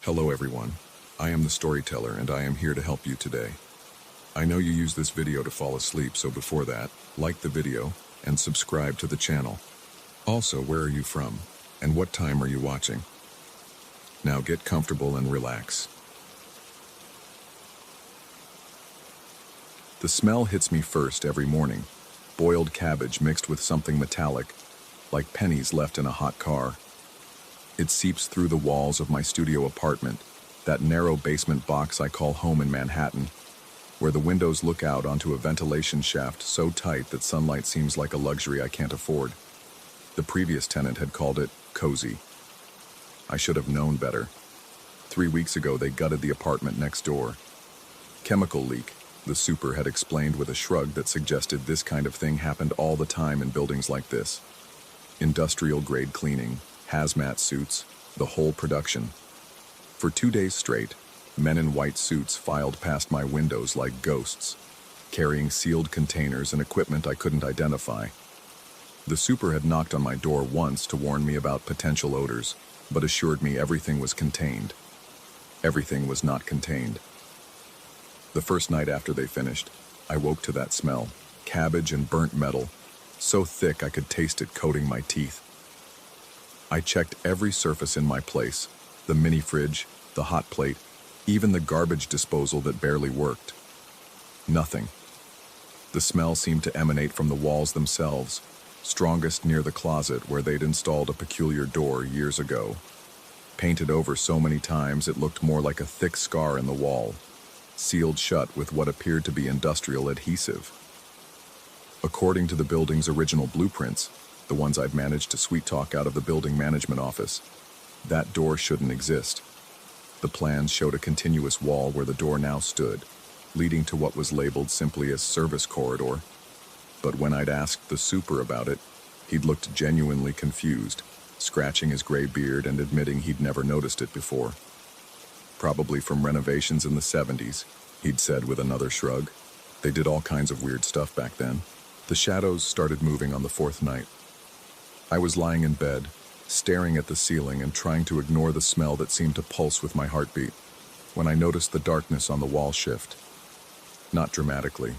Hello everyone, I am the storyteller and I am here to help you today. I know you use this video to fall asleep, so before that, like the video and subscribe to the channel. Also, where are you from and what time are you watching? Now get comfortable and relax. The smell hits me first every morning. Boiled cabbage mixed with something metallic, like pennies left in a hot car. It seeps through the walls of my studio apartment, that narrow basement box I call home in Manhattan, where the windows look out onto a ventilation shaft so tight that sunlight seems like a luxury I can't afford. The previous tenant had called it cozy. I should have known better. 3 weeks ago, they gutted the apartment next door. Chemical leak, the super had explained with a shrug that suggested this kind of thing happened all the time in buildings like this. Industrial-grade cleaning, hazmat suits, the whole production. For 2 days straight, men in white suits filed past my windows like ghosts, carrying sealed containers and equipment I couldn't identify. The super had knocked on my door once to warn me about potential odors, but assured me everything was contained. Everything was not contained. The first night after they finished, I woke to that smell, cabbage and burnt metal, so thick I could taste it coating my teeth. I checked every surface in my place, the mini fridge, the hot plate, even the garbage disposal that barely worked. Nothing. The smell seemed to emanate from the walls themselves, strongest near the closet where they'd installed a peculiar door years ago. Painted over so many times it looked more like a thick scar in the wall, sealed shut with what appeared to be industrial adhesive. According to the building's original blueprints, the ones I'd managed to sweet-talk out of the building management office, that door shouldn't exist. The plans showed a continuous wall where the door now stood, leading to what was labeled simply as service corridor. But when I'd asked the super about it, he'd looked genuinely confused, scratching his gray beard and admitting he'd never noticed it before. Probably from renovations in the 70s, he'd said with another shrug. They did all kinds of weird stuff back then. The shadows started moving on the fourth night. I was lying in bed, staring at the ceiling and trying to ignore the smell that seemed to pulse with my heartbeat, when I noticed the darkness on the wall shift. Not dramatically,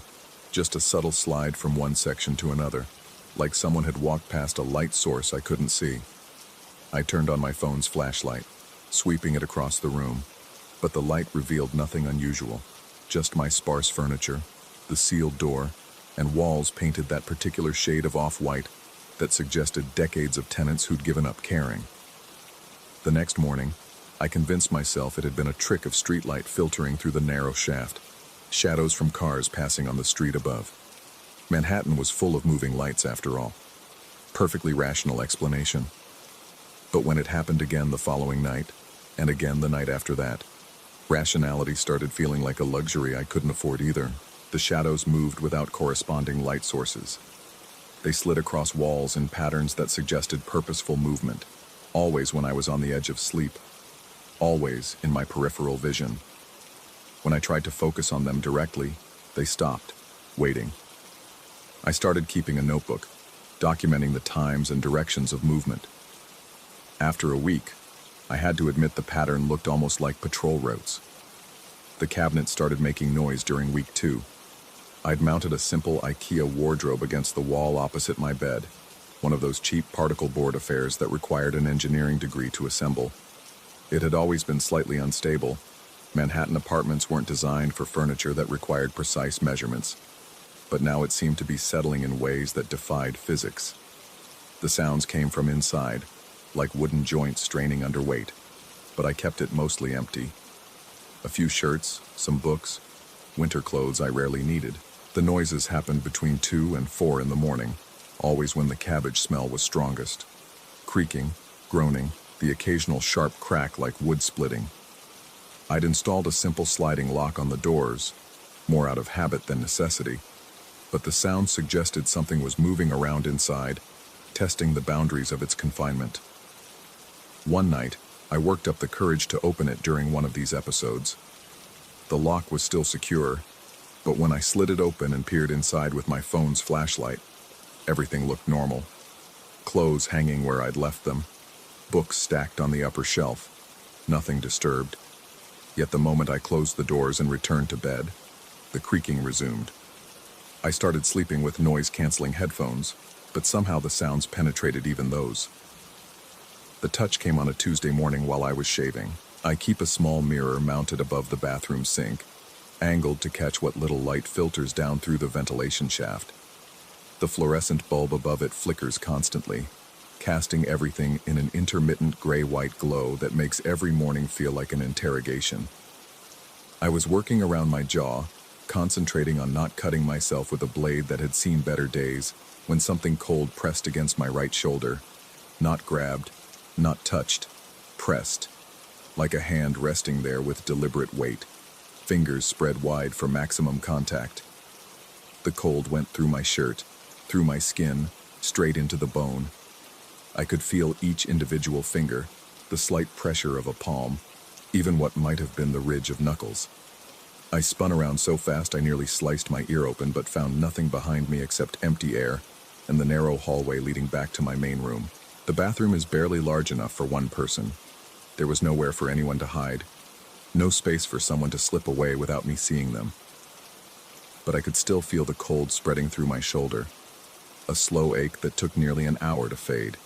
just a subtle slide from one section to another, like someone had walked past a light source I couldn't see. I turned on my phone's flashlight, sweeping it across the room, but the light revealed nothing unusual, just my sparse furniture, the sealed door, and walls painted that particular shade of off-white that suggested decades of tenants who'd given up caring. The next morning, I convinced myself it had been a trick of streetlight filtering through the narrow shaft, shadows from cars passing on the street above. Manhattan was full of moving lights after all. Perfectly rational explanation. But when it happened again the following night, and again the night after that, rationality started feeling like a luxury I couldn't afford either. The shadows moved without corresponding light sources. They slid across walls in patterns that suggested purposeful movement, always when I was on the edge of sleep, always in my peripheral vision. When I tried to focus on them directly, they stopped, waiting. I started keeping a notebook, documenting the times and directions of movement. After a week, I had to admit the pattern looked almost like patrol routes. The cabinet started making noise during week 2. I'd mounted a simple IKEA wardrobe against the wall opposite my bed, one of those cheap particle board affairs that required an engineering degree to assemble. It had always been slightly unstable. Manhattan apartments weren't designed for furniture that required precise measurements, but now it seemed to be settling in ways that defied physics. The sounds came from inside, like wooden joints straining under weight, but I kept it mostly empty. A few shirts, some books, winter clothes I rarely needed. The noises happened between 2 and 4 in the morning, always when the cabbage smell was strongest. Creaking, groaning, the occasional sharp crack like wood splitting. I'd installed a simple sliding lock on the doors, more out of habit than necessity, but the sound suggested something was moving around inside, testing the boundaries of its confinement. One night, I worked up the courage to open it during one of these episodes. The lock was still secure, but when I slid it open and peered inside with my phone's flashlight, everything looked normal. Clothes hanging where I'd left them, books stacked on the upper shelf. nothing disturbed. Yet the moment I closed the doors and returned to bed, the creaking resumed. I started sleeping with noise-canceling headphones, but somehow the sounds penetrated even those. The touch came on a Tuesday morning while I was shaving. I keep a small mirror mounted above the bathroom sink, angled to catch what little light filters down through the ventilation shaft. The fluorescent bulb above it flickers constantly, casting everything in an intermittent gray-white glow that makes every morning feel like an interrogation. I was working around my jaw, concentrating on not cutting myself with a blade that had seen better days, when something cold pressed against my right shoulder. Not grabbed, not touched, pressed, like a hand resting there with deliberate weight, fingers spread wide for maximum contact. The cold went through my shirt, through my skin, straight into the bone. I could feel each individual finger, the slight pressure of a palm, even what might have been the ridge of knuckles. I spun around so fast I nearly sliced my ear open, but found nothing behind me except empty air and the narrow hallway leading back to my main room. The bathroom is barely large enough for one person. There was nowhere for anyone to hide, no space for someone to slip away without me seeing them. But I could still feel the cold spreading through my shoulder, a slow ache that took nearly an hour to fade.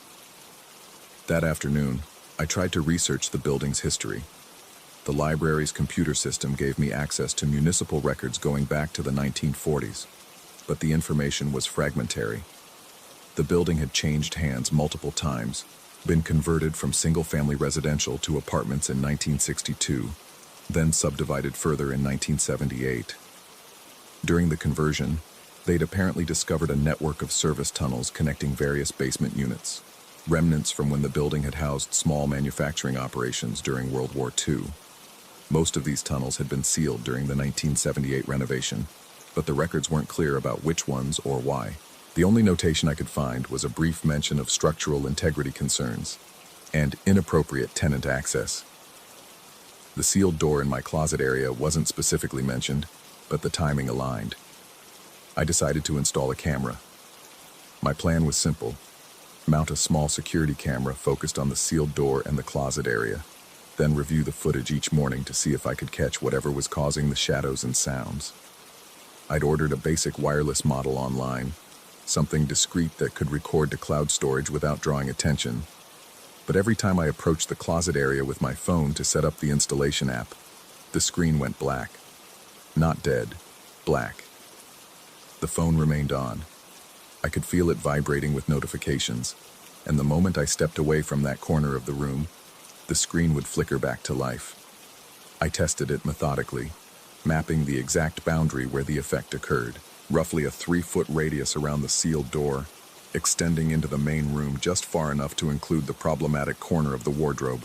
That afternoon, I tried to research the building's history. The library's computer system gave me access to municipal records going back to the 1940s, but the information was fragmentary. The building had changed hands multiple times, been converted from single-family residential to apartments in 1962, then subdivided further in 1978. During the conversion, they'd apparently discovered a network of service tunnels connecting various basement units, remnants from when the building had housed small manufacturing operations during World War II. Most of these tunnels had been sealed during the 1978 renovation, but the records weren't clear about which ones or why. The only notation I could find was a brief mention of structural integrity concerns and inappropriate tenant access. The sealed door in my closet area wasn't specifically mentioned, but the timing aligned. I decided to install a camera. My plan was simple: mount a small security camera focused on the sealed door and the closet area, then review the footage each morning to see if I could catch whatever was causing the shadows and sounds. I'd ordered a basic wireless model online, something discreet that could record to cloud storage without drawing attention. But every time I approached the closet area with my phone to set up the installation app, the screen went black. Not dead, black. The phone remained on. I could feel it vibrating with notifications, and the moment I stepped away from that corner of the room, the screen would flicker back to life. I tested it methodically, mapping the exact boundary where the effect occurred, roughly a 3-foot radius around the sealed door, extending into the main room just far enough to include the problematic corner of the wardrobe.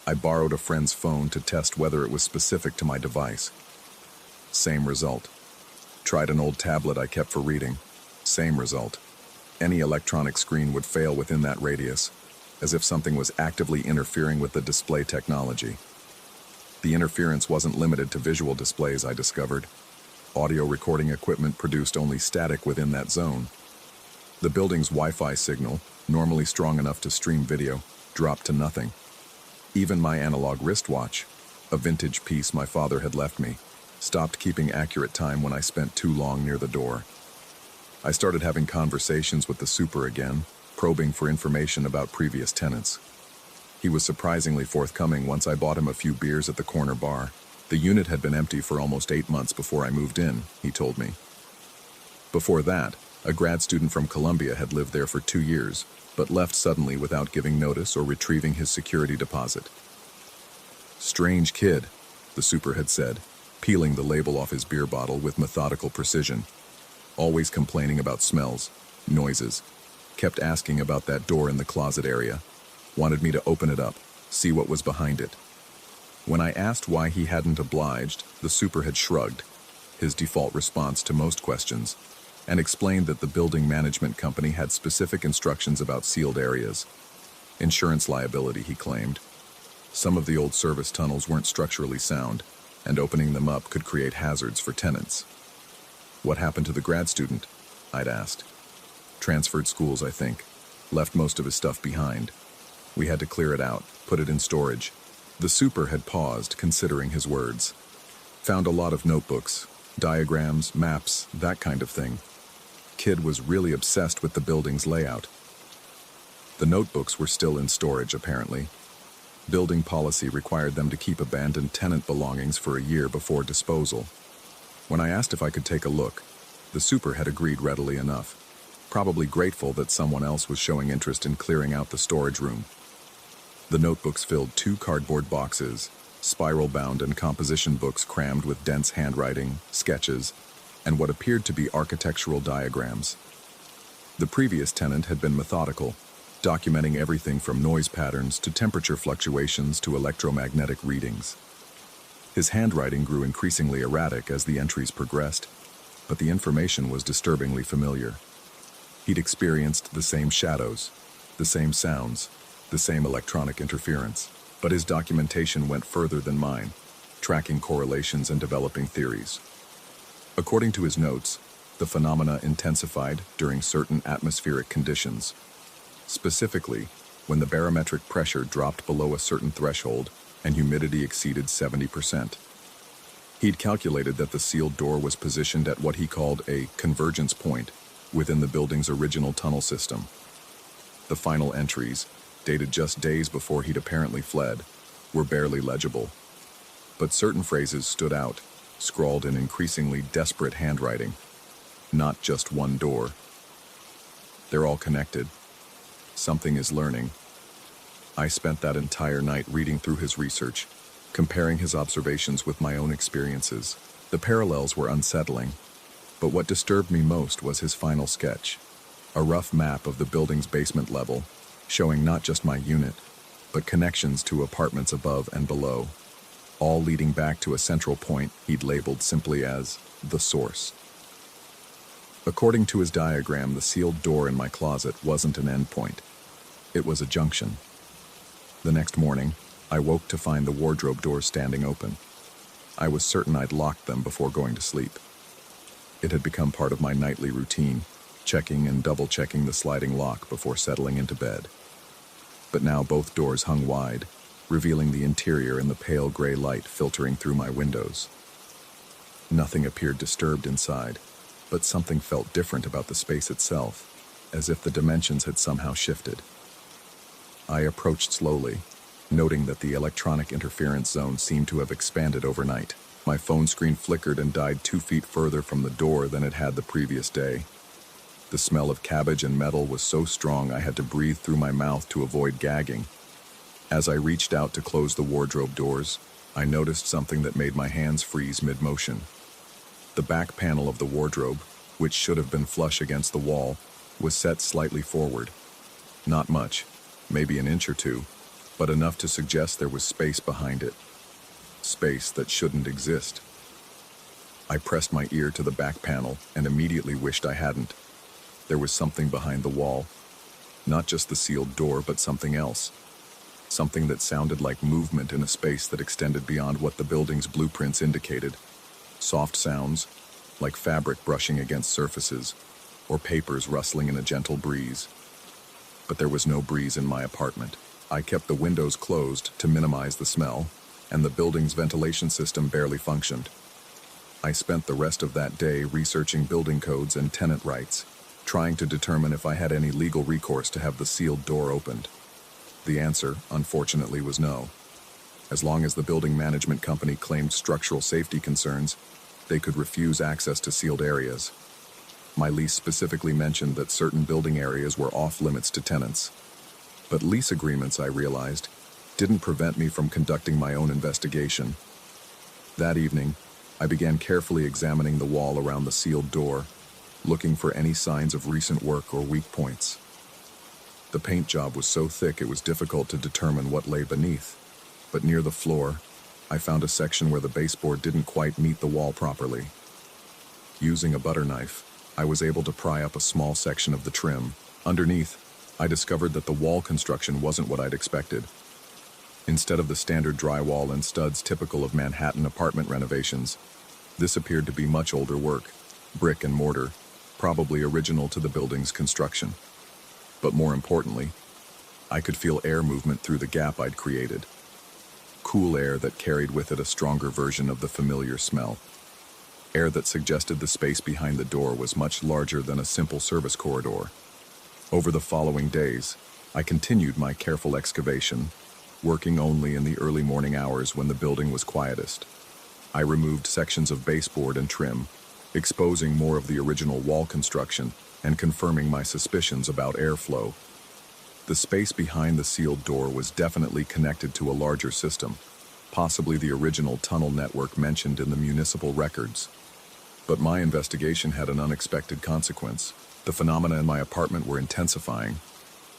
I borrowed a friend's phone to test whether it was specific to my device. Same result. Tried an old tablet I kept for reading. Same result. Any electronic screen would fail within that radius, as if something was actively interfering with the display technology. The interference wasn't limited to visual displays, I discovered. Audio recording equipment produced only static within that zone. The building's Wi-Fi signal, normally strong enough to stream video, dropped to nothing. Even my analog wristwatch, a vintage piece my father had left me, stopped keeping accurate time when I spent too long near the door. I started having conversations with the super again, probing for information about previous tenants. He was surprisingly forthcoming once I bought him a few beers at the corner bar. The unit had been empty for almost 8 months before I moved in, he told me. Before that, a grad student from Columbia had lived there for 2 years, but left suddenly without giving notice or retrieving his security deposit. Strange kid, the super had said, peeling the label off his beer bottle with methodical precision. Always complaining about smells, noises. Kept asking about that door in the closet area. Wanted me to open it up, see what was behind it. When I asked why he hadn't obliged, the super had shrugged, his default response to most questions, and explained that the building management company had specific instructions about sealed areas. Insurance liability, he claimed. Some of the old service tunnels weren't structurally sound, and opening them up could create hazards for tenants. What happened to the grad student? I'd asked. Transferred schools, I think. Left most of his stuff behind. We had to clear it out, put it in storage. The super had paused, considering his words. Found a lot of notebooks, diagrams, maps, that kind of thing. Kid was really obsessed with the building's layout. The notebooks were still in storage, apparently. Building policy required them to keep abandoned tenant belongings for a year before disposal. When I asked if I could take a look, the super had agreed readily enough, probably grateful that someone else was showing interest in clearing out the storage room. The notebooks filled 2 cardboard boxes, spiral-bound and composition books crammed with dense handwriting, sketches, and what appeared to be architectural diagrams. The previous tenant had been methodical, documenting everything from noise patterns to temperature fluctuations to electromagnetic readings. His handwriting grew increasingly erratic as the entries progressed, but the information was disturbingly familiar. He'd experienced the same shadows, the same sounds, the same electronic interference, but his documentation went further than mine, tracking correlations and developing theories. According to his notes, the phenomena intensified during certain atmospheric conditions. Specifically, when the barometric pressure dropped below a certain threshold and humidity exceeded 70%. He'd calculated that the sealed door was positioned at what he called a convergence point within the building's original tunnel system. The final entries, dated just days before he'd apparently fled, were barely legible. But certain phrases stood out, scrawled in increasingly desperate handwriting. Not just one door. They're all connected. Something is learning. I spent that entire night reading through his research, comparing his observations with my own experiences. The parallels were unsettling, but what disturbed me most was his final sketch, a rough map of the building's basement level, showing not just my unit, but connections to apartments above and below, all leading back to a central point he'd labeled simply as the source. According to his diagram, the sealed door in my closet wasn't an endpoint. It was a junction. The next morning, I woke to find the wardrobe doors standing open. I was certain I'd locked them before going to sleep. It had become part of my nightly routine, checking and double-checking the sliding lock before settling into bed. But now both doors hung wide, revealing the interior in the pale gray light filtering through my windows. Nothing appeared disturbed inside, but something felt different about the space itself, as if the dimensions had somehow shifted. I approached slowly, noting that the electronic interference zone seemed to have expanded overnight. My phone screen flickered and died 2 feet further from the door than it had the previous day. The smell of cabbage and metal was so strong I had to breathe through my mouth to avoid gagging. As I reached out to close the wardrobe doors, I noticed something that made my hands freeze mid-motion. The back panel of the wardrobe, which should have been flush against the wall, was set slightly forward. Not much, maybe an inch or two, but enough to suggest there was space behind it. Space that shouldn't exist. I pressed my ear to the back panel and immediately wished I hadn't. There was something behind the wall. Not just the sealed door, but something else. Something that sounded like movement in a space that extended beyond what the building's blueprints indicated. Soft sounds, like fabric brushing against surfaces, or papers rustling in a gentle breeze. But there was no breeze in my apartment. I kept the windows closed to minimize the smell, and the building's ventilation system barely functioned. I spent the rest of that day researching building codes and tenant rights, trying to determine if I had any legal recourse to have the sealed door opened. The answer, unfortunately, was no. As long as the building management company claimed structural safety concerns, they could refuse access to sealed areas. My lease specifically mentioned that certain building areas were off-limits to tenants. But lease agreements, I realized, didn't prevent me from conducting my own investigation. That evening, I began carefully examining the wall around the sealed door, looking for any signs of recent work or weak points. The paint job was so thick it was difficult to determine what lay beneath, but near the floor, I found a section where the baseboard didn't quite meet the wall properly. Using a butter knife, I was able to pry up a small section of the trim. Underneath, I discovered that the wall construction wasn't what I'd expected. Instead of the standard drywall and studs typical of Manhattan apartment renovations, this appeared to be much older work, brick and mortar, probably original to the building's construction. But more importantly, I could feel air movement through the gap I'd created. cool air that carried with it a stronger version of the familiar smell. Air that suggested the space behind the door was much larger than a simple service corridor. Over the following days, I continued my careful excavation, working only in the early morning hours when the building was quietest. I removed sections of baseboard and trim, exposing more of the original wall construction and confirming my suspicions about airflow. The space behind the sealed door was definitely connected to a larger system, possibly the original tunnel network mentioned in the municipal records. But my investigation had an unexpected consequence. The phenomena in my apartment were intensifying.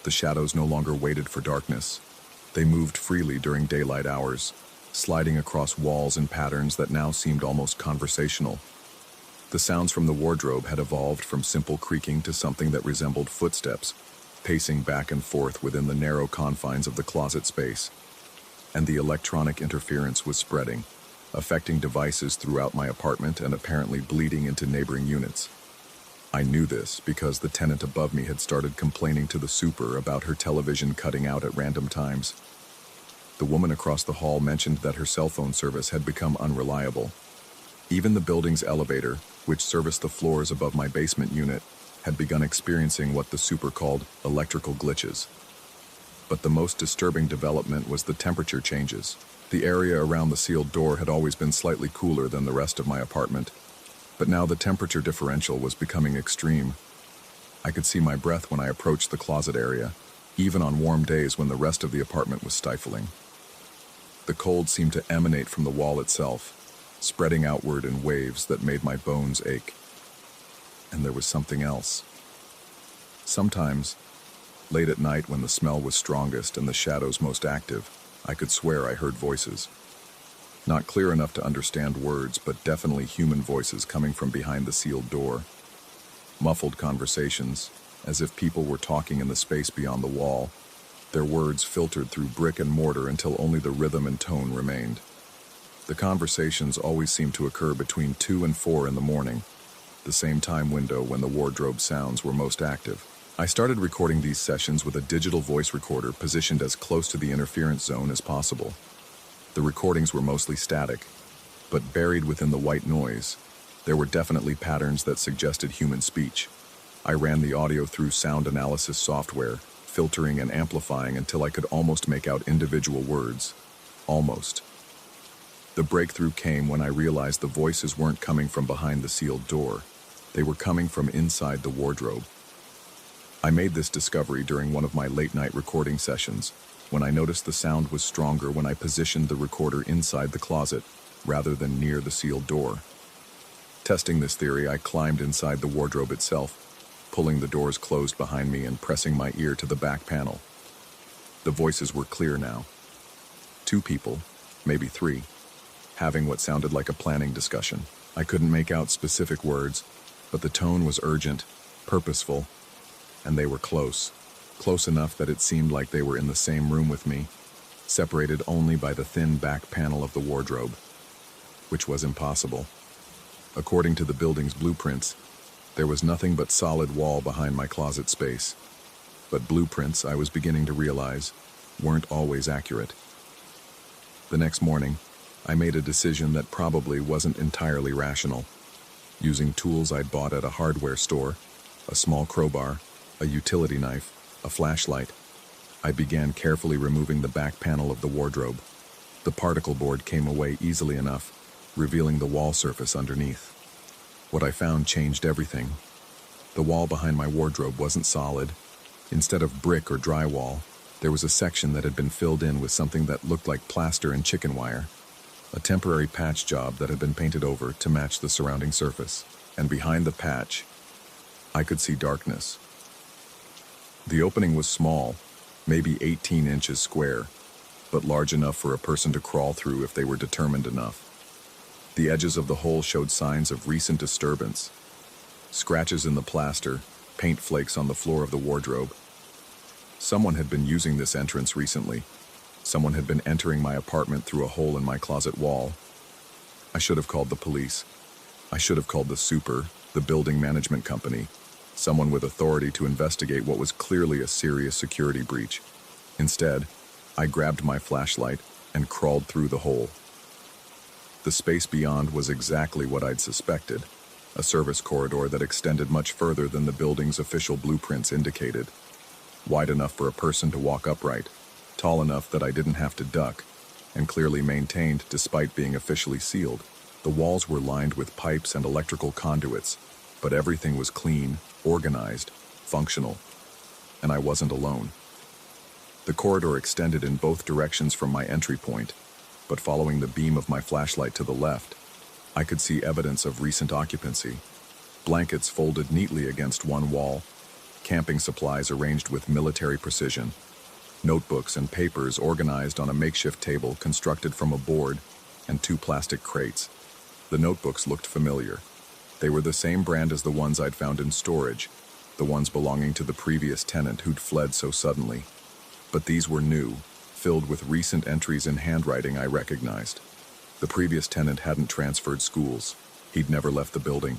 The shadows no longer waited for darkness. They moved freely during daylight hours, sliding across walls in patterns that now seemed almost conversational. The sounds from the wardrobe had evolved from simple creaking to something that resembled footsteps, pacing back and forth within the narrow confines of the closet space. And the electronic interference was spreading, affecting devices throughout my apartment and apparently bleeding into neighboring units. I knew this because the tenant above me had started complaining to the super about her television cutting out at random times. The woman across the hall mentioned that her cell phone service had become unreliable. Even the building's elevator, which serviced the floors above my basement unit, had begun experiencing what the super called electrical glitches. But the most disturbing development was the temperature changes. The area around the sealed door had always been slightly cooler than the rest of my apartment, but now the temperature differential was becoming extreme. I could see my breath when I approached the closet area, even on warm days when the rest of the apartment was stifling. The cold seemed to emanate from the wall itself, spreading outward in waves that made my bones ache. And there was something else. Sometimes, late at night when the smell was strongest and the shadows most active, I could swear I heard voices. Not clear enough to understand words, but definitely human voices coming from behind the sealed door. Muffled conversations, as if people were talking in the space beyond the wall. Their words filtered through brick and mortar until only the rhythm and tone remained. The conversations always seemed to occur between 2 and 4 in the morning, the same time window when the wardrobe sounds were most active. I started recording these sessions with a digital voice recorder positioned as close to the interference zone as possible. The recordings were mostly static, but buried within the white noise, there were definitely patterns that suggested human speech. I ran the audio through sound analysis software, filtering and amplifying until I could almost make out individual words. Almost. The breakthrough came when I realized the voices weren't coming from behind the sealed door. They were coming from inside the wardrobe. I made this discovery during one of my late-night recording sessions, when I noticed the sound was stronger when I positioned the recorder inside the closet, rather than near the sealed door. Testing this theory, I climbed inside the wardrobe itself, pulling the doors closed behind me and pressing my ear to the back panel. The voices were clear now. 2 people, maybe 3, having what sounded like a planning discussion. I couldn't make out specific words, but the tone was urgent, purposeful, and they were close. Close enough that it seemed like they were in the same room with me, separated only by the thin back panel of the wardrobe, which was impossible. According to the building's blueprints, there was nothing but solid wall behind my closet space. But blueprints, I was beginning to realize, weren't always accurate. The next morning, I made a decision that probably wasn't entirely rational. Using tools I'd bought at a hardware store, a small crowbar, a utility knife, a flashlight, I began carefully removing the back panel of the wardrobe. The particle board came away easily enough, revealing the wall surface underneath. What I found changed everything. The wall behind my wardrobe wasn't solid. Instead of brick or drywall, there was a section that had been filled in with something that looked like plaster and chicken wire, a temporary patch job that had been painted over to match the surrounding surface. And behind the patch, I could see darkness. The opening was small, maybe 18 inches square, but large enough for a person to crawl through if they were determined enough. The edges of the hole showed signs of recent disturbance. Scratches in the plaster, paint flakes on the floor of the wardrobe. Someone had been using this entrance recently. Someone had been entering my apartment through a hole in my closet wall. I should have called the police. I should have called the super, the building management company, someone with authority to investigate what was clearly a serious security breach. Instead, I grabbed my flashlight, and crawled through the hole. The space beyond was exactly what I'd suspected, a service corridor that extended much further than the building's official blueprints indicated. Wide enough for a person to walk upright, tall enough that I didn't have to duck, and clearly maintained despite being officially sealed. The walls were lined with pipes and electrical conduits, but everything was clean, organized, functional, and I wasn't alone. The corridor extended in both directions from my entry point, but following the beam of my flashlight to the left, I could see evidence of recent occupancy. Blankets folded neatly against one wall, camping supplies arranged with military precision, notebooks and papers organized on a makeshift table constructed from a board, and 2 plastic crates. The notebooks looked familiar. They were the same brand as the ones I'd found in storage, the ones belonging to the previous tenant who'd fled so suddenly. But these were new, filled with recent entries in handwriting I recognized. The previous tenant hadn't transferred schools. He'd never left the building.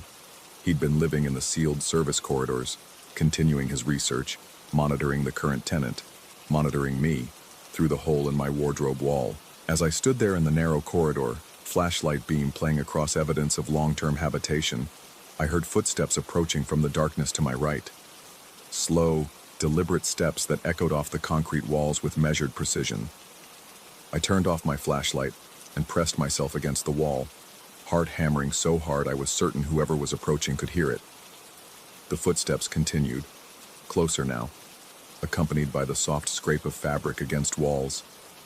He'd been living in the sealed service corridors, continuing his research, monitoring the current tenant, monitoring me, through the hole in my wardrobe wall. As I stood there in the narrow corridor, flashlight beam playing across evidence of long-term habitation, I heard footsteps approaching from the darkness to my right. Slow, deliberate steps that echoed off the concrete walls with measured precision. I turned off my flashlight and pressed myself against the wall, heart hammering so hard I was certain whoever was approaching could hear it. The footsteps continued, closer now, accompanied by the soft scrape of fabric against walls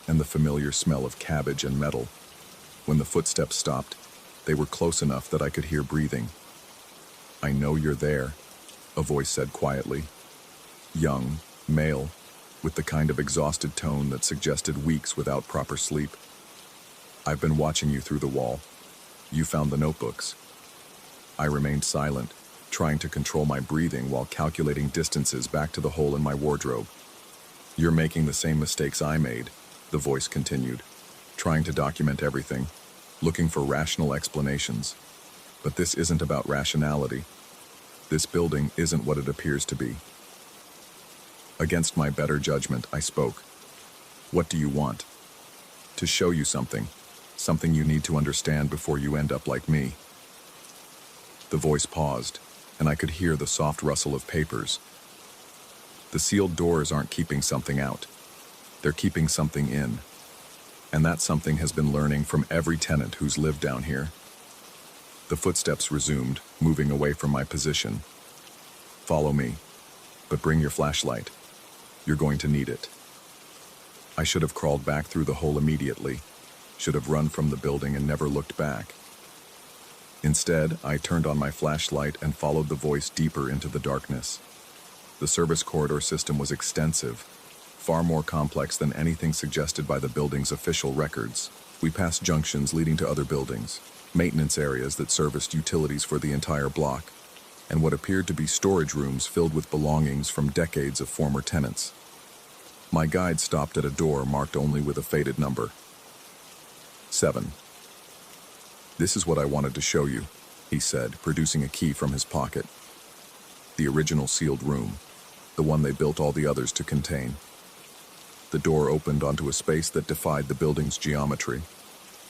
and the familiar smell of cabbage and metal. When the footsteps stopped, they were close enough that I could hear breathing. "I know you're there," a voice said quietly. Young, male, with the kind of exhausted tone that suggested weeks without proper sleep. "I've been watching you through the wall. You found the notebooks." I remained silent, trying to control my breathing while calculating distances back to the hole in my wardrobe. "You're making the same mistakes I made," the voice continued, trying to document everything, looking for rational explanations. "But this isn't about rationality. This building isn't what it appears to be." Against my better judgment, I spoke. "What do you want?" "To show you something you need to understand before you end up like me." The voice paused, and I could hear the soft rustle of papers. "The sealed doors aren't keeping something out. They're keeping something in. And that something has been learning from every tenant who's lived down here." The footsteps resumed, moving away from my position. "Follow me, but bring your flashlight. You're going to need it." I should have crawled back through the hole immediately, should have run from the building and never looked back. Instead, I turned on my flashlight and followed the voice deeper into the darkness. The service corridor system was extensive, far more complex than anything suggested by the building's official records. We passed junctions leading to other buildings, maintenance areas that serviced utilities for the entire block, and what appeared to be storage rooms filled with belongings from decades of former tenants. My guide stopped at a door marked only with a faded number. 7. "This is what I wanted to show you," he said, producing a key from his pocket. "The original sealed room, the one they built all the others to contain." The door opened onto a space that defied the building's geometry,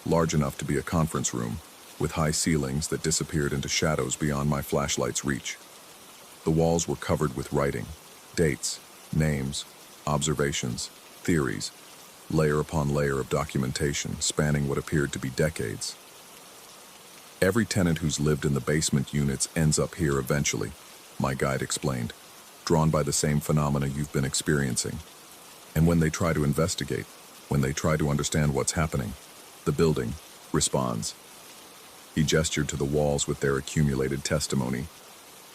large enough to be a conference room, with high ceilings that disappeared into shadows beyond my flashlight's reach. The walls were covered with writing, dates, names, observations, theories, layer upon layer of documentation spanning what appeared to be decades. "Every tenant who's lived in the basement units ends up here eventually," my guide explained, "drawn by the same phenomena you've been experiencing. And when they try to investigate, when they try to understand what's happening, the building responds." He gestured to the walls with their accumulated testimony.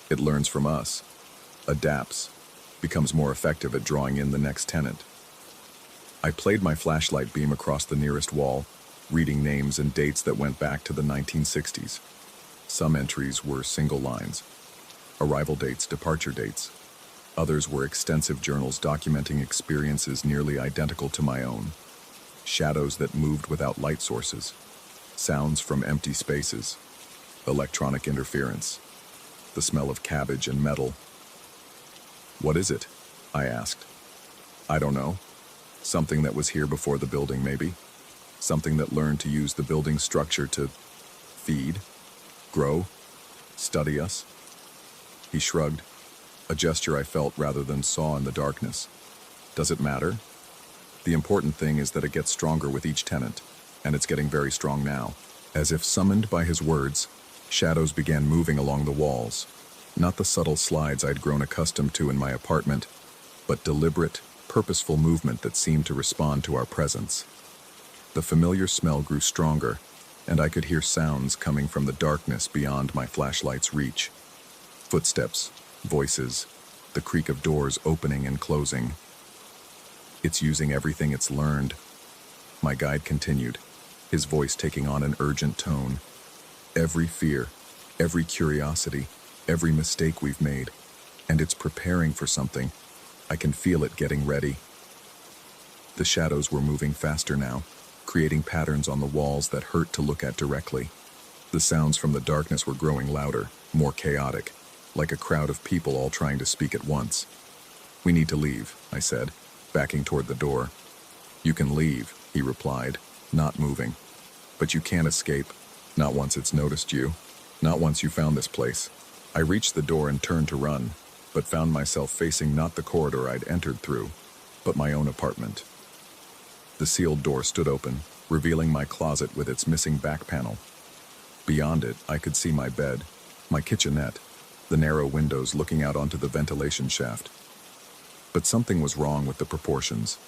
"It learns from us, adapts, becomes more effective at drawing in the next tenant." I played my flashlight beam across the nearest wall, reading names and dates that went back to the 1960s. Some entries were single lines, arrival dates, departure dates. Others were extensive journals documenting experiences nearly identical to my own. Shadows that moved without light sources, sounds from empty spaces, electronic interference, the smell of cabbage and metal. "What is it?" I asked. "I don't know. Something that was here before the building, maybe." something that learned to use the building structure to feed, grow, study us. He shrugged, a gesture I felt rather than saw in the darkness. Does it matter? The important thing is that it gets stronger with each tenant, and it's getting very strong now. As if summoned by his words, shadows began moving along the walls. Not the subtle slides I'd grown accustomed to in my apartment, but deliberate, purposeful movement that seemed to respond to our presence. The familiar smell grew stronger, and I could hear sounds coming from the darkness beyond my flashlight's reach. Footsteps, voices, the creak of doors opening and closing. It's using everything it's learned. My guide continued, his voice taking on an urgent tone. Every fear, every curiosity, every mistake we've made, and it's preparing for something. I can feel it getting ready. The shadows were moving faster now, creating patterns on the walls that hurt to look at directly. The sounds from the darkness were growing louder, more chaotic, like a crowd of people all trying to speak at once. We need to leave, I said, backing toward the door. You can leave, he replied, not moving. But you can't escape, not once it's noticed you, not once you found this place. I reached the door and turned to run, but found myself facing not the corridor I'd entered through, but my own apartment. The sealed door stood open, revealing my closet with its missing back panel. Beyond it, I could see my bed, my kitchenette, the narrow windows looking out onto the ventilation shaft. But something was wrong with the proportions.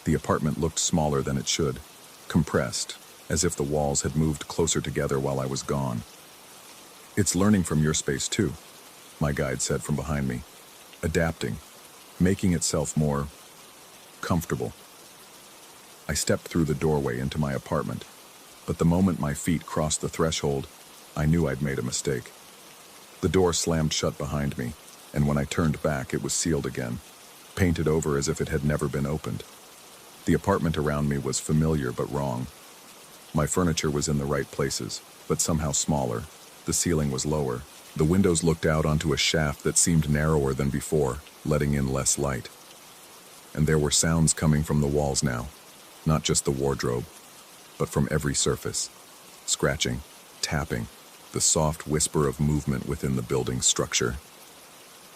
The apartment looked smaller than it should, compressed, as if the walls had moved closer together while I was gone. It's learning from your space too, my guide said from behind me, adapting, making itself more comfortable. I stepped through the doorway into my apartment, but the moment my feet crossed the threshold, I knew I'd made a mistake. The door slammed shut behind me, and when I turned back, it was sealed again, painted over as if it had never been opened. The apartment around me was familiar but wrong. My furniture was in the right places, but somehow smaller. The ceiling was lower. The windows looked out onto a shaft that seemed narrower than before, letting in less light. And there were sounds coming from the walls now, not just the wardrobe, but from every surface. Scratching, tapping, the soft whisper of movement within the building's structure.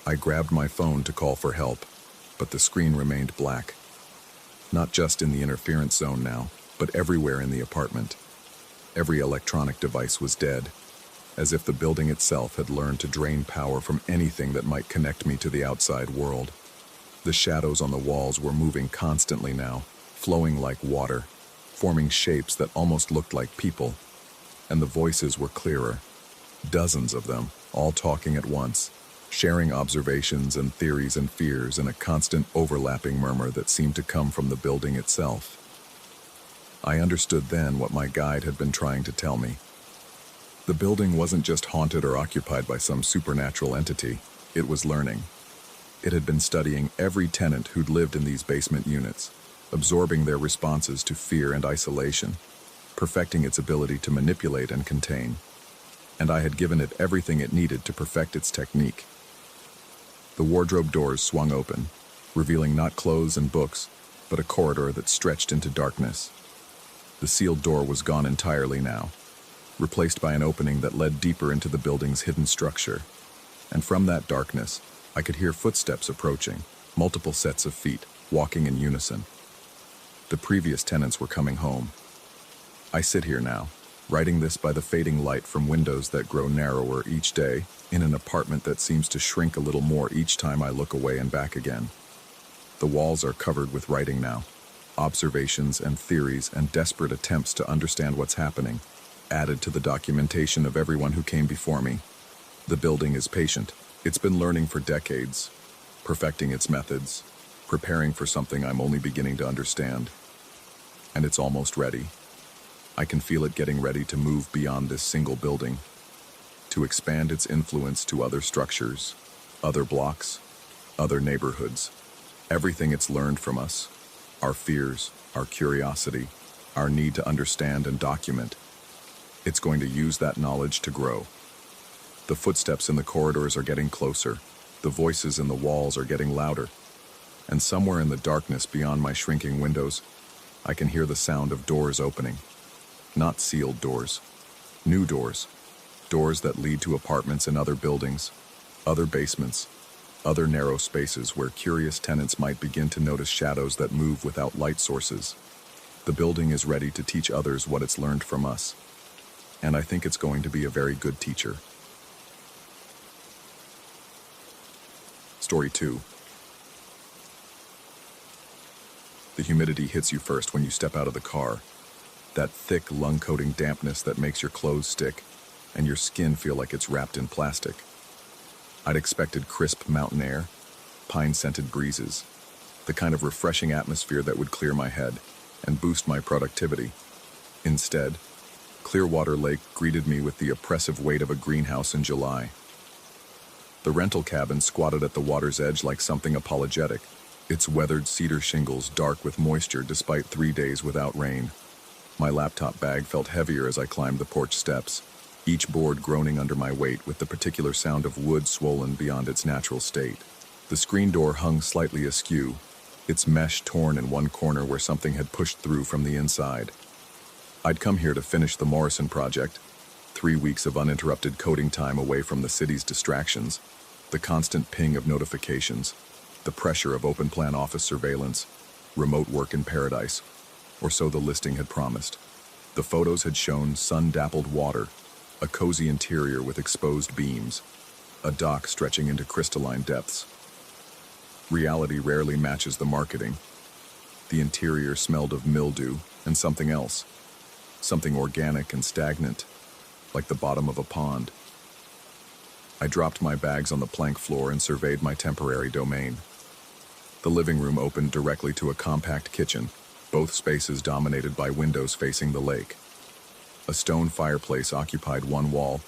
I grabbed my phone to call for help, but the screen remained black. Not just in the interference zone now, but everywhere in the apartment. Every electronic device was dead, as if the building itself had learned to drain power from anything that might connect me to the outside world. The shadows on the walls were moving constantly now, flowing like water, forming shapes that almost looked like people. And the voices were clearer, dozens of them, all talking at once, sharing observations and theories and fears in a constant overlapping murmur that seemed to come from the building itself. I understood then what my guide had been trying to tell me. The building wasn't just haunted or occupied by some supernatural entity, it was learning. It had been studying every tenant who'd lived in these basement units, absorbing their responses to fear and isolation, perfecting its ability to manipulate and contain. And I had given it everything it needed to perfect its technique. The wardrobe doors swung open, revealing not clothes and books, but a corridor that stretched into darkness. The sealed door was gone entirely now, replaced by an opening that led deeper into the building's hidden structure. And from that darkness, I could hear footsteps approaching, multiple sets of feet, walking in unison. The previous tenants were coming home. I sit here now, writing this by the fading light from windows that grow narrower each day, in an apartment that seems to shrink a little more each time I look away and back again. The walls are covered with writing now, observations and theories and desperate attempts to understand what's happening, added to the documentation of everyone who came before me. The building is patient. It's been learning for decades, perfecting its methods, preparing for something I'm only beginning to understand. And it's almost ready. I can feel it getting ready to move beyond this single building, to expand its influence to other structures, other blocks, other neighborhoods. Everything it's learned from us, our fears, our curiosity, our need to understand and document, it's going to use that knowledge to grow. The footsteps in the corridors are getting closer, the voices in the walls are getting louder, and somewhere in the darkness beyond my shrinking windows, I can hear the sound of doors opening. Not sealed doors. New doors. Doors that lead to apartments and other buildings, other basements, other narrow spaces where curious tenants might begin to notice shadows that move without light sources. The building is ready to teach others what it's learned from us. And I think it's going to be a very good teacher. Story 2. The humidity hits you first when you step out of the car. That thick, lung-coating dampness that makes your clothes stick and your skin feel like it's wrapped in plastic. I'd expected crisp mountain air, pine-scented breezes, the kind of refreshing atmosphere that would clear my head and boost my productivity. Instead, Clearwater Lake greeted me with the oppressive weight of a greenhouse in July. The rental cabin squatted at the water's edge like something apologetic, its weathered cedar shingles dark with moisture despite 3 days without rain. My laptop bag felt heavier as I climbed the porch steps, each board groaning under my weight with the particular sound of wood swollen beyond its natural state. The screen door hung slightly askew, its mesh torn in one corner where something had pushed through from the inside. I'd come here to finish the Morrison project, 3 weeks of uninterrupted coding time away from the city's distractions, the constant ping of notifications, the pressure of open-plan office surveillance, remote work in paradise, or so the listing had promised. The photos had shown sun-dappled water, a cozy interior with exposed beams, a dock stretching into crystalline depths. Reality rarely matches the marketing. The interior smelled of mildew and something else, something organic and stagnant, like the bottom of a pond. I dropped my bags on the plank floor and surveyed my temporary domain. The living room opened directly to a compact kitchen, both spaces dominated by windows facing the lake. A stone fireplace occupied one wall,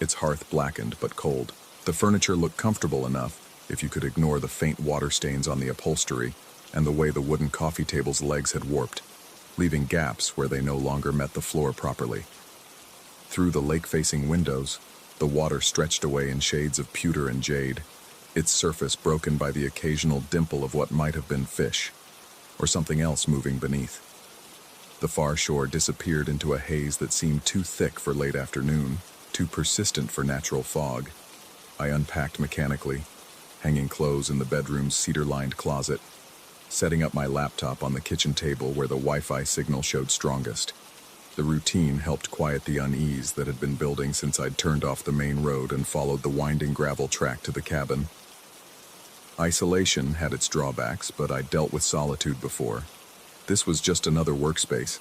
its hearth blackened but cold. The furniture looked comfortable enough if you could ignore the faint water stains on the upholstery and the way the wooden coffee table's legs had warped, leaving gaps where they no longer met the floor properly. Through the lake-facing windows, the water stretched away in shades of pewter and jade, its surface broken by the occasional dimple of what might have been fish, or something else moving beneath. The far shore disappeared into a haze that seemed too thick for late afternoon, too persistent for natural fog. I unpacked mechanically, hanging clothes in the bedroom's cedar-lined closet, setting up my laptop on the kitchen table where the Wi-Fi signal showed strongest. The routine helped quiet the unease that had been building since I'd turned off the main road and followed the winding gravel track to the cabin. Isolation had its drawbacks, but I'd dealt with solitude before. This was just another workspace,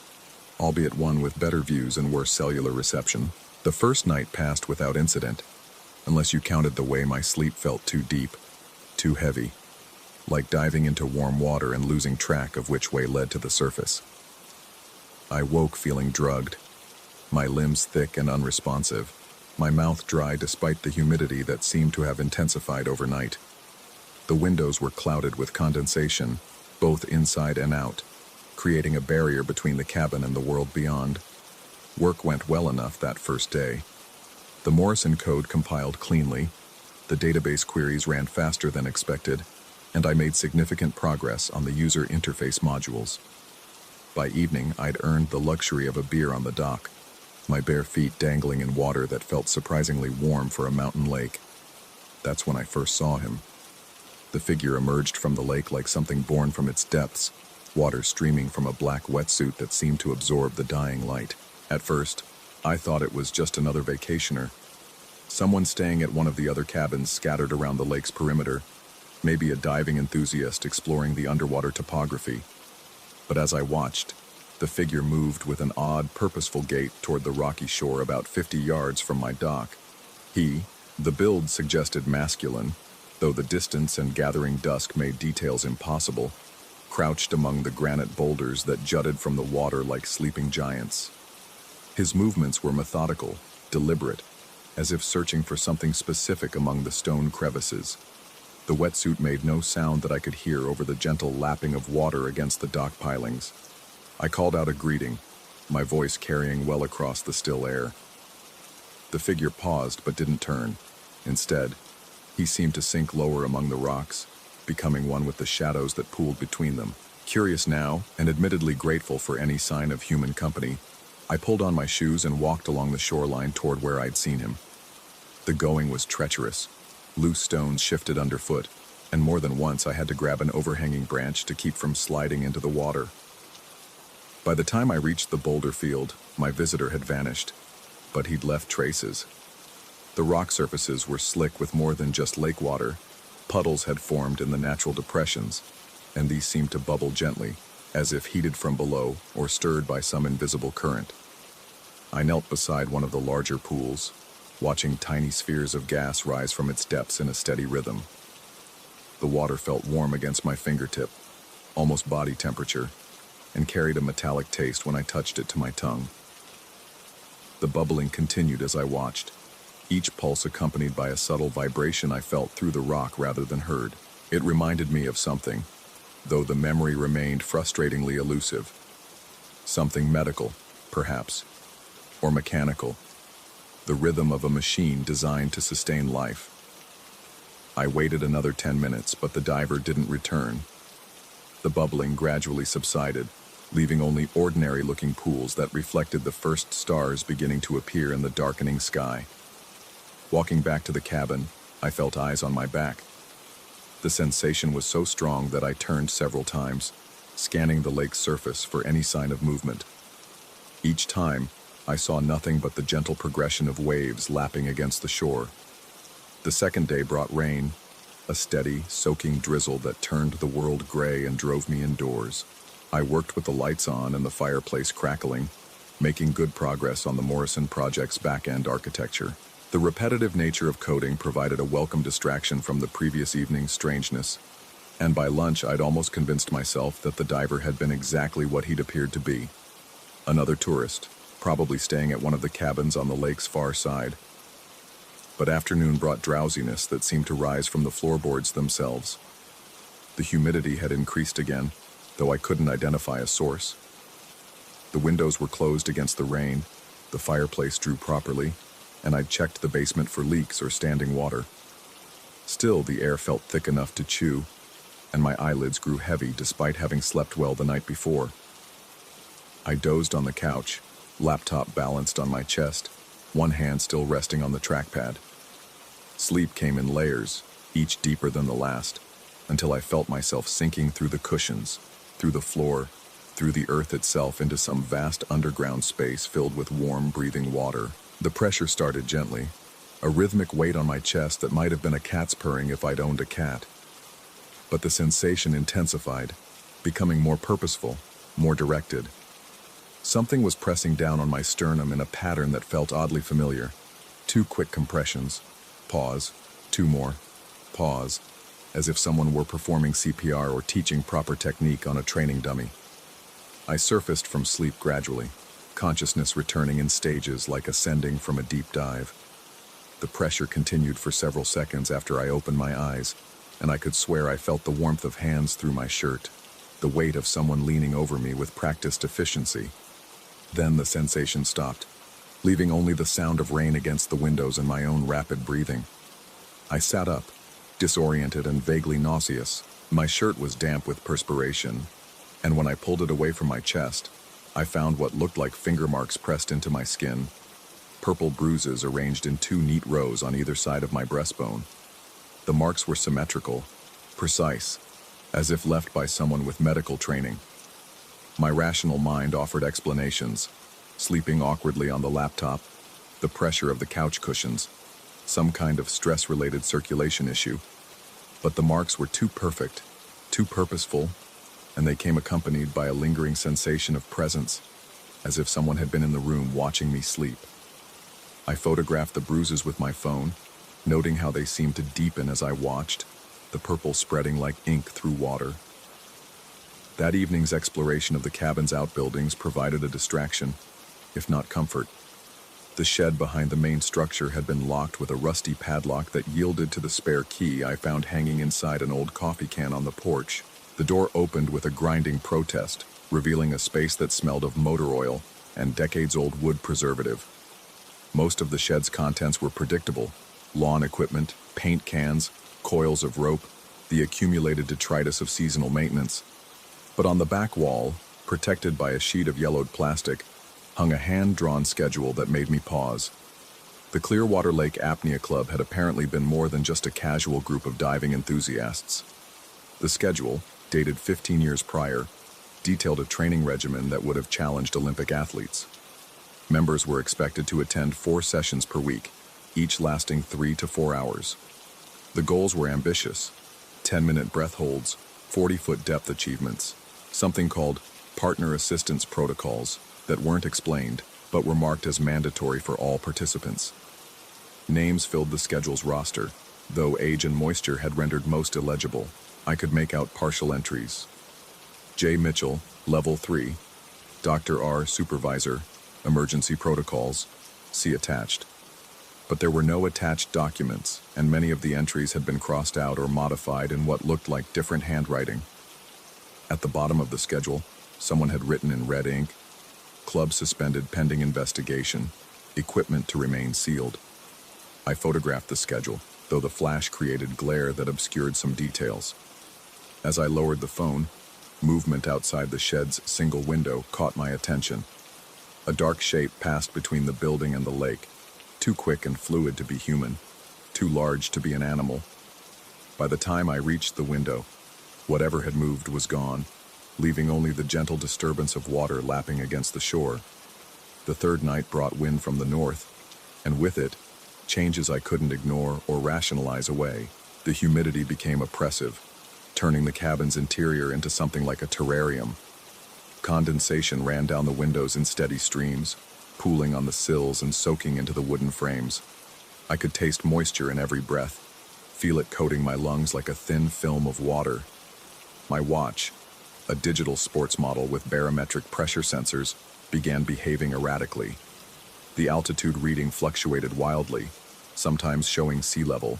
albeit one with better views and worse cellular reception. The first night passed without incident, unless you counted the way my sleep felt too deep, too heavy, like diving into warm water and losing track of which way led to the surface. I woke feeling drugged, my limbs thick and unresponsive, my mouth dry despite the humidity that seemed to have intensified overnight. The windows were clouded with condensation, both inside and out, creating a barrier between the cabin and the world beyond. Work went well enough that first day. The Morrison code compiled cleanly, the database queries ran faster than expected, and I made significant progress on the user interface modules. By evening, I'd earned the luxury of a beer on the dock, my bare feet dangling in water that felt surprisingly warm for a mountain lake. That's when I first saw him. The figure emerged from the lake like something born from its depths, water streaming from a black wetsuit that seemed to absorb the dying light. At first, I thought it was just another vacationer, someone staying at one of the other cabins scattered around the lake's perimeter, maybe a diving enthusiast exploring the underwater topography. But as I watched, the figure moved with an odd, purposeful gait toward the rocky shore about 50 yards from my dock. The build suggested masculine, though the distance and gathering dusk made details impossible, crouched among the granite boulders that jutted from the water like sleeping giants. His movements were methodical, deliberate, as if searching for something specific among the stone crevices. The wetsuit made no sound that I could hear over the gentle lapping of water against the dock pilings. I called out a greeting, my voice carrying well across the still air. The figure paused but didn't turn. Instead, he seemed to sink lower among the rocks, becoming one with the shadows that pooled between them. Curious now, and admittedly grateful for any sign of human company, I pulled on my shoes and walked along the shoreline toward where I'd seen him. The going was treacherous. Loose stones shifted underfoot, and more than once I had to grab an overhanging branch to keep from sliding into the water. By the time I reached the boulder field, my visitor had vanished, but he'd left traces. The rock surfaces were slick with more than just lake water. Puddles had formed in the natural depressions, and these seemed to bubble gently, as if heated from below or stirred by some invisible current. I knelt beside one of the larger pools, watching tiny spheres of gas rise from its depths in a steady rhythm. The water felt warm against my fingertip, almost body temperature, and carried a metallic taste when I touched it to my tongue. The bubbling continued as I watched, each pulse accompanied by a subtle vibration I felt through the rock rather than heard. It reminded me of something, though the memory remained frustratingly elusive. Something medical, perhaps, or mechanical. The rhythm of a machine designed to sustain life. I waited another 10 minutes, but the diver didn't return. The bubbling gradually subsided, leaving only ordinary-looking pools that reflected the first stars beginning to appear in the darkening sky. Walking back to the cabin, I felt eyes on my back. The sensation was so strong that I turned several times, scanning the lake's surface for any sign of movement. Each time, I saw nothing but the gentle progression of waves lapping against the shore. The second day brought rain, a steady, soaking drizzle that turned the world gray and drove me indoors. I worked with the lights on and the fireplace crackling, making good progress on the Morrison project's back-end architecture. The repetitive nature of coding provided a welcome distraction from the previous evening's strangeness, and by lunch I'd almost convinced myself that the diver had been exactly what he'd appeared to be. Another tourist, probably staying at one of the cabins on the lake's far side. But afternoon brought drowsiness that seemed to rise from the floorboards themselves. The humidity had increased again, though I couldn't identify a source. The windows were closed against the rain, the fireplace drew properly, and I'd checked the basement for leaks or standing water. Still, the air felt thick enough to chew, and my eyelids grew heavy despite having slept well the night before. I dozed on the couch, laptop balanced on my chest, one hand still resting on the trackpad. Sleep came in layers, each deeper than the last, until I felt myself sinking through the cushions, through the floor, through the earth itself into some vast underground space filled with warm, breathing water. The pressure started gently, a rhythmic weight on my chest that might have been a cat's purring if I'd owned a cat. But the sensation intensified, becoming more purposeful, more directed. Something was pressing down on my sternum in a pattern that felt oddly familiar. 2 quick compressions, pause, 2 more, pause, as if someone were performing CPR or teaching proper technique on a training dummy. I surfaced from sleep gradually, consciousness returning in stages like ascending from a deep dive. The pressure continued for several seconds after I opened my eyes, and I could swear I felt the warmth of hands through my shirt, the weight of someone leaning over me with practiced efficiency. Then the sensation stopped, leaving only the sound of rain against the windows and my own rapid breathing. I sat up, disoriented and vaguely nauseous. My shirt was damp with perspiration, and when I pulled it away from my chest, I found what looked like finger marks pressed into my skin, purple bruises arranged in 2 neat rows on either side of my breastbone. The marks were symmetrical, precise, as if left by someone with medical training. My rational mind offered explanations, sleeping awkwardly on the laptop, the pressure of the couch cushions, some kind of stress-related circulation issue. But the marks were too perfect, too purposeful, and they came accompanied by a lingering sensation of presence, as if someone had been in the room watching me sleep. I photographed the bruises with my phone, noting how they seemed to deepen as I watched, the purple spreading like ink through water. That evening's exploration of the cabin's outbuildings provided a distraction, if not comfort. The shed behind the main structure had been locked with a rusty padlock that yielded to the spare key I found hanging inside an old coffee can on the porch. The door opened with a grinding protest, revealing a space that smelled of motor oil and decades-old wood preservative. Most of the shed's contents were predictable: lawn equipment, paint cans, coils of rope, the accumulated detritus of seasonal maintenance. But on the back wall, protected by a sheet of yellowed plastic, hung a hand-drawn schedule that made me pause. The Clearwater Lake Apnea Club had apparently been more than just a casual group of diving enthusiasts. The schedule, dated 15 years prior, detailed a training regimen that would have challenged Olympic athletes. Members were expected to attend 4 sessions per week, each lasting 3 to 4 hours. The goals were ambitious: 10-minute breath holds, 40-foot depth achievements, something called partner assistance protocols that weren't explained but were marked as mandatory for all participants. Names filled the schedule's roster, though age and moisture had rendered most illegible. I could make out partial entries. J. Mitchell, Level 3, Dr. R. Supervisor, Emergency Protocols, see attached. But there were no attached documents, and many of the entries had been crossed out or modified in what looked like different handwriting. At the bottom of the schedule, someone had written in red ink, "Club suspended pending investigation. Equipment to remain sealed." I photographed the schedule, though the flash created glare that obscured some details. As I lowered the phone, movement outside the shed's single window caught my attention. A dark shape passed between the building and the lake, too quick and fluid to be human, too large to be an animal. By the time I reached the window, whatever had moved was gone, leaving only the gentle disturbance of water lapping against the shore. The third night brought wind from the north, and with it, changes I couldn't ignore or rationalize away. The humidity became oppressive, turning the cabin's interior into something like a terrarium. Condensation ran down the windows in steady streams, pooling on the sills and soaking into the wooden frames. I could taste moisture in every breath, feel it coating my lungs like a thin film of water. My watch, a digital sports model with barometric pressure sensors, began behaving erratically. The altitude reading fluctuated wildly, sometimes showing sea level,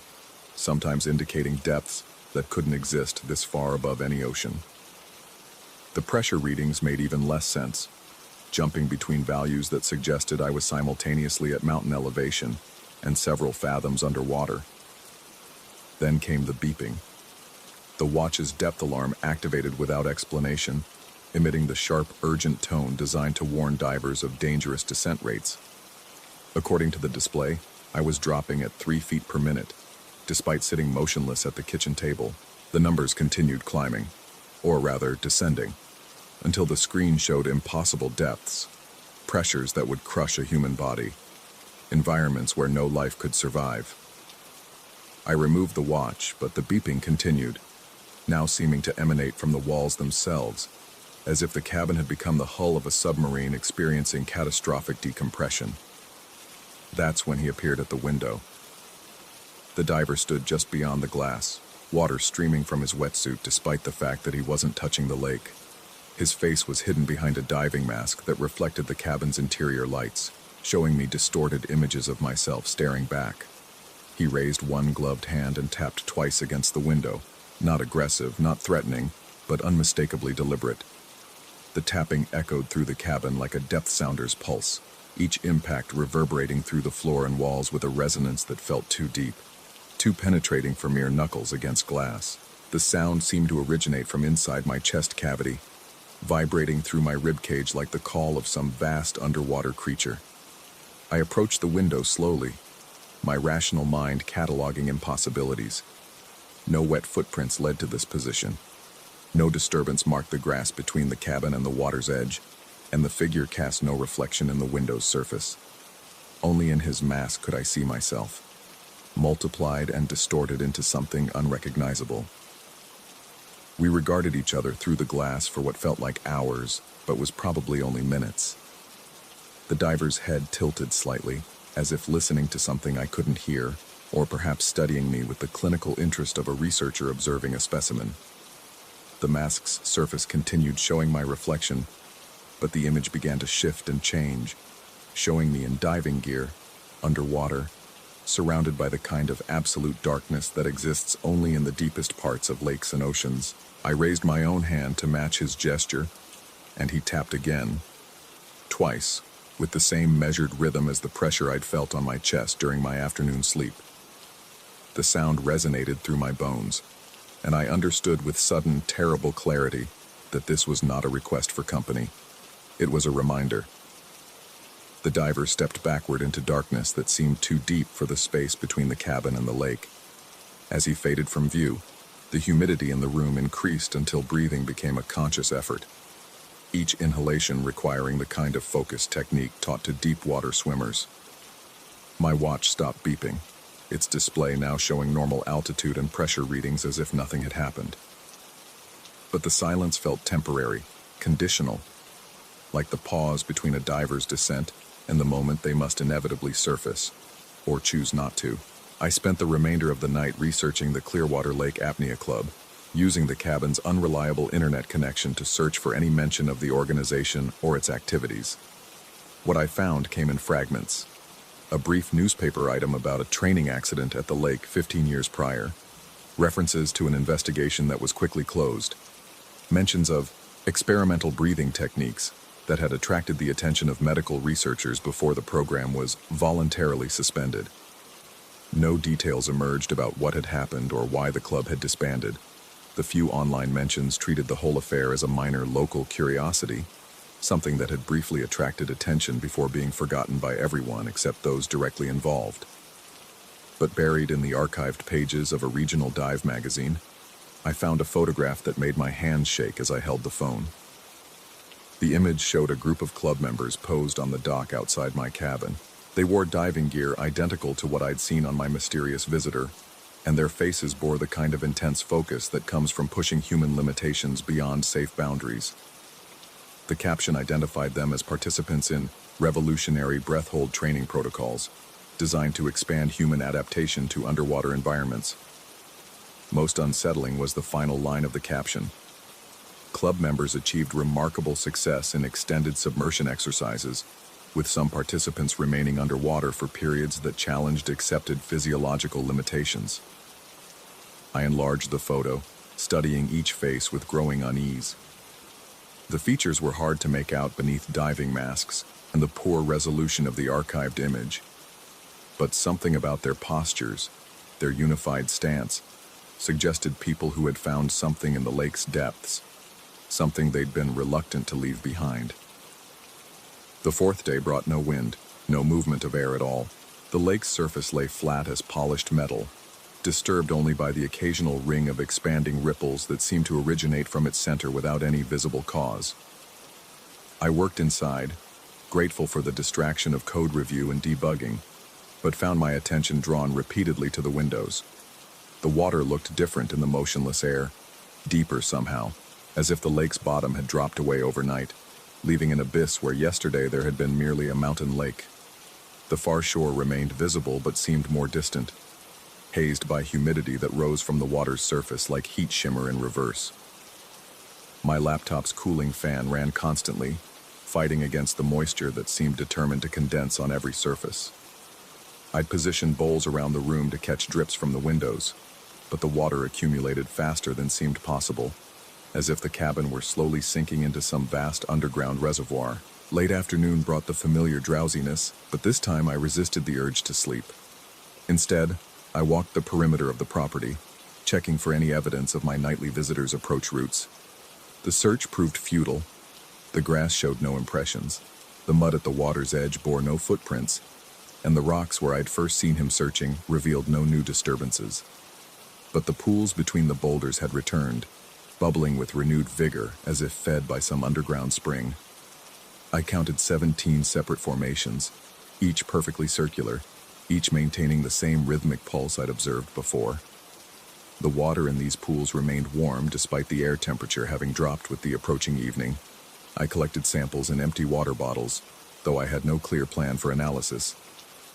sometimes indicating depths that couldn't exist this far above any ocean. The pressure readings made even less sense, jumping between values that suggested I was simultaneously at mountain elevation and several fathoms underwater. Then came the beeping. The watch's depth alarm activated without explanation, emitting the sharp, urgent tone designed to warn divers of dangerous descent rates. According to the display, I was dropping at 3 feet per minute. Despite sitting motionless at the kitchen table, the numbers continued climbing, or rather descending, until the screen showed impossible depths, pressures that would crush a human body, environments where no life could survive. I removed the watch, but the beeping continued, now seeming to emanate from the walls themselves, as if the cabin had become the hull of a submarine experiencing catastrophic decompression. That's when he appeared at the window. The diver stood just beyond the glass, water streaming from his wetsuit despite the fact that he wasn't touching the lake. His face was hidden behind a diving mask that reflected the cabin's interior lights, showing me distorted images of myself staring back. He raised one gloved hand and tapped twice against the window, not aggressive, not threatening, but unmistakably deliberate. The tapping echoed through the cabin like a depth sounder's pulse, each impact reverberating through the floor and walls with a resonance that felt too deep, too penetrating for mere knuckles against glass. The sound seemed to originate from inside my chest cavity, vibrating through my ribcage like the call of some vast underwater creature. I approached the window slowly, my rational mind cataloging impossibilities. No wet footprints led to this position. No disturbance marked the grass between the cabin and the water's edge, and the figure cast no reflection in the window's surface. Only in his mask could I see myself, multiplied and distorted into something unrecognizable. We regarded each other through the glass for what felt like hours, but was probably only minutes. The diver's head tilted slightly, as if listening to something I couldn't hear, or perhaps studying me with the clinical interest of a researcher observing a specimen. The mask's surface continued showing my reflection, but the image began to shift and change, showing me in diving gear, underwater, surrounded by the kind of absolute darkness that exists only in the deepest parts of lakes and oceans. I raised my own hand to match his gesture, and he tapped again, twice, with the same measured rhythm as the pressure I'd felt on my chest during my afternoon sleep. The sound resonated through my bones, and I understood with sudden, terrible clarity that this was not a request for company. It was a reminder. The diver stepped backward into darkness that seemed too deep for the space between the cabin and the lake. As he faded from view, the humidity in the room increased until breathing became a conscious effort, each inhalation requiring the kind of focused technique taught to deep water swimmers. My watch stopped beeping, its display now showing normal altitude and pressure readings as if nothing had happened. But the silence felt temporary, conditional, like the pause between a diver's descent and the moment they must inevitably surface, or choose not to. I spent the remainder of the night researching the Clearwater Lake Apnea Club, using the cabin's unreliable internet connection to search for any mention of the organization or its activities. What I found came in fragments. A brief newspaper item about a training accident at the lake 15 years prior, references to an investigation that was quickly closed, mentions of experimental breathing techniques that had attracted the attention of medical researchers before the program was voluntarily suspended. No details emerged about what had happened or why the club had disbanded. The few online mentions treated the whole affair as a minor local curiosity, something that had briefly attracted attention before being forgotten by everyone except those directly involved. But buried in the archived pages of a regional dive magazine, I found a photograph that made my hands shake as I held the phone. The image showed a group of club members posed on the dock outside my cabin. They wore diving gear identical to what I'd seen on my mysterious visitor, and their faces bore the kind of intense focus that comes from pushing human limitations beyond safe boundaries. The caption identified them as participants in revolutionary breath-hold training protocols, designed to expand human adaptation to underwater environments. Most unsettling was the final line of the caption. Club members achieved remarkable success in extended submersion exercises, with some participants remaining underwater for periods that challenged accepted physiological limitations. I enlarged the photo, studying each face with growing unease. The features were hard to make out beneath diving masks and the poor resolution of the archived image. But something about their postures, their unified stance, suggested people who had found something in the lake's depths, something they'd been reluctant to leave behind. The fourth day brought no wind, no movement of air at all. The lake's surface lay flat as polished metal, disturbed only by the occasional ring of expanding ripples that seemed to originate from its center without any visible cause. I worked inside, grateful for the distraction of code review and debugging, but found my attention drawn repeatedly to the windows. The water looked different in the motionless air, deeper somehow, as if the lake's bottom had dropped away overnight, leaving an abyss where yesterday there had been merely a mountain lake. The far shore remained visible but seemed more distant, hazed by humidity that rose from the water's surface like heat shimmer in reverse. My laptop's cooling fan ran constantly, fighting against the moisture that seemed determined to condense on every surface. I'd positioned bowls around the room to catch drips from the windows, but the water accumulated faster than seemed possible, as if the cabin were slowly sinking into some vast underground reservoir. Late afternoon brought the familiar drowsiness, but this time I resisted the urge to sleep. Instead, I walked the perimeter of the property, checking for any evidence of my nightly visitors' approach routes. The search proved futile. The grass showed no impressions, the mud at the water's edge bore no footprints, and the rocks where I'd first seen him searching revealed no new disturbances. But the pools between the boulders had returned, bubbling with renewed vigor as if fed by some underground spring. I counted 17 separate formations, each perfectly circular, each maintaining the same rhythmic pulse I'd observed before. The water in these pools remained warm despite the air temperature having dropped with the approaching evening. I collected samples in empty water bottles, though I had no clear plan for analysis.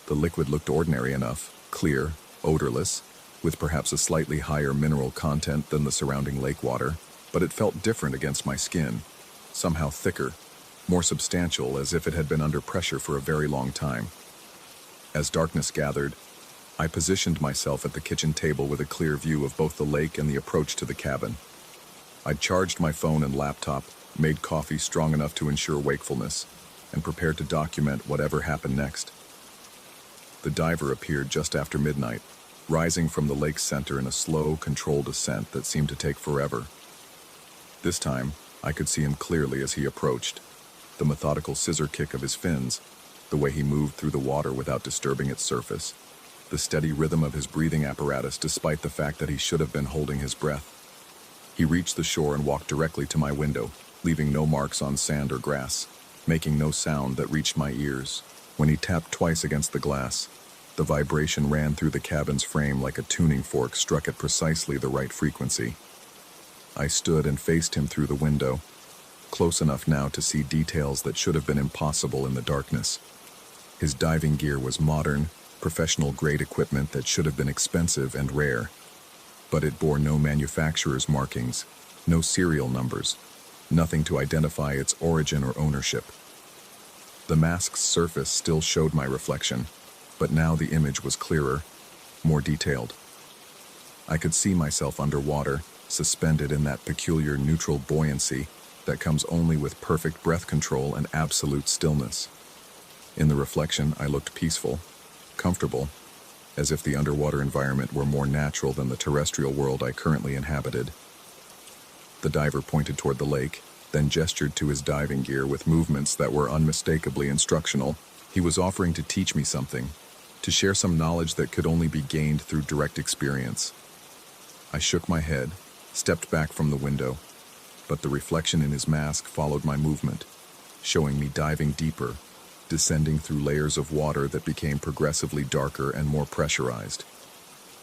The liquid looked ordinary enough, clear, odorless, with perhaps a slightly higher mineral content than the surrounding lake water, but it felt different against my skin, somehow thicker, more substantial, as if it had been under pressure for a very long time. As darkness gathered, I positioned myself at the kitchen table with a clear view of both the lake and the approach to the cabin. I'd charged my phone and laptop, made coffee strong enough to ensure wakefulness, and prepared to document whatever happened next. The diver appeared just after midnight, rising from the lake's center in a slow, controlled ascent that seemed to take forever. This time, I could see him clearly as he approached. The methodical scissor kick of his fins, the way he moved through the water without disturbing its surface, the steady rhythm of his breathing apparatus despite the fact that he should have been holding his breath. He reached the shore and walked directly to my window, leaving no marks on sand or grass, making no sound that reached my ears. When he tapped twice against the glass, the vibration ran through the cabin's frame like a tuning fork struck at precisely the right frequency. I stood and faced him through the window, close enough now to see details that should have been impossible in the darkness. His diving gear was modern, professional-grade equipment that should have been expensive and rare, but it bore no manufacturer's markings, no serial numbers, nothing to identify its origin or ownership. The mask's surface still showed my reflection, but now the image was clearer, more detailed. I could see myself underwater, suspended in that peculiar neutral buoyancy that comes only with perfect breath control and absolute stillness. In the reflection, I looked peaceful, comfortable, as if the underwater environment were more natural than the terrestrial world I currently inhabited. The diver pointed toward the lake, then gestured to his diving gear with movements that were unmistakably instructional. He was offering to teach me something, to share some knowledge that could only be gained through direct experience. I shook my head, stepped back from the window, but the reflection in his mask followed my movement, showing me diving deeper, descending through layers of water that became progressively darker and more pressurized.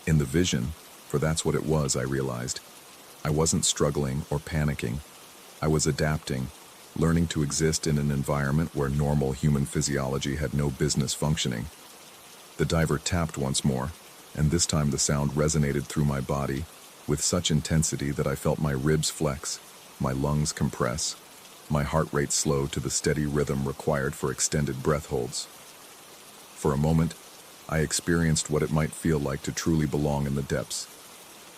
In the vision, for that's what it was, I realized, I wasn't struggling or panicking. I was adapting, learning to exist in an environment where normal human physiology had no business functioning. The diver tapped once more, and this time the sound resonated through my body with such intensity that I felt my ribs flex, my lungs compress, my heart rate slow to the steady rhythm required for extended breath holds. For a moment, I experienced what it might feel like to truly belong in the depths,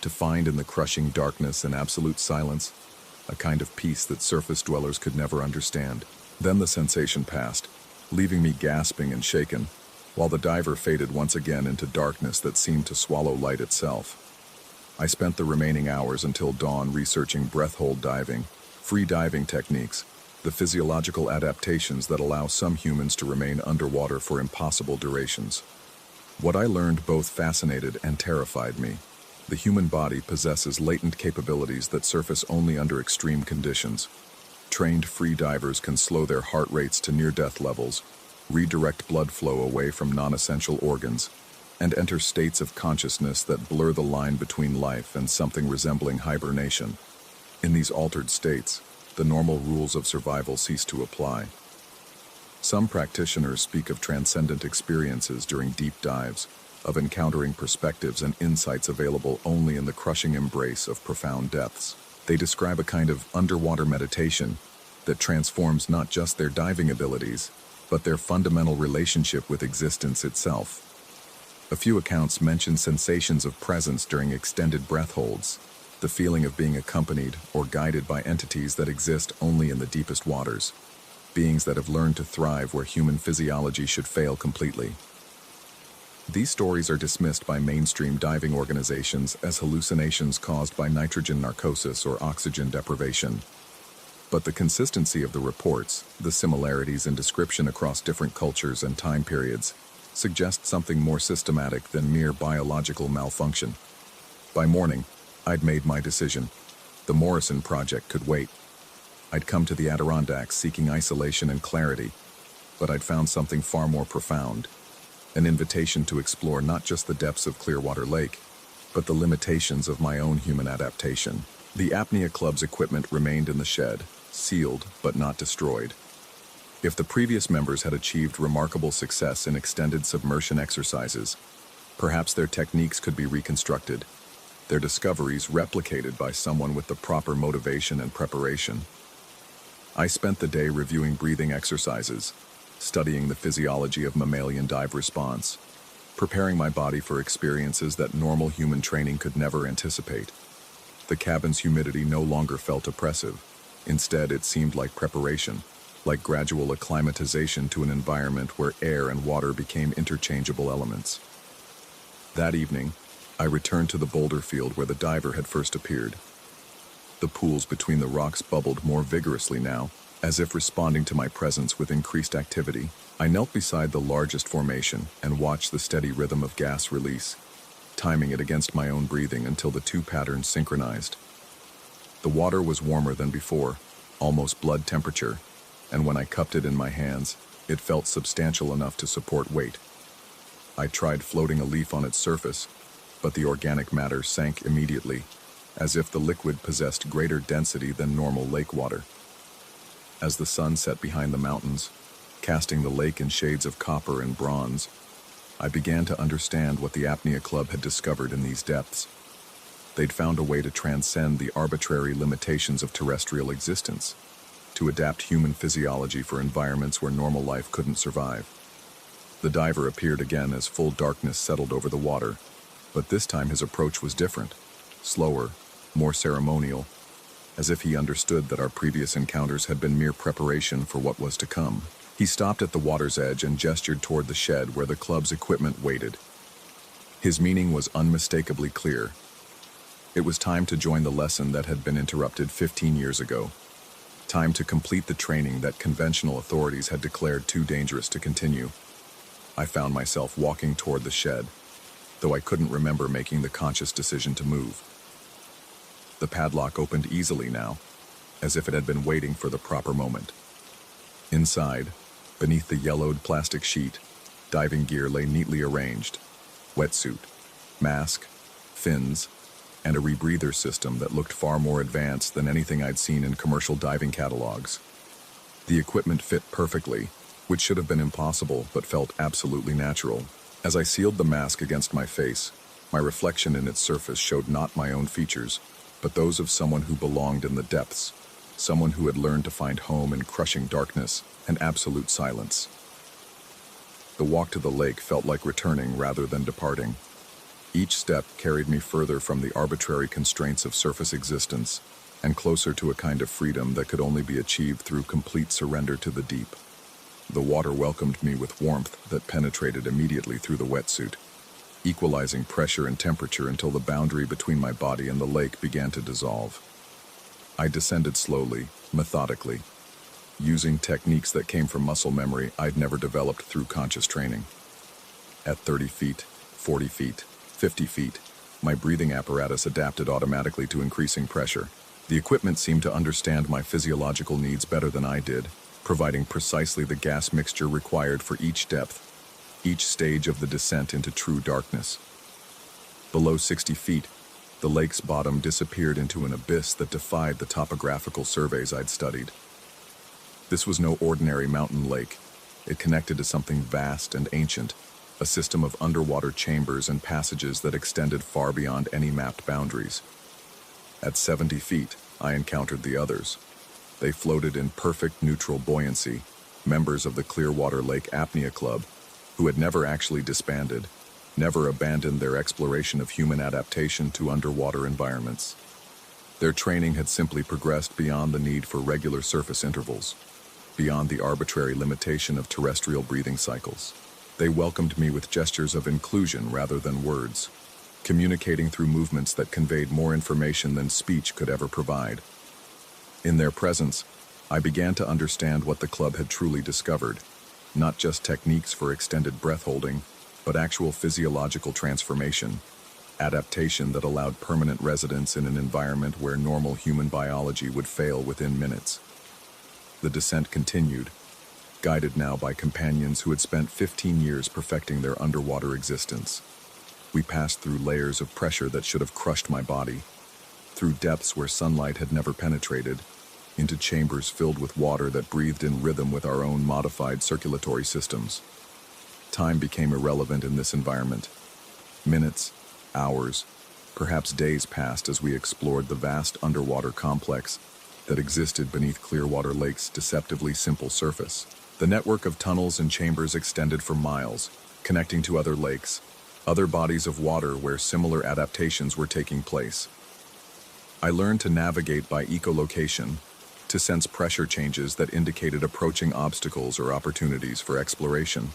to find in the crushing darkness and absolute silence a kind of peace that surface dwellers could never understand. Then the sensation passed, leaving me gasping and shaken, while the diver faded once again into darkness that seemed to swallow light itself. I spent the remaining hours until dawn researching breath-hold diving, free diving techniques, the physiological adaptations that allow some humans to remain underwater for impossible durations. What I learned both fascinated and terrified me. The human body possesses latent capabilities that surface only under extreme conditions. Trained free divers can slow their heart rates to near-death levels, redirect blood flow away from non-essential organs, and enter states of consciousness that blur the line between life and something resembling hibernation. In these altered states, the normal rules of survival cease to apply. Some practitioners speak of transcendent experiences during deep dives, of encountering perspectives and insights available only in the crushing embrace of profound depths. They describe a kind of underwater meditation that transforms not just their diving abilities, but their fundamental relationship with existence itself. A few accounts mention sensations of presence during extended breath holds, the feeling of being accompanied or guided by entities that exist only in the deepest waters, beings that have learned to thrive where human physiology should fail completely. These stories are dismissed by mainstream diving organizations as hallucinations caused by nitrogen narcosis or oxygen deprivation. But the consistency of the reports, the similarities in description across different cultures and time periods, suggest something more systematic than mere biological malfunction. By morning, I'd made my decision. The Morrison Project could wait. I'd come to the Adirondacks seeking isolation and clarity, but I'd found something far more profound. An invitation to explore not just the depths of Clearwater Lake, but the limitations of my own human adaptation. The Apnea Club's equipment remained in the shed, sealed but not destroyed. If the previous members had achieved remarkable success in extended submersion exercises, perhaps their techniques could be reconstructed, their discoveries replicated by someone with the proper motivation and preparation. I spent the day reviewing breathing exercises, studying the physiology of mammalian dive response, preparing my body for experiences that normal human training could never anticipate. The cabin's humidity no longer felt oppressive. Instead, it seemed like preparation, like gradual acclimatization to an environment where air and water became interchangeable elements. That evening, I returned to the boulder field where the diver had first appeared. The pools between the rocks bubbled more vigorously now, as if responding to my presence with increased activity. I knelt beside the largest formation and watched the steady rhythm of gas release, timing it against my own breathing until the two patterns synchronized. The water was warmer than before, almost blood temperature, and when I cupped it in my hands, it felt substantial enough to support weight. I tried floating a leaf on its surface, but the organic matter sank immediately, as if the liquid possessed greater density than normal lake water. As the sun set behind the mountains, casting the lake in shades of copper and bronze, I began to understand what the Apnea Club had discovered in these depths. They'd found a way to transcend the arbitrary limitations of terrestrial existence, to adapt human physiology for environments where normal life couldn't survive. The diver appeared again as full darkness settled over the water, but this time his approach was different, slower, more ceremonial, as if he understood that our previous encounters had been mere preparation for what was to come. He stopped at the water's edge and gestured toward the shed where the club's equipment waited. His meaning was unmistakably clear. It was time to join the lesson that had been interrupted 15 years ago. Time to complete the training that conventional authorities had declared too dangerous to continue. I found myself walking toward the shed, though I couldn't remember making the conscious decision to move. The padlock opened easily now, as if it had been waiting for the proper moment. Inside, beneath the yellowed plastic sheet, diving gear lay neatly arranged: wetsuit, mask, fins, and a rebreather system that looked far more advanced than anything I'd seen in commercial diving catalogs. The equipment fit perfectly, which should have been impossible but felt absolutely natural. As I sealed the mask against my face, my reflection in its surface showed not my own features, but those of someone who belonged in the depths, someone who had learned to find home in crushing darkness and absolute silence. The walk to the lake felt like returning rather than departing. Each step carried me further from the arbitrary constraints of surface existence and closer to a kind of freedom that could only be achieved through complete surrender to the deep. The water welcomed me with warmth that penetrated immediately through the wetsuit, equalizing pressure and temperature until the boundary between my body and the lake began to dissolve. I descended slowly, methodically, using techniques that came from muscle memory I'd never developed through conscious training. At 30 feet, 40 feet, 50 feet, my breathing apparatus adapted automatically to increasing pressure. The equipment seemed to understand my physiological needs better than I did, providing precisely the gas mixture required for each depth, each stage of the descent into true darkness. Below 60 feet, the lake's bottom disappeared into an abyss that defied the topographical surveys I'd studied. This was no ordinary mountain lake. It connected to something vast and ancient, a system of underwater chambers and passages that extended far beyond any mapped boundaries. At 70 feet, I encountered the others. They floated in perfect neutral buoyancy, members of the Clearwater Lake Apnea Club, who had never actually disbanded, never abandoned their exploration of human adaptation to underwater environments. Their training had simply progressed beyond the need for regular surface intervals, beyond the arbitrary limitation of terrestrial breathing cycles. They welcomed me with gestures of inclusion rather than words, communicating through movements that conveyed more information than speech could ever provide. In their presence, I began to understand what the club had truly discovered, not just techniques for extended breath holding, but actual physiological transformation, adaptation that allowed permanent residence in an environment where normal human biology would fail within minutes. The descent continued, guided now by companions who had spent 15 years perfecting their underwater existence. We passed through layers of pressure that should have crushed my body, through depths where sunlight had never penetrated, into chambers filled with water that breathed in rhythm with our own modified circulatory systems. Time became irrelevant in this environment. Minutes, hours, perhaps days passed as we explored the vast underwater complex that existed beneath Clearwater Lake's deceptively simple surface. The network of tunnels and chambers extended for miles, connecting to other lakes, other bodies of water where similar adaptations were taking place. I learned to navigate by echolocation, to sense pressure changes that indicated approaching obstacles or opportunities for exploration.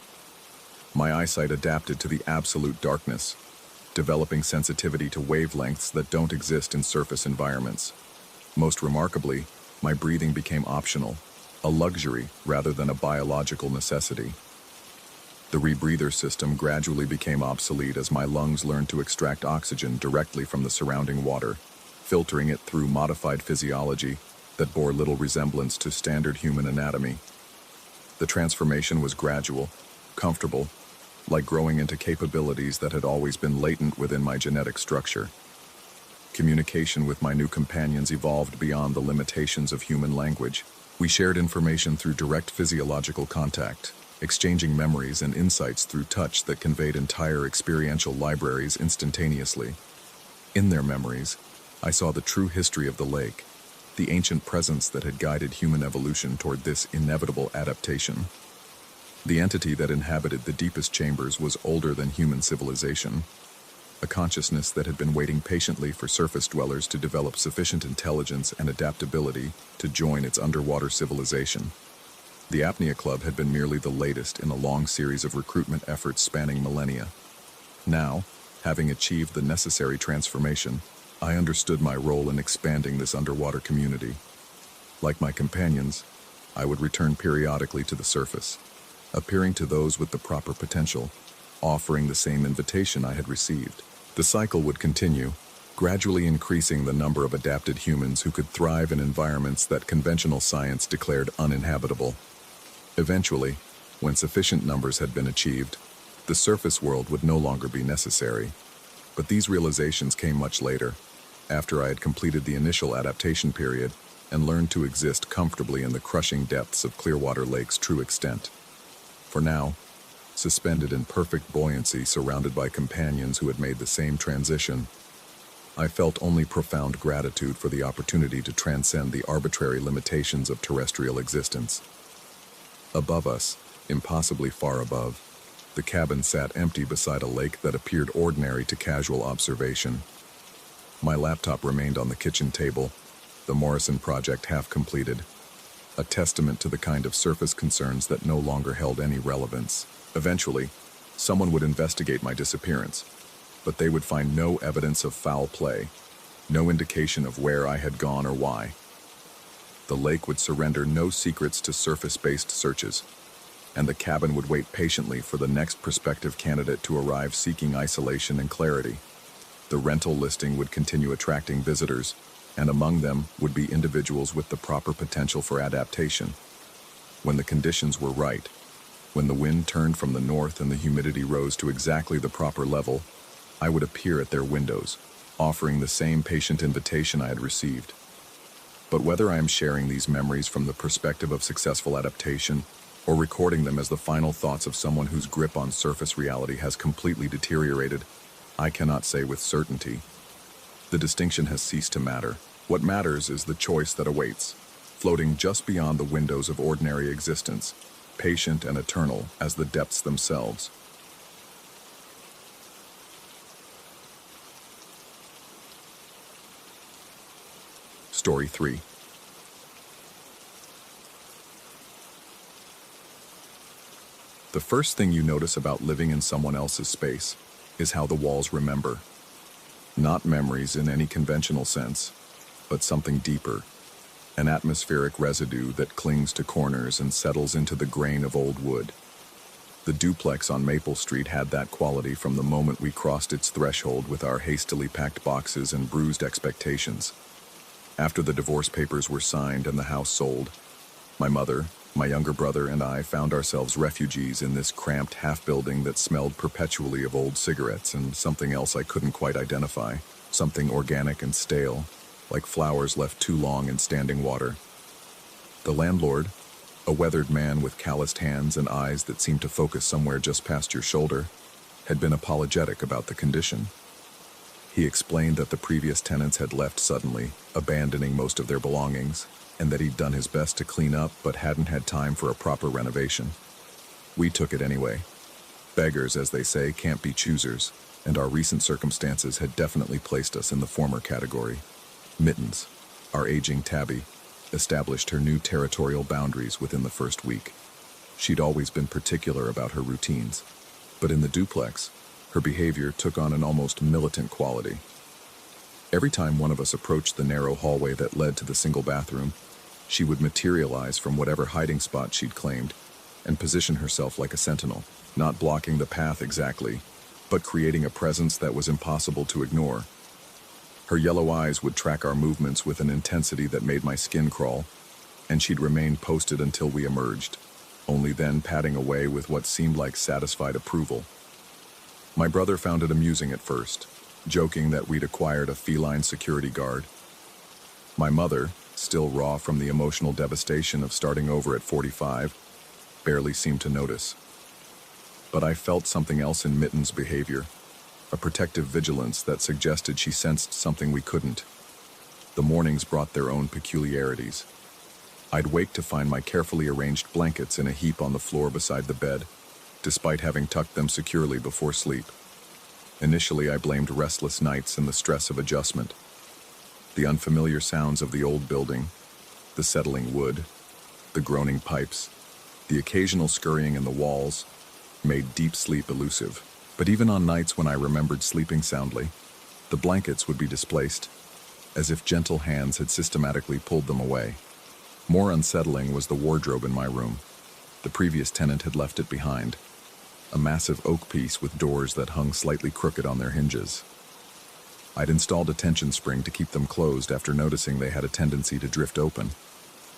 My eyesight adapted to the absolute darkness, developing sensitivity to wavelengths that don't exist in surface environments. Most remarkably, my breathing became optional, a luxury rather than a biological necessity. The rebreather system gradually became obsolete as my lungs learned to extract oxygen directly from the surrounding water, filtering it through modified physiology that bore little resemblance to standard human anatomy. The transformation was gradual, comfortable, like growing into capabilities that had always been latent within my genetic structure. Communication with my new companions evolved beyond the limitations of human language. We shared information through direct physiological contact, exchanging memories and insights through touch that conveyed entire experiential libraries instantaneously. In their memories, I saw the true history of the lake, the ancient presence that had guided human evolution toward this inevitable adaptation. The entity that inhabited the deepest chambers was older than human civilization, a consciousness that had been waiting patiently for surface dwellers to develop sufficient intelligence and adaptability to join its underwater civilization. The Apnea Club had been merely the latest in a long series of recruitment efforts spanning millennia. Now, having achieved the necessary transformation, I understood my role in expanding this underwater community. Like my companions, I would return periodically to the surface, appearing to those with the proper potential, offering the same invitation I had received. The cycle would continue, gradually increasing the number of adapted humans who could thrive in environments that conventional science declared uninhabitable. Eventually, when sufficient numbers had been achieved, the surface world would no longer be necessary. But these realizations came much later, after I had completed the initial adaptation period and learned to exist comfortably in the crushing depths of Clearwater Lake's true extent. For now, suspended in perfect buoyancy surrounded by companions who had made the same transition, I felt only profound gratitude for the opportunity to transcend the arbitrary limitations of terrestrial existence. Above us, impossibly far above, the cabin sat empty beside a lake that appeared ordinary to casual observation. My laptop remained on the kitchen table, the Morrison project half completed, a testament to the kind of surface concerns that no longer held any relevance. Eventually, someone would investigate my disappearance, but they would find no evidence of foul play, no indication of where I had gone or why. The lake would surrender no secrets to surface-based searches, and the cabin would wait patiently for the next prospective candidate to arrive seeking isolation and clarity. The rental listing would continue attracting visitors, and among them would be individuals with the proper potential for adaptation. When the conditions were right, when the wind turned from the north and the humidity rose to exactly the proper level, I would appear at their windows, offering the same patient invitation I had received. But whether I am sharing these memories from the perspective of successful adaptation, or recording them as the final thoughts of someone whose grip on surface reality has completely deteriorated, I cannot say with certainty. The distinction has ceased to matter. What matters is the choice that awaits, floating just beyond the windows of ordinary existence, patient and eternal as the depths themselves. Story 3. The first thing you notice about living in someone else's space is how the walls remember. Not memories in any conventional sense, but something deeper, an atmospheric residue that clings to corners and settles into the grain of old wood. The duplex on Maple Street had that quality from the moment we crossed its threshold with our hastily packed boxes and bruised expectations. After the divorce papers were signed and the house sold, my mother, my younger brother, and I found ourselves refugees in this cramped half-building that smelled perpetually of old cigarettes and something else I couldn't quite identify, something organic and stale, like flowers left too long in standing water. The landlord, a weathered man with calloused hands and eyes that seemed to focus somewhere just past your shoulder, had been apologetic about the condition. He explained that the previous tenants had left suddenly, abandoning most of their belongings, and that he'd done his best to clean up but hadn't had time for a proper renovation. We took it anyway. Beggars, as they say, can't be choosers, and our recent circumstances had definitely placed us in the former category. Mittens, our aging tabby, established her new territorial boundaries within the first week. She'd always been particular about her routines, but in the duplex, her behavior took on an almost militant quality. Every time one of us approached the narrow hallway that led to the single bathroom, she would materialize from whatever hiding spot she'd claimed and position herself like a sentinel, not blocking the path exactly, but creating a presence that was impossible to ignore. Her yellow eyes would track our movements with an intensity that made my skin crawl, and she'd remain posted until we emerged, only then padding away with what seemed like satisfied approval. My brother found it amusing at first, joking that we'd acquired a feline security guard. My mother, still raw from the emotional devastation of starting over at 45, barely seemed to notice. But I felt something else in Mitten's behavior, a protective vigilance that suggested she sensed something we couldn't. The mornings brought their own peculiarities. I'd wake to find my carefully arranged blankets in a heap on the floor beside the bed, despite having tucked them securely before sleep. Initially, I blamed restless nights and the stress of adjustment. The unfamiliar sounds of the old building, the settling wood, the groaning pipes, the occasional scurrying in the walls, made deep sleep elusive. But even on nights when I remembered sleeping soundly, the blankets would be displaced, as if gentle hands had systematically pulled them away. More unsettling was the wardrobe in my room. The previous tenant had left it behind, a massive oak piece with doors that hung slightly crooked on their hinges. I'd installed a tension spring to keep them closed after noticing they had a tendency to drift open,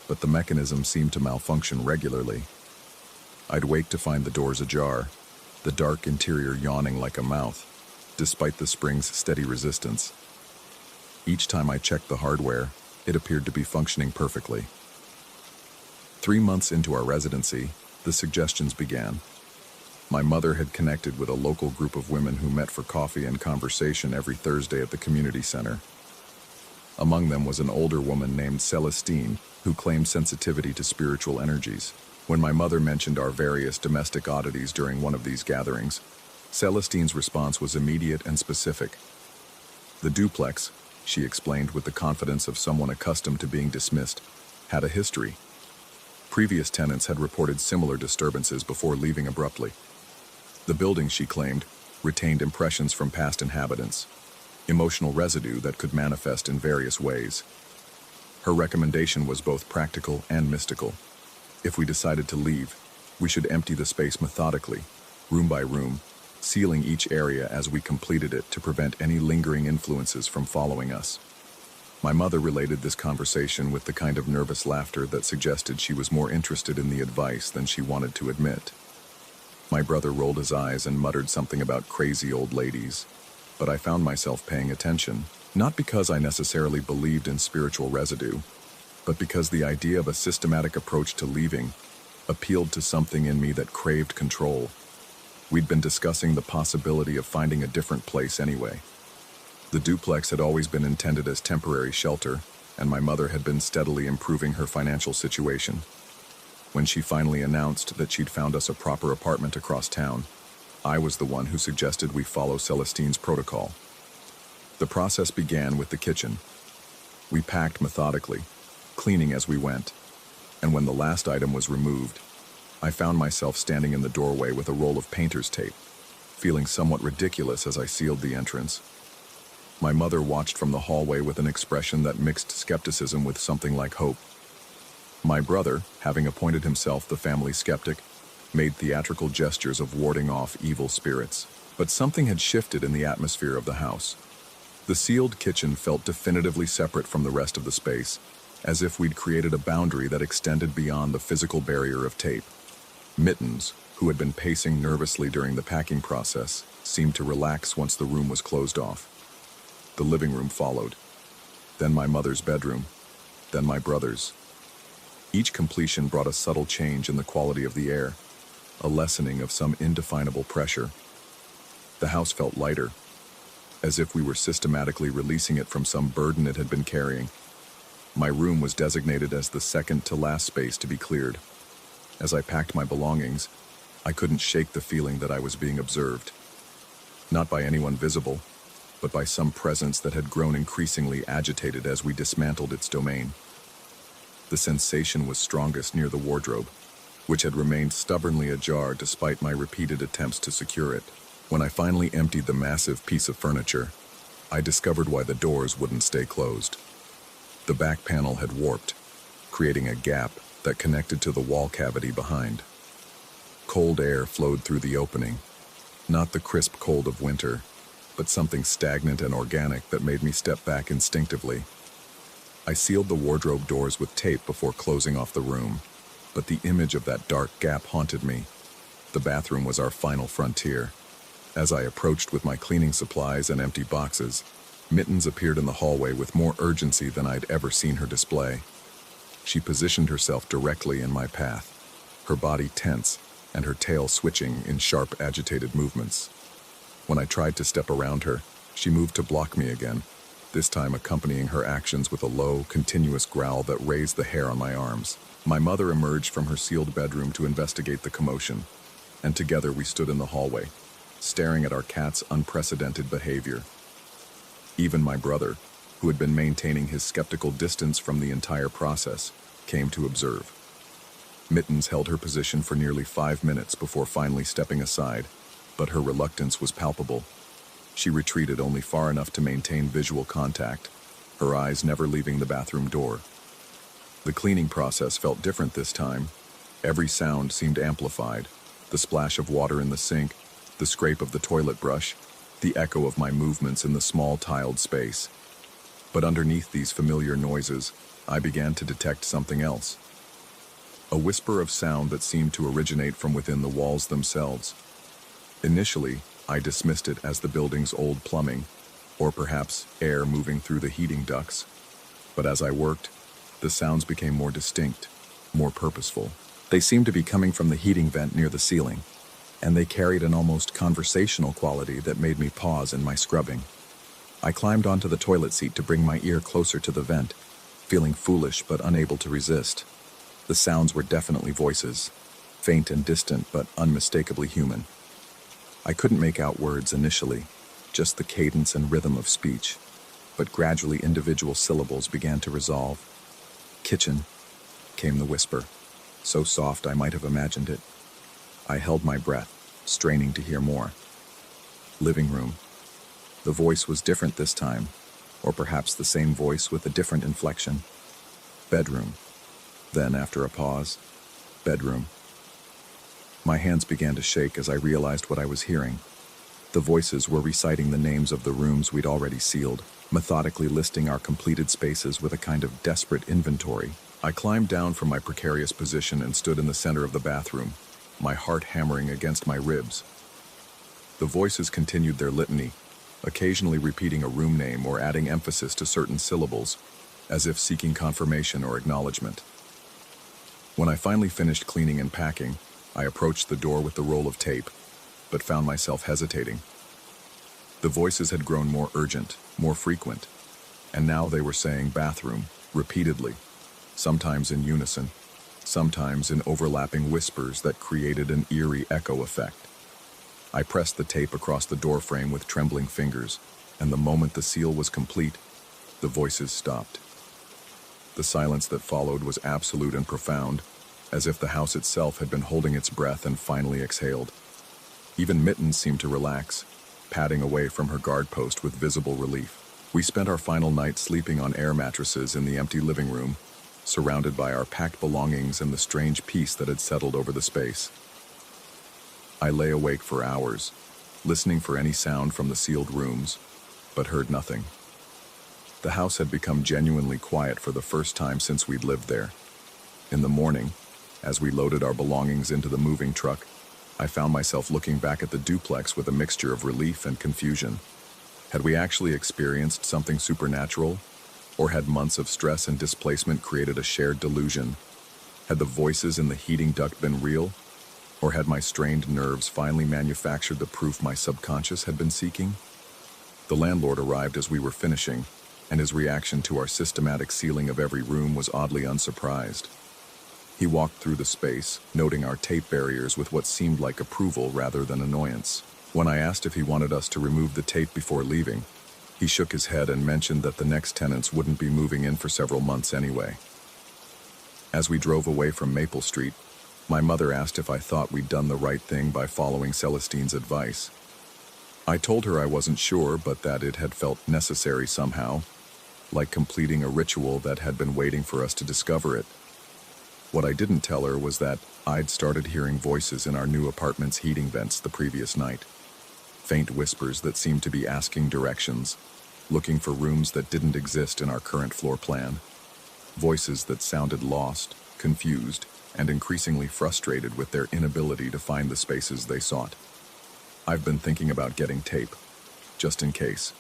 but the mechanism seemed to malfunction regularly. I'd wake to find the doors ajar, the dark interior yawning like a mouth, despite the spring's steady resistance. Each time I checked the hardware, it appeared to be functioning perfectly. 3 months into our residency, the suggestions began. My mother had connected with a local group of women who met for coffee and conversation every Thursday at the community center. Among them was an older woman named Celestine, who claimed sensitivity to spiritual energies. When my mother mentioned our various domestic oddities during one of these gatherings, Celestine's response was immediate and specific. The duplex, she explained with the confidence of someone accustomed to being dismissed, had a history. Previous tenants had reported similar disturbances before leaving abruptly. The building, she claimed, retained impressions from past inhabitants, emotional residue that could manifest in various ways. Her recommendation was both practical and mystical. If we decided to leave, we should empty the space methodically, room by room, sealing each area as we completed it to prevent any lingering influences from following us. My mother related this conversation with the kind of nervous laughter that suggested she was more interested in the advice than she wanted to admit. My brother rolled his eyes and muttered something about crazy old ladies, but I found myself paying attention, not because I necessarily believed in spiritual residue, but because the idea of a systematic approach to leaving appealed to something in me that craved control. We'd been discussing the possibility of finding a different place anyway. The duplex had always been intended as temporary shelter, and my mother had been steadily improving her financial situation. When she finally announced that she'd found us a proper apartment across town, I was the one who suggested we follow Celestine's protocol. The process began with the kitchen. We packed methodically, cleaning as we went, and when the last item was removed, I found myself standing in the doorway with a roll of painter's tape, feeling somewhat ridiculous as I sealed the entrance. My mother watched from the hallway with an expression that mixed skepticism with something like hope. My brother, having appointed himself the family skeptic, made theatrical gestures of warding off evil spirits. But something had shifted in the atmosphere of the house. The sealed kitchen felt definitively separate from the rest of the space, as if we'd created a boundary that extended beyond the physical barrier of tape. Mittens, who had been pacing nervously during the packing process, seemed to relax once the room was closed off. The living room followed, then my mother's bedroom, then my brother's. Each completion brought a subtle change in the quality of the air, a lessening of some indefinable pressure. The house felt lighter, as if we were systematically releasing it from some burden it had been carrying. My room was designated as the second to last space to be cleared. As I packed my belongings, I couldn't shake the feeling that I was being observed. Not by anyone visible, but by some presence that had grown increasingly agitated as we dismantled its domain. The sensation was strongest near the wardrobe, which had remained stubbornly ajar despite my repeated attempts to secure it. When I finally emptied the massive piece of furniture, I discovered why the doors wouldn't stay closed. The back panel had warped, creating a gap that connected to the wall cavity behind. Cold air flowed through the opening, not the crisp cold of winter, but something stagnant and organic that made me step back instinctively. I sealed the wardrobe doors with tape before closing off the room, but the image of that dark gap haunted me. The bathroom was our final frontier. As I approached with my cleaning supplies and empty boxes, Mittens appeared in the hallway with more urgency than I'd ever seen her display. She positioned herself directly in my path, her body tense and her tail switching in sharp, agitated movements. When I tried to step around her, she moved to block me again, this time accompanying her actions with a low, continuous growl that raised the hair on my arms. My mother emerged from her sealed bedroom to investigate the commotion, and together we stood in the hallway, staring at our cat's unprecedented behavior. Even my brother, who had been maintaining his skeptical distance from the entire process, came to observe. Mittens held her position for nearly 5 minutes before finally stepping aside, but her reluctance was palpable. She retreated only far enough to maintain visual contact, her eyes never leaving the bathroom door. The cleaning process felt different this time. Every sound seemed amplified: the splash of water in the sink, the scrape of the toilet brush, the echo of my movements in the small tiled space. But underneath these familiar noises, I began to detect something else. A whisper of sound that seemed to originate from within the walls themselves. Initially, I dismissed it as the building's old plumbing, or perhaps air moving through the heating ducts. But as I worked, the sounds became more distinct, more purposeful. They seemed to be coming from the heating vent near the ceiling, and they carried an almost conversational quality that made me pause in my scrubbing. I climbed onto the toilet seat to bring my ear closer to the vent, feeling foolish but unable to resist. The sounds were definitely voices, faint and distant but unmistakably human. I couldn't make out words initially, just the cadence and rhythm of speech, but gradually individual syllables began to resolve. "Kitchen," came the whisper, so soft I might have imagined it. I held my breath, straining to hear more. "Living room." The voice was different this time, or perhaps the same voice with a different inflection. "Bedroom." Then, after a pause, "Bedroom." My hands began to shake as I realized what I was hearing. The voices were reciting the names of the rooms we'd already sealed, methodically listing our completed spaces with a kind of desperate inventory. I climbed down from my precarious position and stood in the center of the bathroom, my heart hammering against my ribs. The voices continued their litany, occasionally repeating a room name or adding emphasis to certain syllables, as if seeking confirmation or acknowledgement. When I finally finished cleaning and packing, I approached the door with the roll of tape, but found myself hesitating. The voices had grown more urgent, more frequent, and now they were saying bathroom, repeatedly, sometimes in unison, sometimes in overlapping whispers that created an eerie echo effect. I pressed the tape across the doorframe with trembling fingers, and the moment the seal was complete, the voices stopped. The silence that followed was absolute and profound, as if the house itself had been holding its breath and finally exhaled. Even Mittens seemed to relax, padding away from her guard post with visible relief. We spent our final night sleeping on air mattresses in the empty living room, surrounded by our packed belongings and the strange peace that had settled over the space. I lay awake for hours, listening for any sound from the sealed rooms, but heard nothing. The house had become genuinely quiet for the first time since we'd lived there. In the morning, as we loaded our belongings into the moving truck, I found myself looking back at the duplex with a mixture of relief and confusion. Had we actually experienced something supernatural? Or had months of stress and displacement created a shared delusion? Had the voices in the heating duct been real? Or had my strained nerves finally manufactured the proof my subconscious had been seeking? The landlord arrived as we were finishing, and his reaction to our systematic sealing of every room was oddly unsurprised. He walked through the space, noting our tape barriers with what seemed like approval rather than annoyance. When I asked if he wanted us to remove the tape before leaving, he shook his head and mentioned that the next tenants wouldn't be moving in for several months anyway. As we drove away from Maple Street, my mother asked if I thought we'd done the right thing by following Celestine's advice. I told her I wasn't sure, but that it had felt necessary somehow, like completing a ritual that had been waiting for us to discover it. What I didn't tell her was that I'd started hearing voices in our new apartment's heating vents the previous night. Faint whispers that seemed to be asking directions, looking for rooms that didn't exist in our current floor plan. Voices that sounded lost, confused, and increasingly frustrated with their inability to find the spaces they sought. I've been thinking about getting tape, just in case.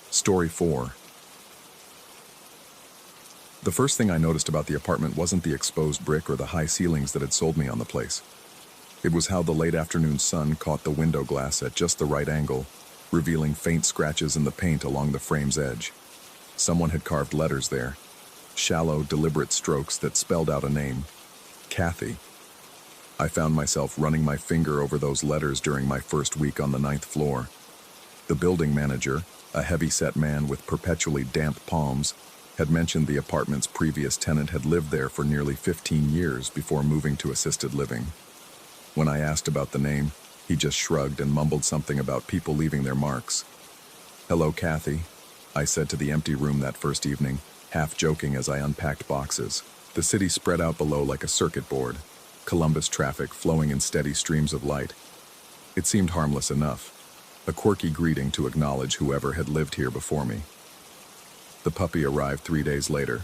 Story 4. The first thing I noticed about the apartment wasn't the exposed brick or the high ceilings that had sold me on the place. It was how the late afternoon sun caught the window glass at just the right angle, revealing faint scratches in the paint along the frame's edge. Someone had carved letters there, shallow, deliberate strokes that spelled out a name, Kathy. I found myself running my finger over those letters during my first week on the 9th floor. The building manager, a heavy-set man with perpetually damp palms, had mentioned the apartment's previous tenant had lived there for nearly 15 years before moving to assisted living. When I asked about the name, he just shrugged and mumbled something about people leaving their marks. "Hello, Kathy," I said to the empty room that first evening, half joking as I unpacked boxes. The city spread out below like a circuit board, Columbus traffic flowing in steady streams of light. It seemed harmless enough, a quirky greeting to acknowledge whoever had lived here before me. The puppy arrived 3 days later.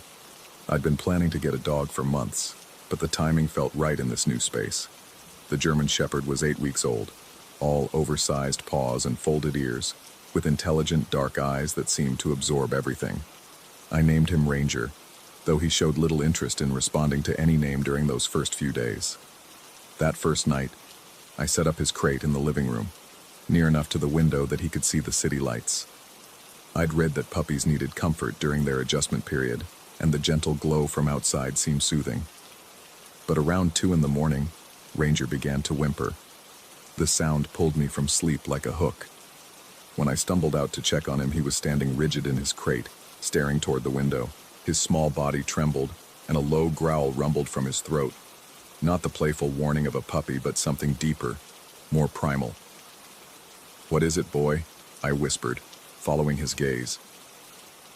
I'd been planning to get a dog for months, but the timing felt right in this new space. The German Shepherd was 8 weeks old, all oversized paws and folded ears, with intelligent dark eyes that seemed to absorb everything. I named him Ranger, though he showed little interest in responding to any name during those first few days. That first night, I set up his crate in the living room, near enough to the window that he could see the city lights. I'd read that puppies needed comfort during their adjustment period, and the gentle glow from outside seemed soothing. But around 2 in the morning, Ranger began to whimper. The sound pulled me from sleep like a hook. When I stumbled out to check on him, he was standing rigid in his crate, staring toward the window. His small body trembled, and a low growl rumbled from his throat. Not the playful warning of a puppy, but something deeper, more primal. "What is it, boy?" I whispered, following his gaze.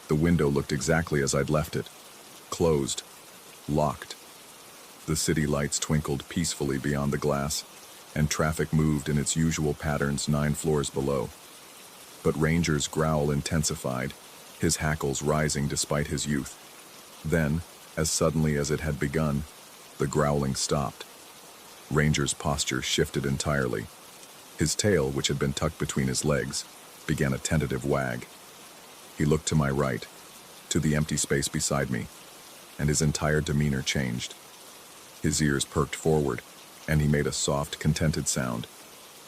The window looked exactly as I'd left it, closed, locked. The city lights twinkled peacefully beyond the glass, and traffic moved in its usual patterns 9 floors below. But Ranger's growl intensified, his hackles rising despite his youth. Then, as suddenly as it had begun, the growling stopped. Ranger's posture shifted entirely. His tail, which had been tucked between his legs, began a tentative wag. He looked to my right, to the empty space beside me, and his entire demeanor changed. His ears perked forward, and he made a soft, contented sound,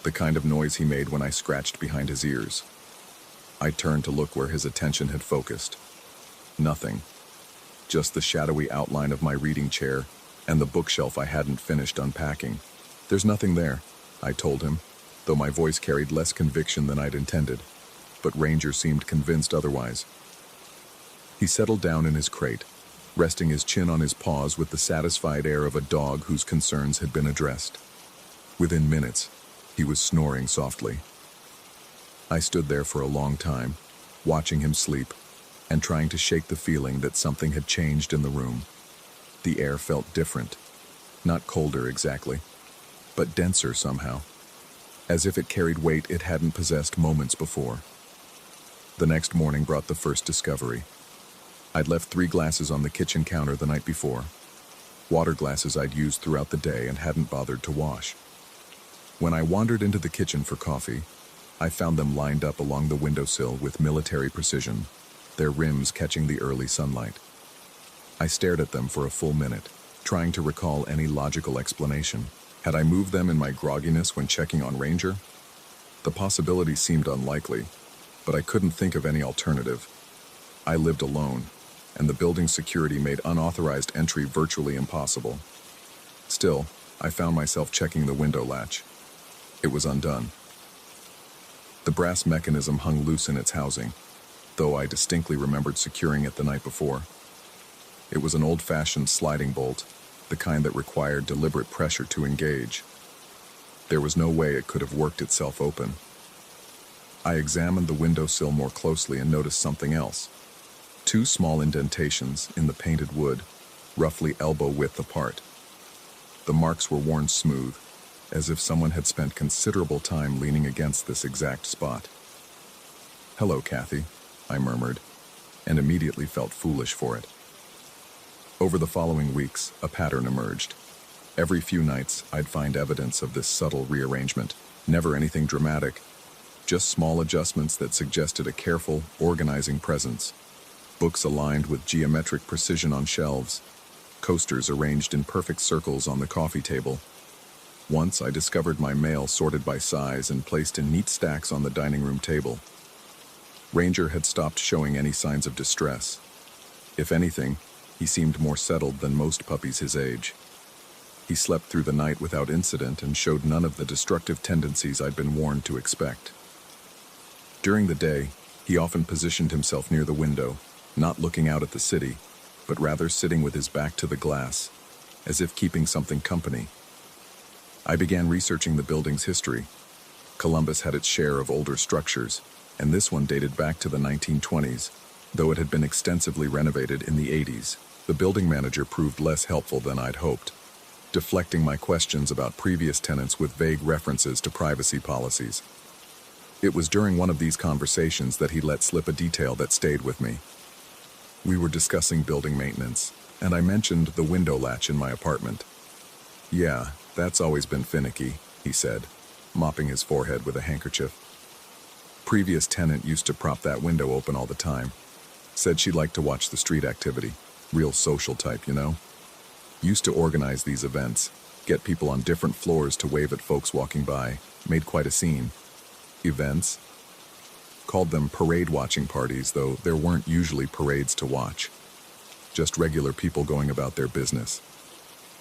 the kind of noise he made when I scratched behind his ears. I turned to look where his attention had focused. Nothing. Just the shadowy outline of my reading chair and the bookshelf I hadn't finished unpacking. "There's nothing there," I told him, though my voice carried less conviction than I'd intended. But Ranger seemed convinced otherwise. He settled down in his crate, resting his chin on his paws with the satisfied air of a dog whose concerns had been addressed. Within minutes, he was snoring softly. I stood there for a long time, watching him sleep, and trying to shake the feeling that something had changed in the room. The air felt different, not colder exactly, but denser somehow, as if it carried weight it hadn't possessed moments before. The next morning brought the first discovery. I'd left 3 glasses on the kitchen counter the night before, water glasses I'd used throughout the day and hadn't bothered to wash. When I wandered into the kitchen for coffee, I found them lined up along the windowsill with military precision, their rims catching the early sunlight. I stared at them for a full minute, trying to recall any logical explanation. Had I moved them in my grogginess when checking on Ranger? The possibility seemed unlikely, but I couldn't think of any alternative. I lived alone, and the building's security made unauthorized entry virtually impossible. Still, I found myself checking the window latch. It was undone. The brass mechanism hung loose in its housing, though I distinctly remembered securing it the night before. It was an old-fashioned sliding bolt, the kind that required deliberate pressure to engage. There was no way it could have worked itself open. I examined the windowsill more closely and noticed something else. Two small indentations in the painted wood, roughly elbow width apart. The marks were worn smooth, as if someone had spent considerable time leaning against this exact spot. "Hello, Kathy," I murmured, and immediately felt foolish for it. Over the following weeks, a pattern emerged. Every few nights, I'd find evidence of this subtle rearrangement. Never anything dramatic, just small adjustments that suggested a careful, organizing presence. Books aligned with geometric precision on shelves, coasters arranged in perfect circles on the coffee table. Once I discovered my mail sorted by size and placed in neat stacks on the dining room table. Ranger had stopped showing any signs of distress. If anything, he seemed more settled than most puppies his age. He slept through the night without incident and showed none of the destructive tendencies I'd been warned to expect. During the day, he often positioned himself near the window, not looking out at the city, but rather sitting with his back to the glass, as if keeping something company. I began researching the building's history. Columbus had its share of older structures, and this one dated back to the 1920s, though it had been extensively renovated in the 80s. The building manager proved less helpful than I'd hoped, deflecting my questions about previous tenants with vague references to privacy policies. It was during one of these conversations that he let slip a detail that stayed with me. We were discussing building maintenance, and I mentioned the window latch in my apartment. "Yeah, that's always been finicky," he said, mopping his forehead with a handkerchief. "Previous tenant used to prop that window open all the time. Said she liked to watch the street activity. Real social type, you know? Used to organize these events, get people on different floors to wave at folks walking by, made quite a scene." "Events?" "Called them parade watching parties, though there weren't usually parades to watch. Just regular people going about their business.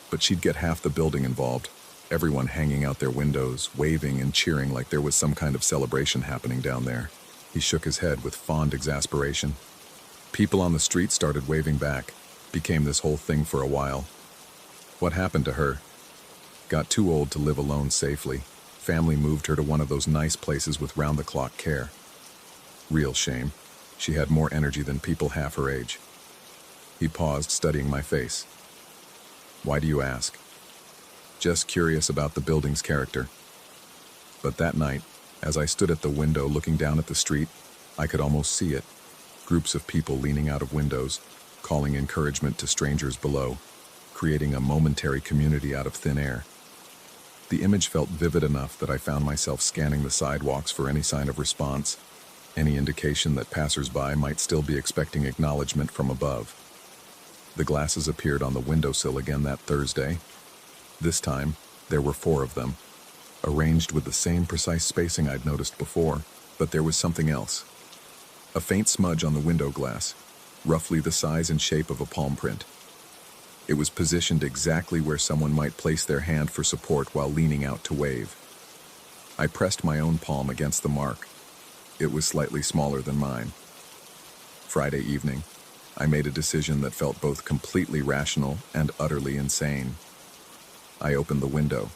But she'd get half the building involved, everyone hanging out their windows, waving and cheering like there was some kind of celebration happening down there." He shook his head with fond exasperation. "People on the street started waving back. Became this whole thing for a while. What happened to her? Got too old to live alone safely. Family moved her to one of those nice places with round-the-clock care. Real shame. She had more energy than people half her age." He paused, studying my face. "Why do you ask?" "Just curious about the building's character." But that night, as I stood at the window looking down at the street, I could almost see it. Groups of people leaning out of windows, calling encouragement to strangers below, creating a momentary community out of thin air. The image felt vivid enough that I found myself scanning the sidewalks for any sign of response, any indication that passers-by might still be expecting acknowledgement from above. The glasses appeared on the windowsill again that Thursday. This time, there were 4 of them, arranged with the same precise spacing I'd noticed before, but there was something else. A faint smudge on the window glass, roughly the size and shape of a palm print. It was positioned exactly where someone might place their hand for support while leaning out to wave. I pressed my own palm against the mark. It was slightly smaller than mine. Friday evening, I made a decision that felt both completely rational and utterly insane. I opened the window.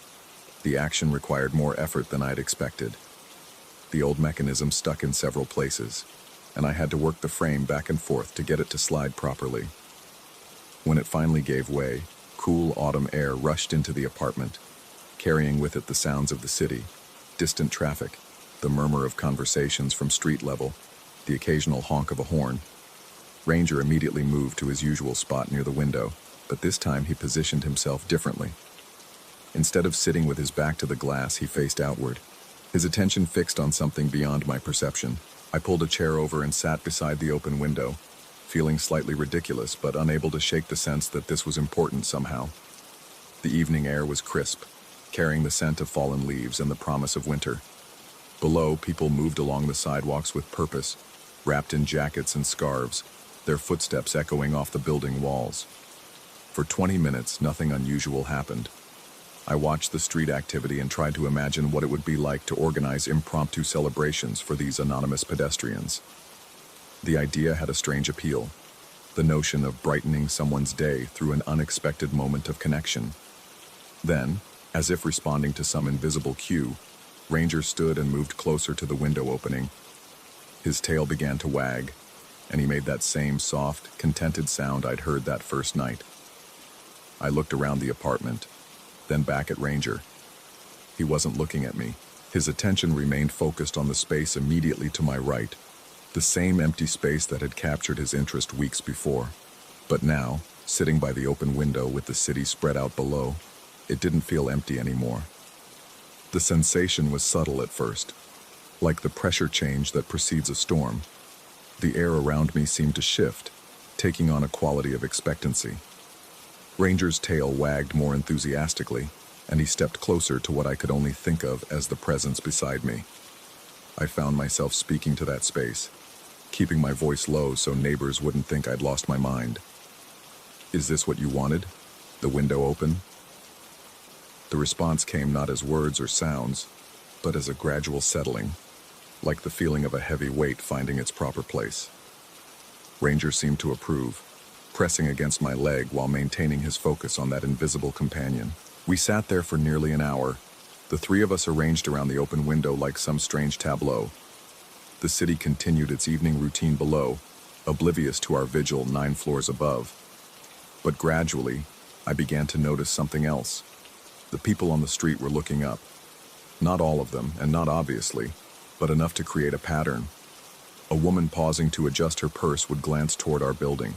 The action required more effort than I'd expected. The old mechanism stuck in several places, and I had to work the frame back and forth to get it to slide properly. When it finally gave way, cool autumn air rushed into the apartment, carrying with it the sounds of the city, distant traffic, the murmur of conversations from street level, the occasional honk of a horn. Ranger immediately moved to his usual spot near the window, but this time he positioned himself differently. Instead of sitting with his back to the glass, he faced outward, his attention fixed on something beyond my perception. I pulled a chair over and sat beside the open window, feeling slightly ridiculous but unable to shake the sense that this was important somehow. The evening air was crisp, carrying the scent of fallen leaves and the promise of winter. Below, people moved along the sidewalks with purpose, wrapped in jackets and scarves, their footsteps echoing off the building walls. For 20 minutes, nothing unusual happened. I watched the street activity and tried to imagine what it would be like to organize impromptu celebrations for these anonymous pedestrians. The idea had a strange appeal, the notion of brightening someone's day through an unexpected moment of connection. Then, As if responding to some invisible cue, Ranger stood and moved closer to the window opening. His tail began to wag, and he made that same soft, contented sound I'd heard that first night. I looked around the apartment, then back at Ranger. He wasn't looking at me. His attention remained focused on the space immediately to my right, the same empty space that had captured his interest weeks before. But now, sitting by the open window with the city spread out below, it didn't feel empty anymore. The sensation was subtle at first, like the pressure change that precedes a storm. The air around me seemed to shift, taking on a quality of expectancy. Ranger's tail wagged more enthusiastically, and he stepped closer to what I could only think of as the presence beside me. I found myself speaking to that space, keeping my voice low so neighbors wouldn't think I'd lost my mind. "Is this what you wanted? The window open?" The response came not as words or sounds, but as a gradual settling, like the feeling of a heavy weight finding its proper place. Ranger seemed to approve, pressing against my leg while maintaining his focus on that invisible companion. We sat there for nearly an hour, the three of us arranged around the open window like some strange tableau. The city continued its evening routine below, oblivious to our vigil 9 floors above. But gradually, I began to notice something else. The people on the street were looking up. Not all of them, and not obviously, but enough to create a pattern. A woman pausing to adjust her purse would glance toward our building.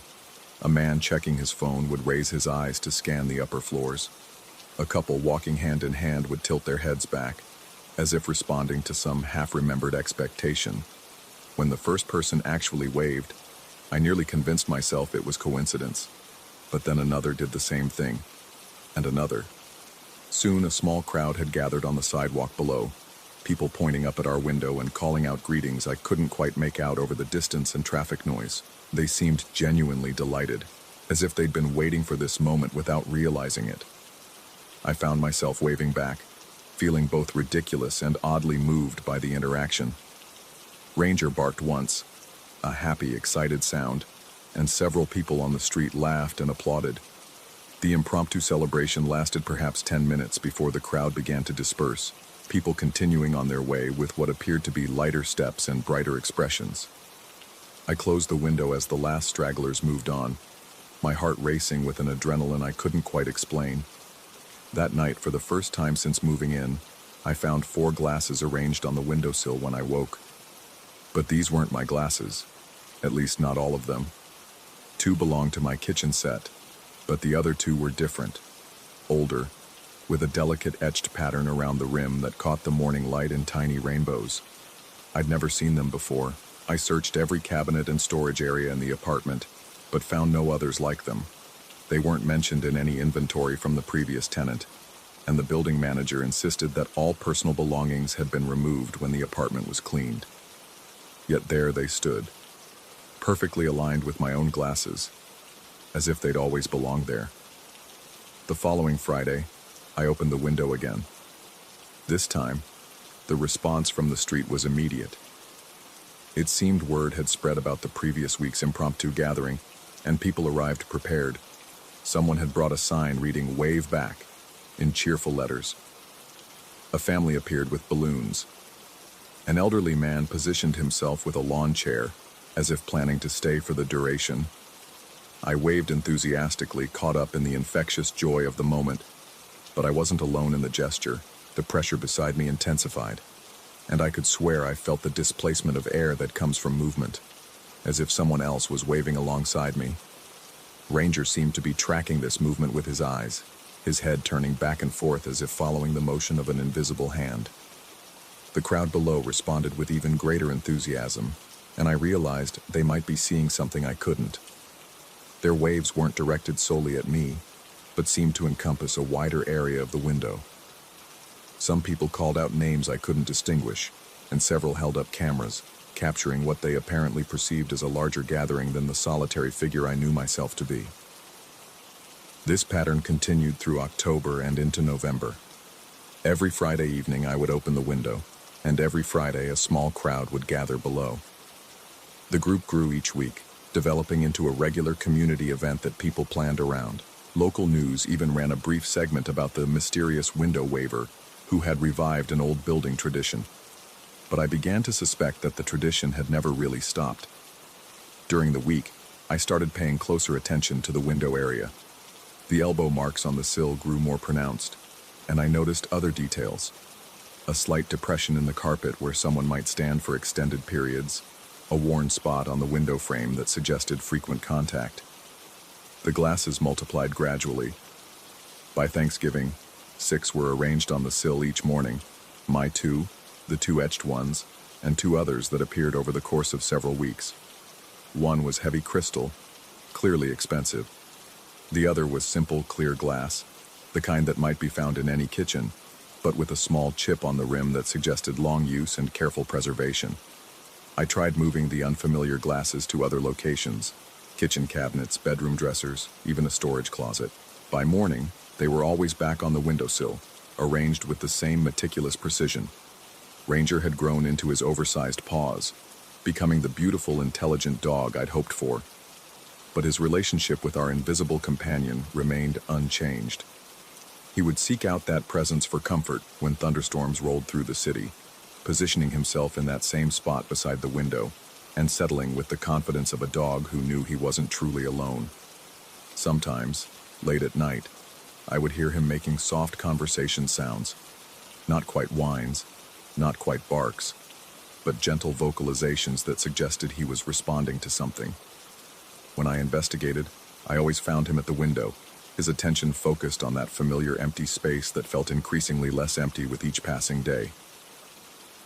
A man checking his phone would raise his eyes to scan the upper floors. A couple walking hand in hand would tilt their heads back, as if responding to some half-remembered expectation. When the first person actually waved, I nearly convinced myself it was coincidence. But then another did the same thing, and another. Soon a small crowd had gathered on the sidewalk below, people pointing up at our window and calling out greetings I couldn't quite make out over the distance and traffic noise. They seemed genuinely delighted, as if they'd been waiting for this moment without realizing it. I found myself waving back, feeling both ridiculous and oddly moved by the interaction. Ranger barked once, a happy, excited sound, and several people on the street laughed and applauded. The impromptu celebration lasted perhaps 10 minutes before the crowd began to disperse, people continuing on their way with what appeared to be lighter steps and brighter expressions. I closed the window as the last stragglers moved on, my heart racing with an adrenaline I couldn't quite explain. That night, for the first time since moving in, I found 4 glasses arranged on the windowsill when I woke. But these weren't my glasses, at least not all of them. 2 belonged to my kitchen set, but the other 2 were different, older, with a delicate etched pattern around the rim that caught the morning light in tiny rainbows. I'd never seen them before. I searched every cabinet and storage area in the apartment, but found no others like them. They weren't mentioned in any inventory from the previous tenant, and the building manager insisted that all personal belongings had been removed when the apartment was cleaned. Yet there they stood, perfectly aligned with my own glasses, as if they'd always belonged there. The following Friday, I opened the window again. This time, the response from the street was immediate. It seemed word had spread about the previous week's impromptu gathering, and people arrived prepared. Someone had brought a sign reading "Wave Back" in cheerful letters. A family appeared with balloons. An elderly man positioned himself with a lawn chair, as if planning to stay for the duration. I waved enthusiastically, caught up in the infectious joy of the moment. But I wasn't alone in the gesture. The pressure beside me intensified, and I could swear I felt the displacement of air that comes from movement, as if someone else was waving alongside me. Ranger seemed to be tracking this movement with his eyes, his head turning back and forth as if following the motion of an invisible hand. The crowd below responded with even greater enthusiasm, and I realized they might be seeing something I couldn't. Their waves weren't directed solely at me, but seemed to encompass a wider area of the window. Some people called out names I couldn't distinguish, and several held up cameras, capturing what they apparently perceived as a larger gathering than the solitary figure I knew myself to be. This pattern continued through October and into November. Every Friday evening I would open the window, and every Friday a small crowd would gather below. The group grew each week, developing into a regular community event that people planned around. Local news even ran a brief segment about the mysterious window waver who had revived an old building tradition. But I began to suspect that the tradition had never really stopped. During the week, I started paying closer attention to the window area. The elbow marks on the sill grew more pronounced, and I noticed other details. A slight depression in the carpet where someone might stand for extended periods, a worn spot on the window frame that suggested frequent contact. The glasses multiplied gradually. By Thanksgiving, 6 were arranged on the sill each morning, my 2, the 2 etched ones, and 2 others that appeared over the course of several weeks. One was heavy crystal, clearly expensive. The other was simple, clear glass, the kind that might be found in any kitchen, but with a small chip on the rim that suggested long use and careful preservation. I tried moving the unfamiliar glasses to other locations, kitchen cabinets, bedroom dressers, even a storage closet. By morning, they were always back on the windowsill, arranged with the same meticulous precision. Ranger had grown into his oversized paws, becoming the beautiful, intelligent dog I'd hoped for. But his relationship with our invisible companion remained unchanged. He would seek out that presence for comfort when thunderstorms rolled through the city, positioning himself in that same spot beside the window, and settling with the confidence of a dog who knew he wasn't truly alone. Sometimes, late at night, I would hear him making soft conversation sounds, not quite whines, not quite barks, but gentle vocalizations that suggested he was responding to something. When I investigated, I always found him at the window, his attention focused on that familiar empty space that felt increasingly less empty with each passing day.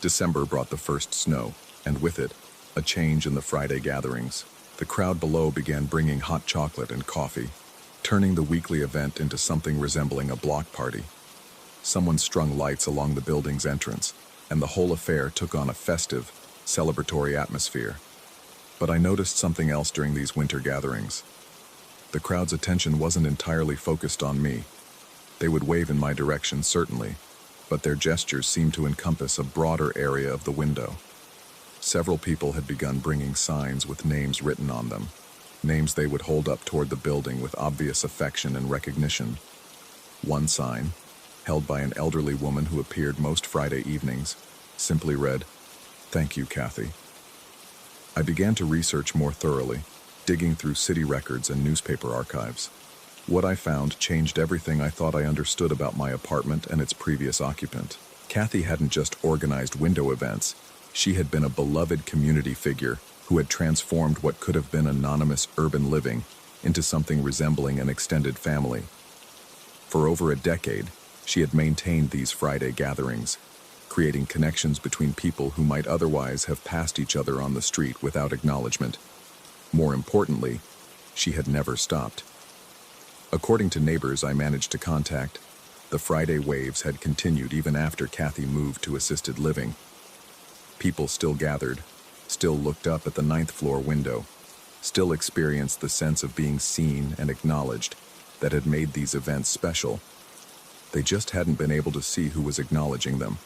December brought the first snow, and with it, a change in the Friday gatherings. The crowd below began bringing hot chocolate and coffee, turning the weekly event into something resembling a block party. Someone strung lights along the building's entrance, and the whole affair took on a festive, celebratory atmosphere. But I noticed something else during these winter gatherings. The crowd's attention wasn't entirely focused on me. They would wave in my direction, certainly, but their gestures seemed to encompass a broader area of the window. Several people had begun bringing signs with names written on them, names they would hold up toward the building with obvious affection and recognition. One sign, held by an elderly woman who appeared most Friday evenings, simply read, "Thank you, Kathy." I began to research more thoroughly, digging through city records and newspaper archives. What I found changed everything I thought I understood about my apartment and its previous occupant. Kathy hadn't just organized window events, she had been a beloved community figure who had transformed what could have been anonymous urban living into something resembling an extended family. For over a decade, she had maintained these Friday gatherings, creating connections between people who might otherwise have passed each other on the street without acknowledgement. More importantly, she had never stopped. According to neighbors I managed to contact, the Friday waves had continued even after Kathy moved to assisted living. People still gathered, still looked up at the 9th floor window, still experienced the sense of being seen and acknowledged that had made these events special. They just hadn't been able to see who was acknowledging them.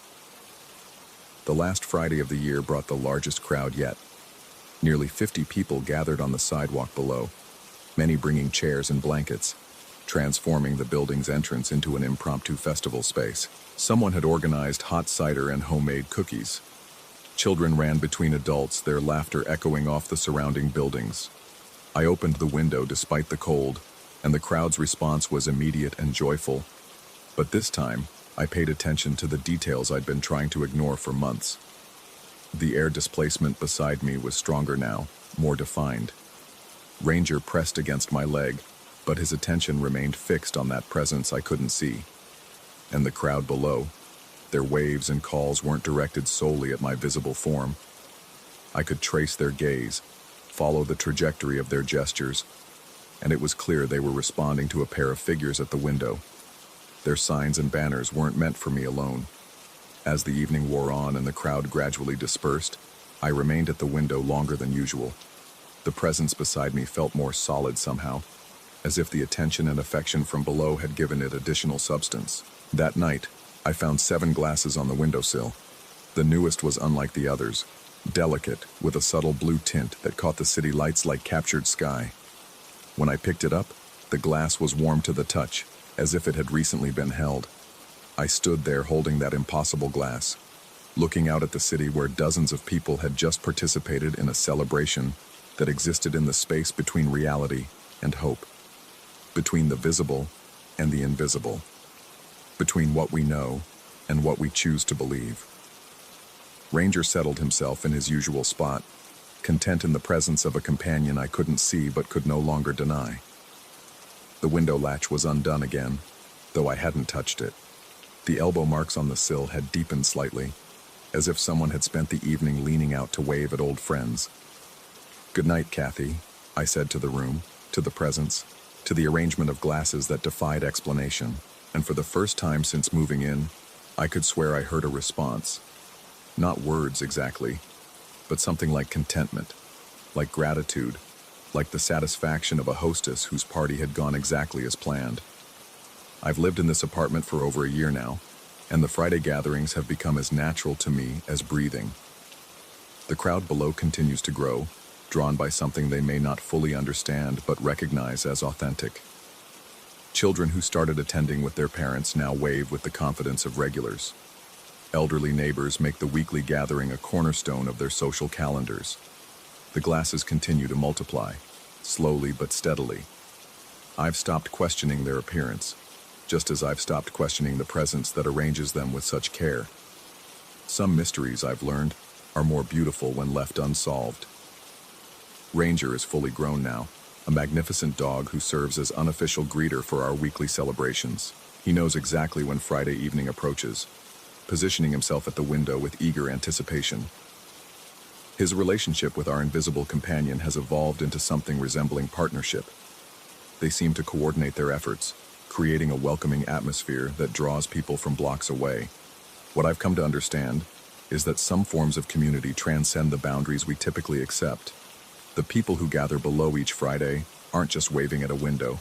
The last Friday of the year brought the largest crowd yet. Nearly 50 people gathered on the sidewalk below, many bringing chairs and blankets, transforming the building's entrance into an impromptu festival space. Someone had organized hot cider and homemade cookies. Children ran between adults, their laughter echoing off the surrounding buildings. I opened the window despite the cold, and the crowd's response was immediate and joyful. But this time, I paid attention to the details I'd been trying to ignore for months. The air displacement beside me was stronger now, more defined. Ranger pressed against my leg, but his attention remained fixed on that presence I couldn't see. And the crowd below, their waves and calls weren't directed solely at my visible form. I could trace their gaze, follow the trajectory of their gestures, and it was clear they were responding to a pair of figures at the window. Their signs and banners weren't meant for me alone. As the evening wore on and the crowd gradually dispersed, I remained at the window longer than usual. The presence beside me felt more solid somehow, as if the attention and affection from below had given it additional substance. That night, I found 7 glasses on the windowsill. The newest was unlike the others, delicate, with a subtle blue tint that caught the city lights like captured sky. When I picked it up, The glass was warm to the touch, as if it had recently been held. I stood there holding that impossible glass, looking out at the city where dozens of people had just participated in a celebration that existed in the space between reality and hope, between the visible and the invisible, between what we know and what we choose to believe. Ranger settled himself in his usual spot, content in the presence of a companion I couldn't see but could no longer deny. The window latch was undone again, though I hadn't touched it. The elbow marks on the sill had deepened slightly, as if someone had spent the evening leaning out to wave at old friends. "Good night, Kathy," I said to the room, to the presence, to the arrangement of glasses that defied explanation, and for the first time since moving in, I could swear I heard a response. Not words exactly, but something like contentment, like gratitude, like the satisfaction of a hostess whose party had gone exactly as planned. I've lived in this apartment for over a year now, and the Friday gatherings have become as natural to me as breathing. The crowd below continues to grow, drawn by something they may not fully understand but recognize as authentic. Children who started attending with their parents now wave with the confidence of regulars. Elderly neighbors make the weekly gathering a cornerstone of their social calendars. The glasses continue to multiply, slowly but steadily. I've stopped questioning their appearance, just as I've stopped questioning the presence that arranges them with such care. Some mysteries, I've learned, are more beautiful when left unsolved. Ranger is fully grown now, a magnificent dog who serves as unofficial greeter for our weekly celebrations. He knows exactly when Friday evening approaches, positioning himself at the window with eager anticipation. His relationship with our invisible companion has evolved into something resembling partnership. They seem to coordinate their efforts, creating a welcoming atmosphere that draws people from blocks away. What I've come to understand is that some forms of community transcend the boundaries we typically accept. The people who gather below each Friday aren't just waving at a window.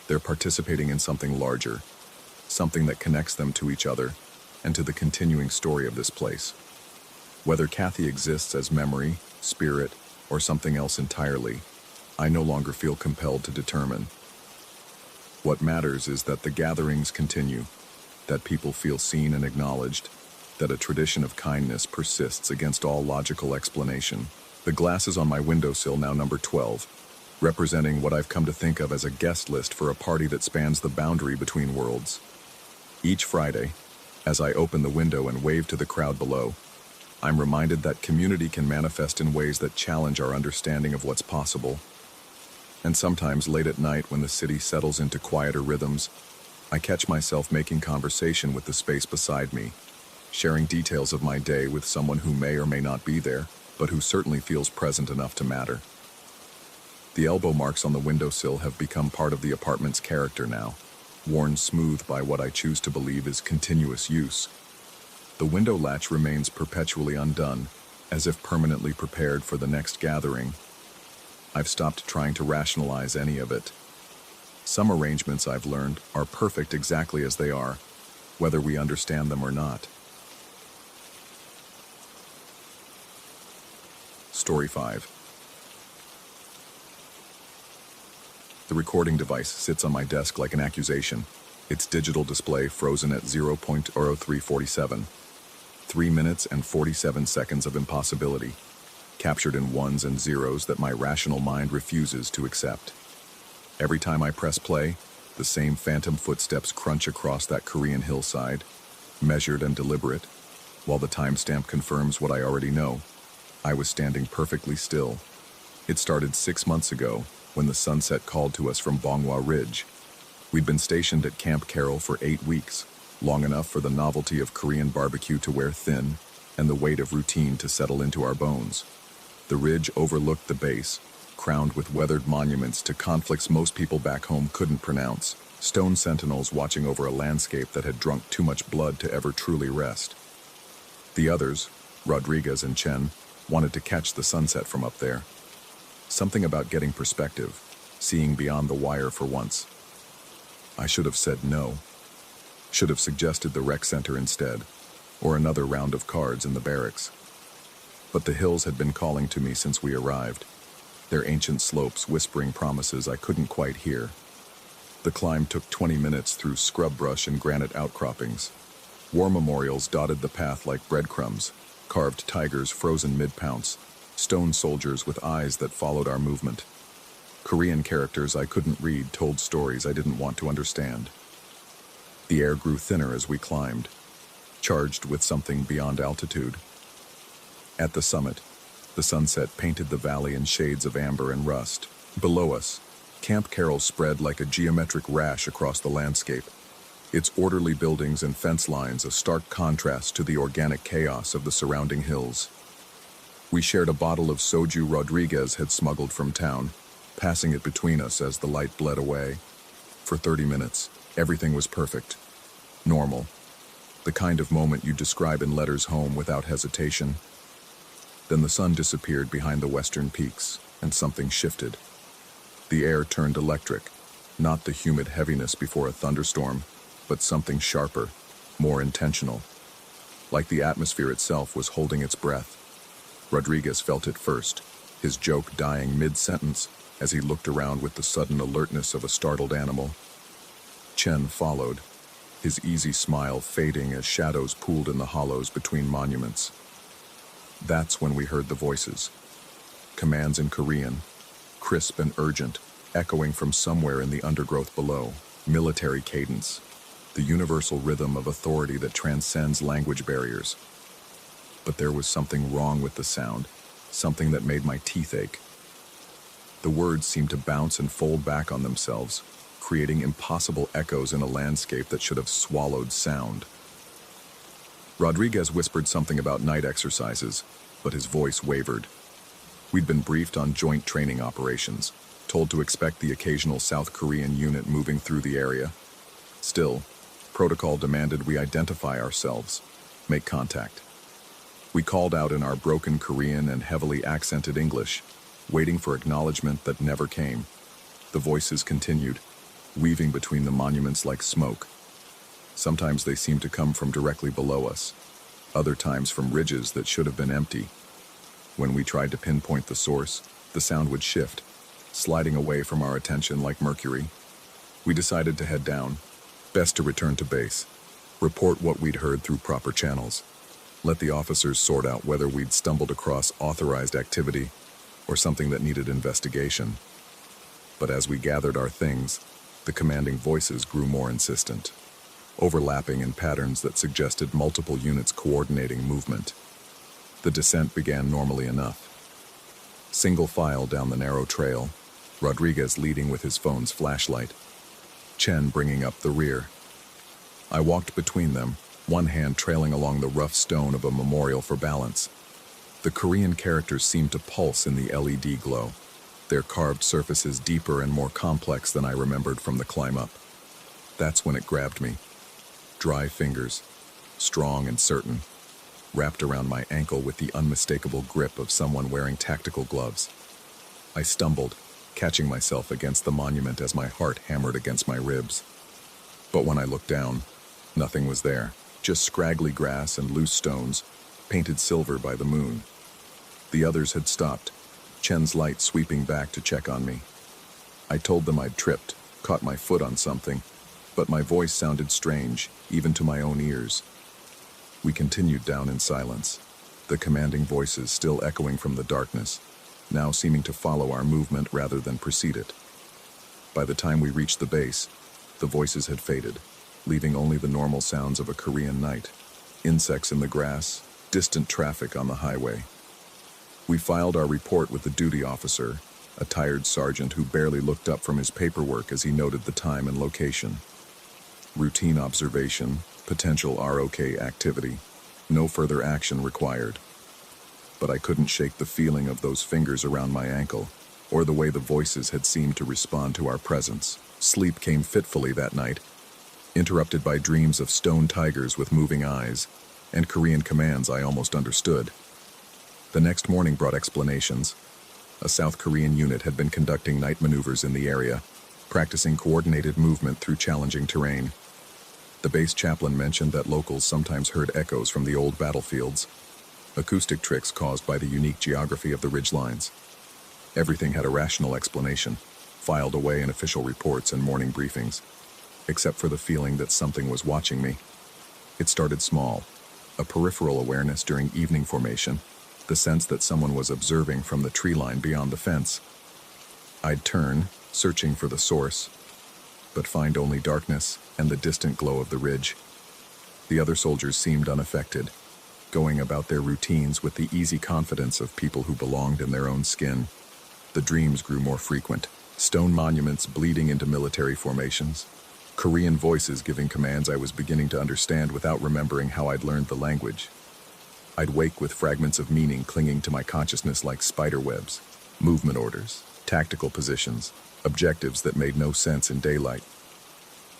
They're participating in something larger, something that connects them to each other and to the continuing story of this place. Whether Kathy exists as memory, spirit, or something else entirely, I no longer feel compelled to determine. What matters is that the gatherings continue, that people feel seen and acknowledged, that a tradition of kindness persists against all logical explanation. The glasses on my windowsill now number 12, representing what I've come to think of as a guest list for a party that spans the boundary between worlds. Each Friday, as I open the window and wave to the crowd below, I'm reminded that community can manifest in ways that challenge our understanding of what's possible. And sometimes late at night when the city settles into quieter rhythms, I catch myself making conversation with the space beside me, sharing details of my day with someone who may or may not be there, but who certainly feels present enough to matter. The elbow marks on the windowsill have become part of the apartment's character now, worn smooth by what I choose to believe is continuous use. The window latch remains perpetually undone, as if permanently prepared for the next gathering. I've stopped trying to rationalize any of it. Some arrangements, I've learned, are perfect exactly as they are, whether we understand them or not. Story 5. The recording device sits on my desk like an accusation, its digital display frozen at 0.0347. 3 minutes and 47 seconds of impossibility, captured in ones and zeros that my rational mind refuses to accept. Every time I press play, the same phantom footsteps crunch across that Korean hillside, measured and deliberate, while the timestamp confirms what I already know. I was standing perfectly still. It started 6 months ago, when the sunset called to us from Vol.1 Ridge. We'd been stationed at Camp Carroll for 8 weeks, long enough for the novelty of Korean barbecue to wear thin and the weight of routine to settle into our bones. The ridge overlooked the base, crowned with weathered monuments to conflicts most people back home couldn't pronounce, stone sentinels watching over a landscape that had drunk too much blood to ever truly rest. The others, Rodriguez and Chen, wanted to catch the sunset from up there. Something about getting perspective, seeing beyond the wire for once. I should have said no. Should have suggested the rec center instead, or another round of cards in the barracks. But the hills had been calling to me since we arrived, their ancient slopes whispering promises I couldn't quite hear. The climb took 20 minutes through scrub brush and granite outcroppings. War memorials dotted the path like breadcrumbs, carved tigers frozen mid-pounce, stone soldiers with eyes that followed our movement. Korean characters I couldn't read told stories I didn't want to understand. The air grew thinner as we climbed, charged with something beyond altitude. At the summit, the sunset painted the valley in shades of amber and rust. Below us, Camp Carroll spread like a geometric rash across the landscape, its orderly buildings and fence lines a stark contrast to the organic chaos of the surrounding hills. We shared a bottle of soju Rodriguez had smuggled from town, passing it between us as the light bled away. For 30 minutes, everything was perfect. Normal. The kind of moment you describe in letters home without hesitation. Then the sun disappeared behind the western peaks, and something shifted. The air turned electric, not the humid heaviness before a thunderstorm, but something sharper, more intentional. Like the atmosphere itself was holding its breath. Rodriguez felt it first, his joke dying mid-sentence as he looked around with the sudden alertness of a startled animal. Chen followed, his easy smile fading as shadows pooled in the hollows between monuments. That's when we heard the voices. Commands in Korean, crisp and urgent, echoing from somewhere in the undergrowth below. Military cadence, the universal rhythm of authority that transcends language barriers. But there was something wrong with the sound, something that made my teeth ache. The words seemed to bounce and fold back on themselves, creating impossible echoes in a landscape that should have swallowed sound. Rodriguez whispered something about night exercises, but his voice wavered. We'd been briefed on joint training operations, told to expect the occasional South Korean unit moving through the area. Still, protocol demanded we identify ourselves, make contact. We called out in our broken Korean and heavily accented English, waiting for acknowledgement that never came. The voices continued, weaving between the monuments like smoke. Sometimes they seemed to come from directly below us, other times from ridges that should have been empty. When we tried to pinpoint the source, the sound would shift, sliding away from our attention like mercury. We decided to head down. Best to return to base, report what we'd heard through proper channels. Let the officers sort out whether we'd stumbled across authorized activity or something that needed investigation. But as we gathered our things, the commanding voices grew more insistent, overlapping in patterns that suggested multiple units coordinating movement. The descent began normally enough. Single file down the narrow trail, Rodriguez leading with his phone's flashlight, Chen bringing up the rear. I walked between them, one hand trailing along the rough stone of a memorial for balance. The Korean characters seemed to pulse in the LED glow, their carved surfaces deeper and more complex than I remembered from the climb up. That's when it grabbed me. Dry fingers, strong and certain, wrapped around my ankle with the unmistakable grip of someone wearing tactical gloves. I stumbled, catching myself against the monument as my heart hammered against my ribs. But when I looked down, nothing was there, just scraggly grass and loose stones, painted silver by the moon. The others had stopped, Chen's light sweeping back to check on me. I told them I'd tripped, caught my foot on something, but my voice sounded strange, even to my own ears. We continued down in silence, the commanding voices still echoing from the darkness, now seeming to follow our movement rather than precede it. By the time we reached the base, the voices had faded, leaving only the normal sounds of a Korean night, insects in the grass, distant traffic on the highway. We filed our report with the duty officer, a tired sergeant who barely looked up from his paperwork as he noted the time and location. Routine observation, potential ROK activity, no further action required. But I couldn't shake the feeling of those fingers around my ankle, or the way the voices had seemed to respond to our presence. Sleep came fitfully that night, interrupted by dreams of stone tigers with moving eyes, and Korean commands I almost understood. The next morning brought explanations. A South Korean unit had been conducting night maneuvers in the area, practicing coordinated movement through challenging terrain. The base chaplain mentioned that locals sometimes heard echoes from the old battlefields, acoustic tricks caused by the unique geography of the ridgelines. Everything had a rational explanation. filed away in official reports and morning briefings, except for the feeling that something was watching me. It started small, a peripheral awareness during evening formation, the sense that someone was observing from the tree line beyond the fence. I'd turn, searching for the source, but find only darkness and the distant glow of the ridge. The other soldiers seemed unaffected, going about their routines with the easy confidence of people who belonged in their own skin. The dreams grew more frequent, stone monuments bleeding into military formations, Korean voices giving commands I was beginning to understand without remembering how I'd learned the language. I'd wake with fragments of meaning clinging to my consciousness like spider webs, movement orders, tactical positions, objectives that made no sense in daylight.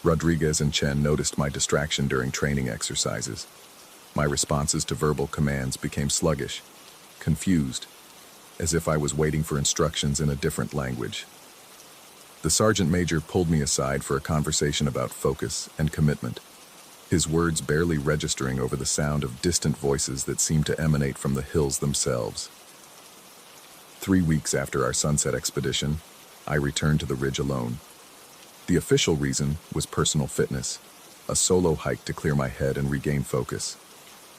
Rodriguez and Chen noticed my distraction during training exercises. My responses to verbal commands became sluggish, confused, as if I was waiting for instructions in a different language. The sergeant major pulled me aside for a conversation about focus and commitment, his words barely registering over the sound of distant voices that seemed to emanate from the hills themselves. 3 weeks after our sunset expedition, I returned to the ridge alone. The official reason was personal fitness, a solo hike to clear my head and regain focus.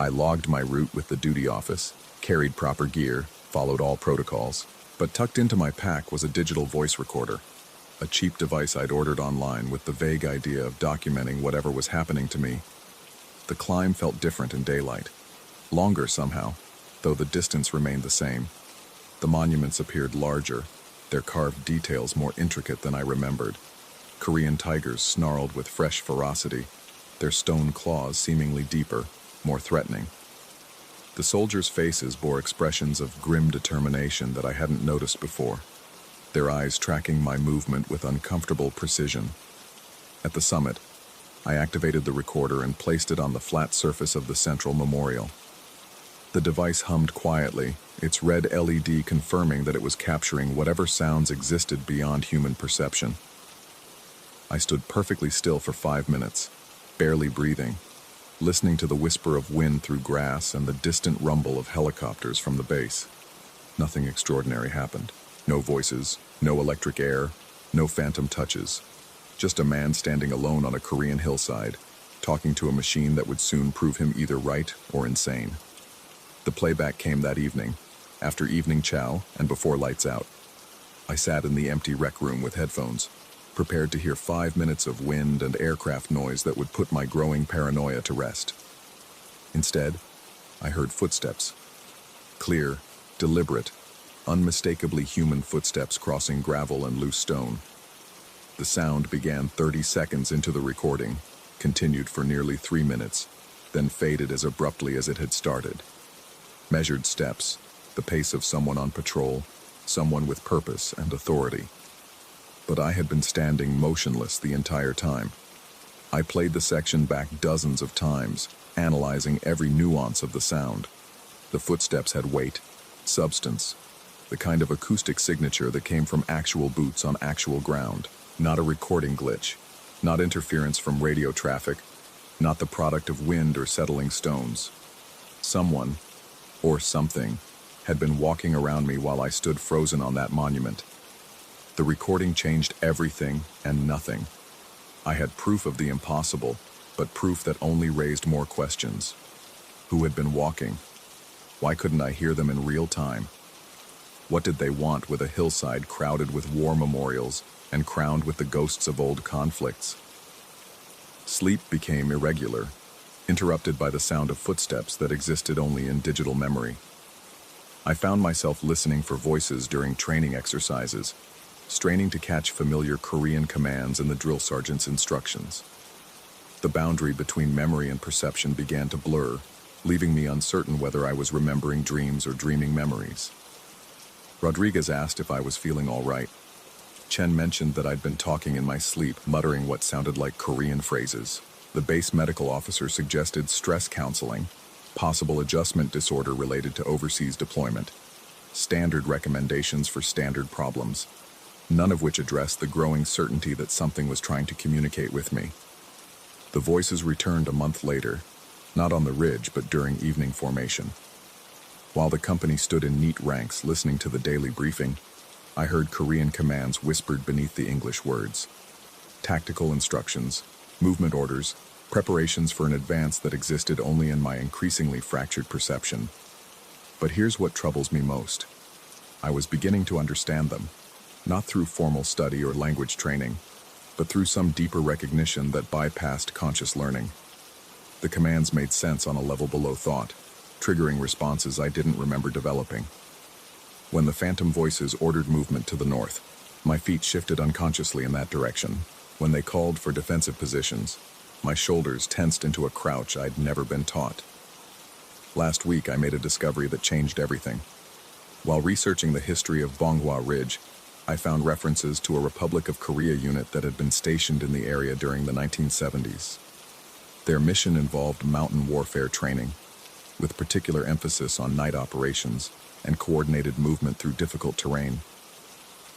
I logged my route with the duty office, carried proper gear, followed all protocols, but tucked into my pack was a digital voice recorder, a cheap device I'd ordered online with the vague idea of documenting whatever was happening to me. The climb felt different in daylight, longer somehow, though the distance remained the same. The monuments appeared larger, their carved details more intricate than I remembered. Korean tigers snarled with fresh ferocity, their stone claws seemingly deeper, more threatening. The soldiers' faces bore expressions of grim determination that I hadn't noticed before, their eyes tracking my movement with uncomfortable precision. At the summit, I activated the recorder and placed it on the flat surface of the central memorial. The device hummed quietly, its red LED confirming that it was capturing whatever sounds existed beyond human perception. I stood perfectly still for 5 minutes, barely breathing, listening to the whisper of wind through grass and the distant rumble of helicopters from the base. Nothing extraordinary happened. No voices, no electric air, no phantom touches. Just a man standing alone on a Korean hillside, talking to a machine that would soon prove him either right or insane. The playback came that evening, after evening chow and before lights out. I sat in the empty rec room with headphones, prepared to hear 5 minutes of wind and aircraft noise that would put my growing paranoia to rest. Instead, I heard footsteps. Clear, deliberate, unmistakably human footsteps crossing gravel and loose stone. The sound began 30 seconds into the recording, continued for nearly 3 minutes, then faded as abruptly as it had started. Measured steps, the pace of someone on patrol, someone with purpose and authority. But I had been standing motionless the entire time. I played the section back dozens of times, analyzing every nuance of the sound. The footsteps had weight, substance, the kind of acoustic signature that came from actual boots on actual ground, not a recording glitch, not interference from radio traffic, not the product of wind or settling stones. Someone, or something, had been walking around me while I stood frozen on that monument. The recording changed everything and nothing. I had proof of the impossible, but proof that only raised more questions. Who had been walking? Why couldn't I hear them in real time? What did they want with a hillside crowded with war memorials and crowned with the ghosts of old conflicts? Sleep became irregular, interrupted by the sound of footsteps that existed only in digital memory. I found myself listening for voices during training exercises, straining to catch familiar Korean commands in the drill sergeant's instructions. The boundary between memory and perception began to blur, leaving me uncertain whether I was remembering dreams or dreaming memories. Rodriguez asked if I was feeling all right. Chen mentioned that I'd been talking in my sleep, muttering what sounded like Korean phrases. The base medical officer suggested stress counseling, possible adjustment disorder related to overseas deployment, standard recommendations for standard problems, none of which addressed the growing certainty that something was trying to communicate with me. The voices returned a month later, not on the ridge but during evening formation. While the company stood in neat ranks listening to the daily briefing, I heard Korean commands whispered beneath the English words. Tactical instructions, movement orders, preparations for an advance that existed only in my increasingly fractured perception. But here's what troubles me most. I was beginning to understand them, not through formal study or language training, but through some deeper recognition that bypassed conscious learning. The commands made sense on a level below thought, triggering responses I didn't remember developing. When the phantom voices ordered movement to the north, my feet shifted unconsciously in that direction. When they called for defensive positions, my shoulders tensed into a crouch I'd never been taught. Last week, I made a discovery that changed everything. While researching the history of Vol.1 Ridge, I found references to a Republic of Korea unit that had been stationed in the area during the 1970s. Their mission involved mountain warfare training, with particular emphasis on night operations and coordinated movement through difficult terrain.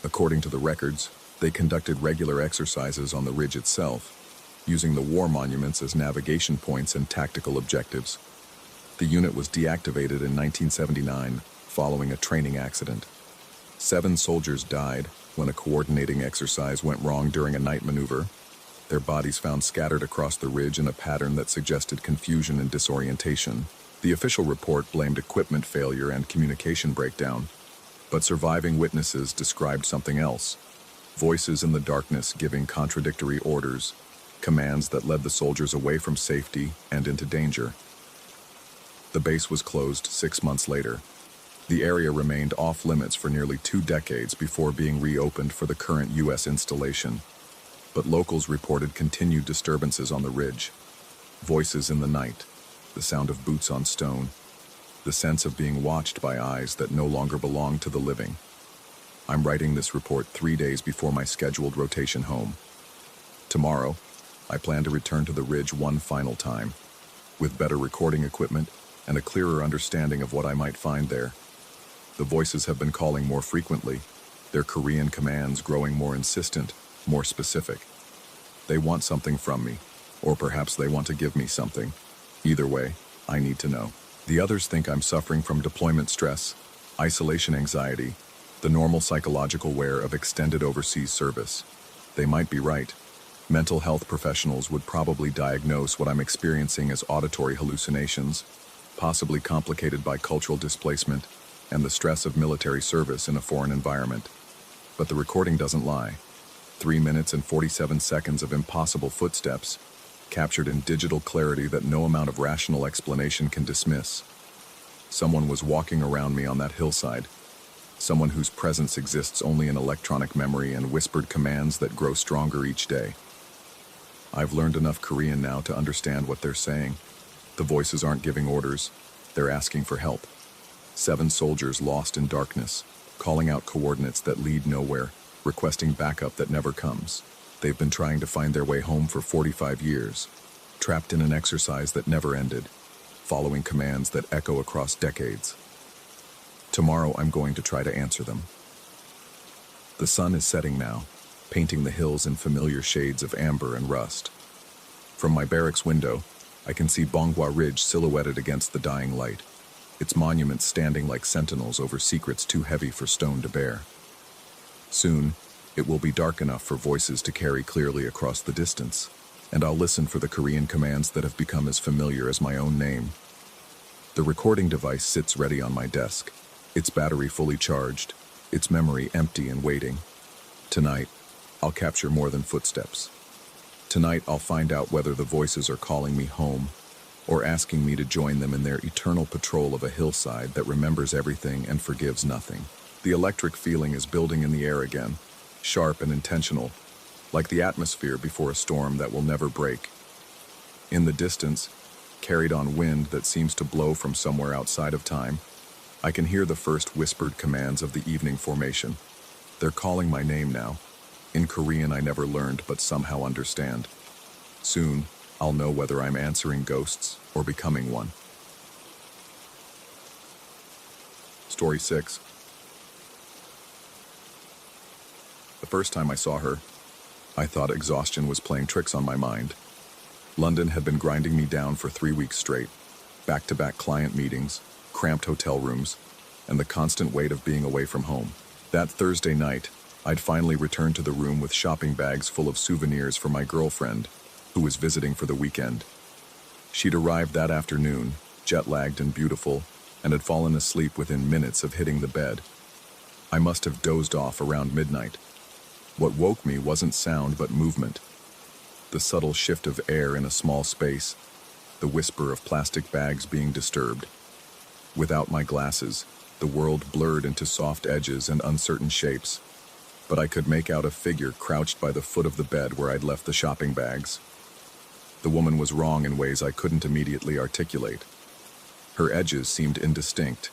According to the records, they conducted regular exercises on the ridge itself, using the war monuments as navigation points and tactical objectives. The unit was deactivated in 1979 following a training accident. 7 soldiers died when a coordinating exercise went wrong during a night maneuver, their bodies found scattered across the ridge in a pattern that suggested confusion and disorientation. The official report blamed equipment failure and communication breakdown, but surviving witnesses described something else. Voices in the darkness giving contradictory orders, commands that led the soldiers away from safety and into danger. The base was closed 6 months later. The area remained off-limits for nearly 2 decades before being reopened for the current U.S. installation. But locals reported continued disturbances on the ridge. Voices in the night, the sound of boots on stone, the sense of being watched by eyes that no longer belong to the living. I'm writing this report 3 days before my scheduled rotation home. Tomorrow, I plan to return to the ridge one final time, with better recording equipment and a clearer understanding of what I might find there. The voices have been calling more frequently, their Korean commands growing more insistent, more specific. They want something from me, or perhaps they want to give me something. Either way, I need to know. The others think I'm suffering from deployment stress, isolation anxiety, the normal psychological wear of extended overseas service. They might be right. Mental health professionals would probably diagnose what I'm experiencing as auditory hallucinations, possibly complicated by cultural displacement and the stress of military service in a foreign environment. But the recording doesn't lie. 3 minutes and 47 seconds of impossible footsteps, captured in digital clarity that no amount of rational explanation can dismiss. Someone was walking around me on that hillside, someone whose presence exists only in electronic memory and whispered commands that grow stronger each day. I've learned enough Korean now to understand what they're saying. The voices aren't giving orders, they're asking for help. 7 soldiers lost in darkness, calling out coordinates that lead nowhere, requesting backup that never comes. They've been trying to find their way home for 45 years, trapped in an exercise that never ended, following commands that echo across decades. Tomorrow I'm going to try to answer them. The sun is setting now, painting the hills in familiar shades of amber and rust. From my barracks window, I can see Vol.1 Ridge silhouetted against the dying light, its monuments standing like sentinels over secrets too heavy for stone to bear. Soon, it will be dark enough for voices to carry clearly across the distance, and I'll listen for the Korean commands that have become as familiar as my own name. The recording device sits ready on my desk, its battery fully charged, its memory empty and waiting. Tonight, I'll capture more than footsteps. Tonight, I'll find out whether the voices are calling me home, or asking me to join them in their eternal patrol of a hillside that remembers everything and forgives nothing. The electric feeling is building in the air again, sharp and intentional, like the atmosphere before a storm that will never break. In the distance, carried on wind that seems to blow from somewhere outside of time, I can hear the first whispered commands of the evening formation. They're calling my name now, in Korean I never learned but somehow understand. Soon, I'll know whether I'm answering ghosts or becoming one. Story 6. The first time I saw her, I thought exhaustion was playing tricks on my mind. London had been grinding me down for 3 weeks straight, back-to-back client meetings, cramped hotel rooms, and the constant weight of being away from home. That Thursday night, I'd finally returned to the room with shopping bags full of souvenirs for my girlfriend, who was visiting for the weekend. She'd arrived that afternoon, jet-lagged and beautiful, and had fallen asleep within minutes of hitting the bed. I must have dozed off around midnight. What woke me wasn't sound but movement. The subtle shift of air in a small space, the whisper of plastic bags being disturbed. Without my glasses, the world blurred into soft edges and uncertain shapes, but I could make out a figure crouched by the foot of the bed where I'd left the shopping bags. The woman was wrong in ways I couldn't immediately articulate. Her edges seemed indistinct,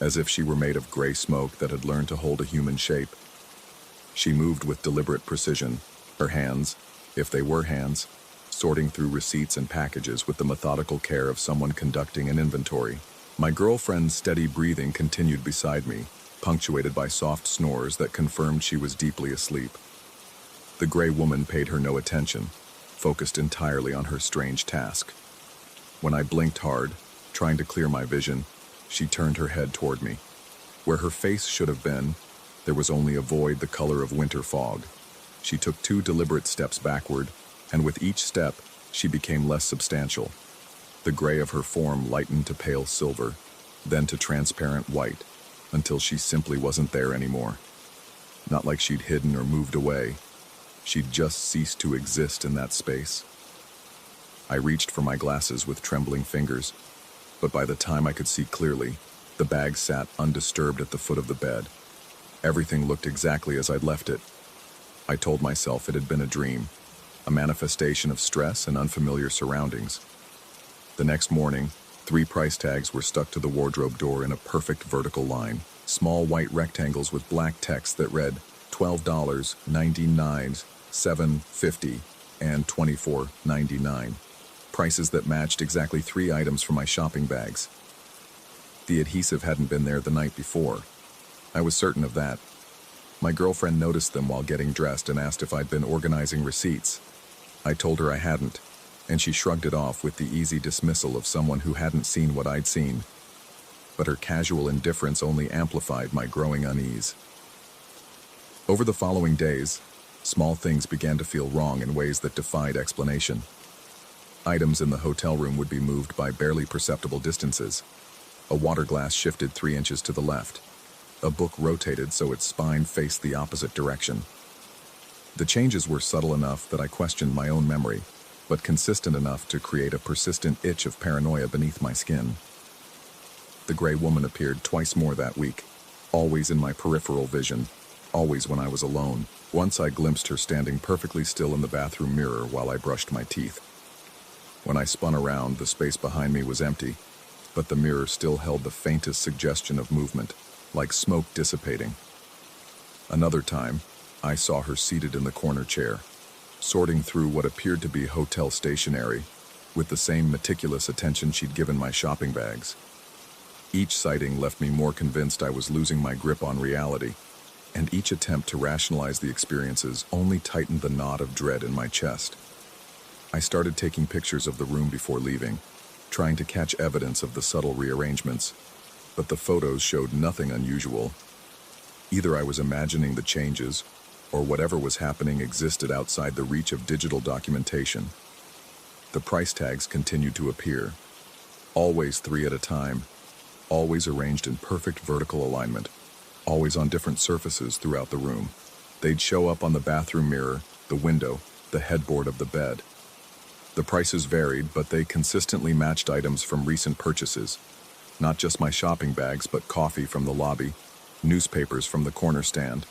as if she were made of gray smoke that had learned to hold a human shape. She moved with deliberate precision, her hands, if they were hands, sorting through receipts and packages with the methodical care of someone conducting an inventory. My girlfriend's steady breathing continued beside me, punctuated by soft snores that confirmed she was deeply asleep. The gray woman paid her no attention, focused entirely on her strange task. When I blinked hard, trying to clear my vision, she turned her head toward me. Where her face should have been, there was only a void the color of winter fog. She took 2 deliberate steps backward, and with each step, she became less substantial. The gray of her form lightened to pale silver, then to transparent white, until she simply wasn't there anymore. Not like she'd hidden or moved away. She'd just ceased to exist in that space. I reached for my glasses with trembling fingers, but by the time I could see clearly, the bag sat undisturbed at the foot of the bed. Everything looked exactly as I'd left it. I told myself it had been a dream, a manifestation of stress and unfamiliar surroundings. The next morning, 3 price tags were stuck to the wardrobe door in a perfect vertical line, small white rectangles with black text that read $12, $99, $7.50, and $24.99. Prices that matched exactly 3 items from my shopping bags. The adhesive hadn't been there the night before. I was certain of that. My girlfriend noticed them while getting dressed and asked if I'd been organizing receipts. I told her I hadn't, and she shrugged it off with the easy dismissal of someone who hadn't seen what I'd seen. But her casual indifference only amplified my growing unease. Over the following days, small things began to feel wrong in ways that defied explanation. Items in the hotel room would be moved by barely perceptible distances. A water glass shifted 3 inches to the left. A book rotated so its spine faced the opposite direction. The changes were subtle enough that I questioned my own memory, but consistent enough to create a persistent itch of paranoia beneath my skin. The gray woman appeared twice more that week, always in my peripheral vision, always when I was alone. Once I glimpsed her standing perfectly still in the bathroom mirror while I brushed my teeth. When I spun around, the space behind me was empty, but the mirror still held the faintest suggestion of movement, like smoke dissipating. Another time, I saw her seated in the corner chair, sorting through what appeared to be hotel stationery, with the same meticulous attention she'd given my shopping bags. Each sighting left me more convinced I was losing my grip on reality, and each attempt to rationalize the experiences only tightened the knot of dread in my chest. I started taking pictures of the room before leaving, trying to catch evidence of the subtle rearrangements, but the photos showed nothing unusual. Either I was imagining the changes, or whatever was happening existed outside the reach of digital documentation. The price tags continued to appear, always 3 at a time, always arranged in perfect vertical alignment, always on different surfaces throughout the room. They'd show up on the bathroom mirror, the window, the headboard of the bed. The prices varied, but they consistently matched items from recent purchases. Not just my shopping bags, but coffee from the lobby, newspapers from the corner stand,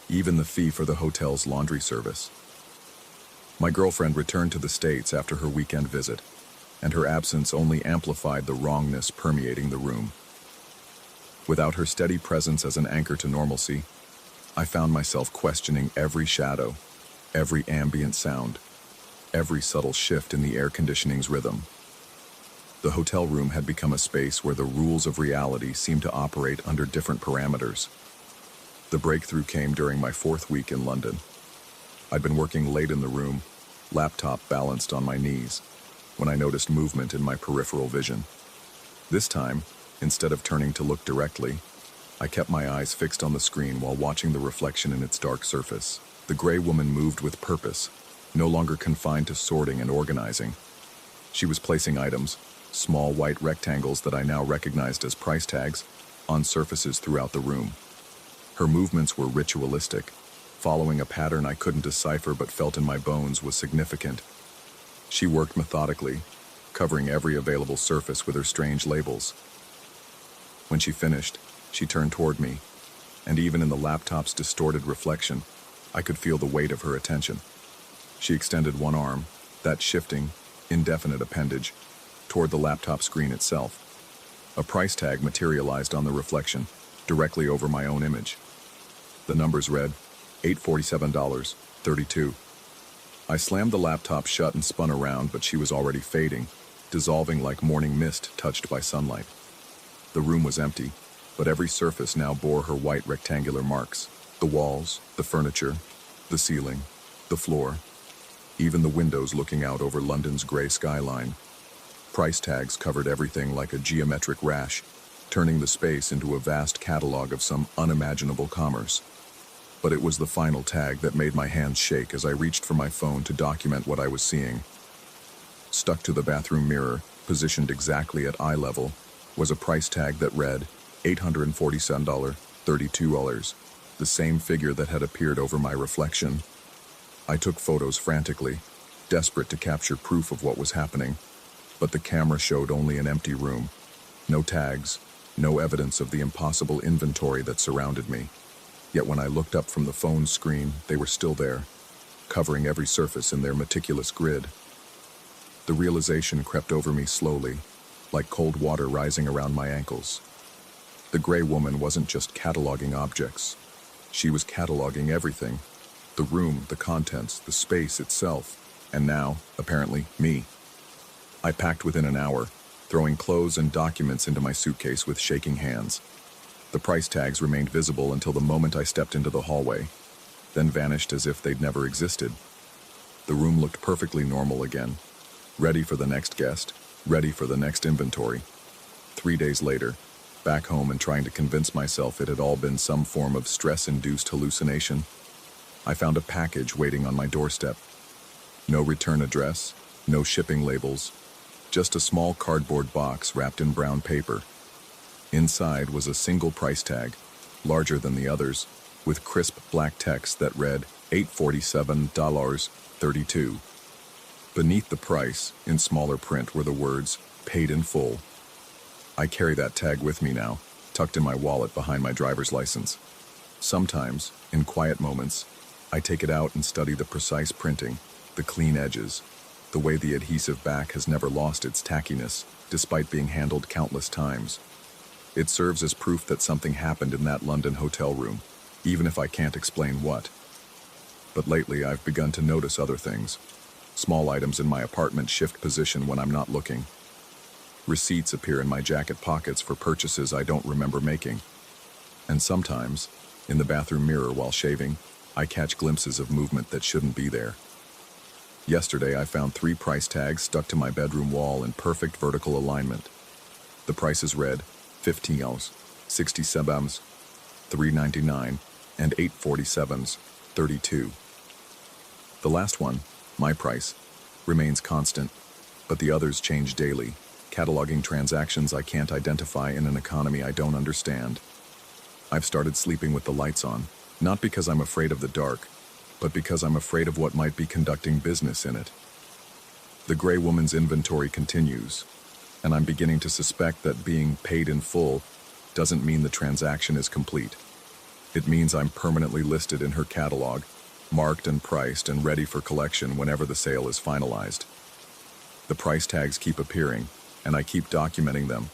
even the fee for the hotel's laundry service. My girlfriend returned to the States after her weekend visit, and her absence only amplified the wrongness permeating the room. Without her steady presence as an anchor to normalcy, I found myself questioning every shadow, every ambient sound, every subtle shift in the air conditioning's rhythm. The hotel room had become a space where the rules of reality seemed to operate under different parameters. The breakthrough came during my 4th week in London. I'd been working late in the room, laptop balanced on my knees, when I noticed movement in my peripheral vision. This time, instead of turning to look directly, I kept my eyes fixed on the screen while watching the reflection in its dark surface. The gray woman moved with purpose, no longer confined to sorting and organizing. She was placing items, small white rectangles that I now recognized as price tags, on surfaces throughout the room. Her movements were ritualistic, following a pattern I couldn't decipher but felt in my bones was significant. She worked methodically, covering every available surface with her strange labels. When she finished, she turned toward me, and even in the laptop's distorted reflection, I could feel the weight of her attention. She extended one arm, that shifting, indefinite appendage, toward the laptop screen itself. A price tag materialized on the reflection, directly over my own image. The numbers read, $847.32. I slammed the laptop shut and spun around, but she was already fading, dissolving like morning mist touched by sunlight. The room was empty, but every surface now bore her white rectangular marks. The walls, the furniture, the ceiling, the floor, even the windows looking out over London's grey skyline. Price tags covered everything like a geometric rash, turning the space into a vast catalog of some unimaginable commerce. But it was the final tag that made my hands shake as I reached for my phone to document what I was seeing. Stuck to the bathroom mirror, positioned exactly at eye level, was a price tag that read $847.32, the same figure that had appeared over my reflection. I took photos frantically, desperate to capture proof of what was happening, but the camera showed only an empty room. No tags, no evidence of the impossible inventory that surrounded me. Yet when I looked up from the phone screen, they were still there, covering every surface in their meticulous grid. The realization crept over me slowly, like cold water rising around my ankles. The gray woman wasn't just cataloging objects. She was cataloging everything. The room, the contents, the space itself, and now, apparently, me. I packed within an hour, throwing clothes and documents into my suitcase with shaking hands. The price tags remained visible until the moment I stepped into the hallway, then vanished as if they'd never existed. The room looked perfectly normal again, ready for the next guest, ready for the next inventory. 3 days later, back home and trying to convince myself it had all been some form of stress-induced hallucination, I found a package waiting on my doorstep. No return address, no shipping labels, just a small cardboard box wrapped in brown paper. Inside was a single price tag, larger than the others, with crisp black text that read $847.32. Beneath the price, in smaller print, were the words, "Paid in full." I carry that tag with me now, tucked in my wallet behind my driver's license. Sometimes, in quiet moments, I take it out and study the precise printing, the clean edges, the way the adhesive back has never lost its tackiness, despite being handled countless times. It serves as proof that something happened in that London hotel room, even if I can't explain what. But lately I've begun to notice other things. Small items in my apartment shift position when I'm not looking. Receipts appear in my jacket pockets for purchases I don't remember making. And sometimes, in the bathroom mirror while shaving, I catch glimpses of movement that shouldn't be there. Yesterday I found 3 price tags stuck to my bedroom wall in perfect vertical alignment. The prices read $15, $67, $3.99, and $847.32. The last one, my price, remains constant, but the others change daily, cataloging transactions I can't identify in an economy I don't understand. I've started sleeping with the lights on, not because I'm afraid of the dark, but because I'm afraid of what might be conducting business in it. The gray woman's inventory continues, and I'm beginning to suspect that being paid in full doesn't mean the transaction is complete. It means I'm permanently listed in her catalog, marked and priced and ready for collection whenever the sale is finalized. The price tags keep appearing, and I keep documenting them,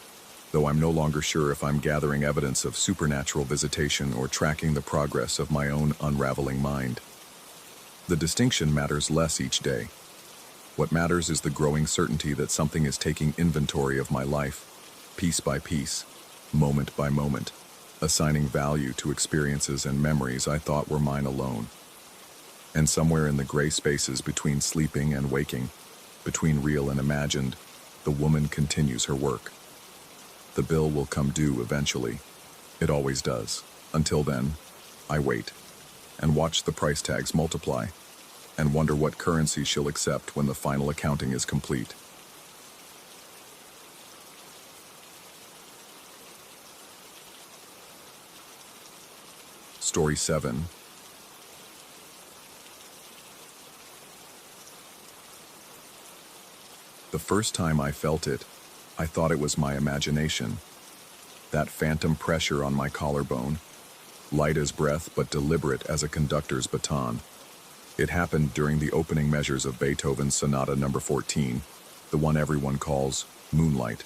though I'm no longer sure if I'm gathering evidence of supernatural visitation or tracking the progress of my own unraveling mind. The distinction matters less each day. What matters is the growing certainty that something is taking inventory of my life, piece by piece, moment by moment, assigning value to experiences and memories I thought were mine alone. And somewhere in the gray spaces between sleeping and waking, between real and imagined, the woman continues her work. The bill will come due eventually, It always does. Until then, I wait and watch the price tags multiply and wonder what currency she'll accept when the final accounting is complete. Story 7. The first time I felt it, I thought it was my imagination. That phantom pressure on my collarbone, light as breath but deliberate as a conductor's baton. It happened during the opening measures of Beethoven's Sonata No. 14, the one everyone calls Moonlight,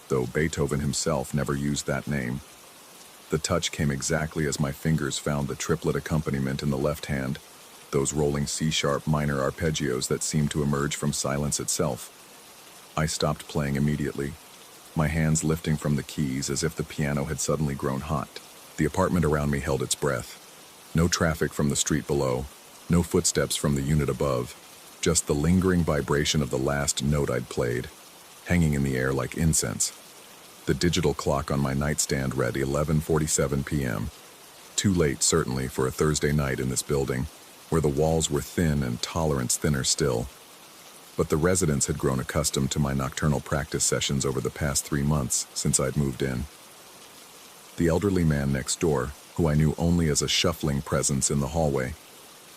though Beethoven himself never used that name. The touch came exactly as my fingers found the triplet accompaniment in the left hand, those rolling C-sharp minor arpeggios that seemed to emerge from silence itself. I stopped playing immediately, my hands lifting from the keys as if the piano had suddenly grown hot. The apartment around me held its breath. No traffic from the street below, no footsteps from the unit above, just the lingering vibration of the last note I'd played, hanging in the air like incense. The digital clock on my nightstand read 11:47 p.m. Too late, certainly, for a Thursday night in this building, where the walls were thin and tolerance thinner still. But the residents had grown accustomed to my nocturnal practice sessions over the past 3 months since I'd moved in. The elderly man next door, who I knew only as a shuffling presence in the hallway,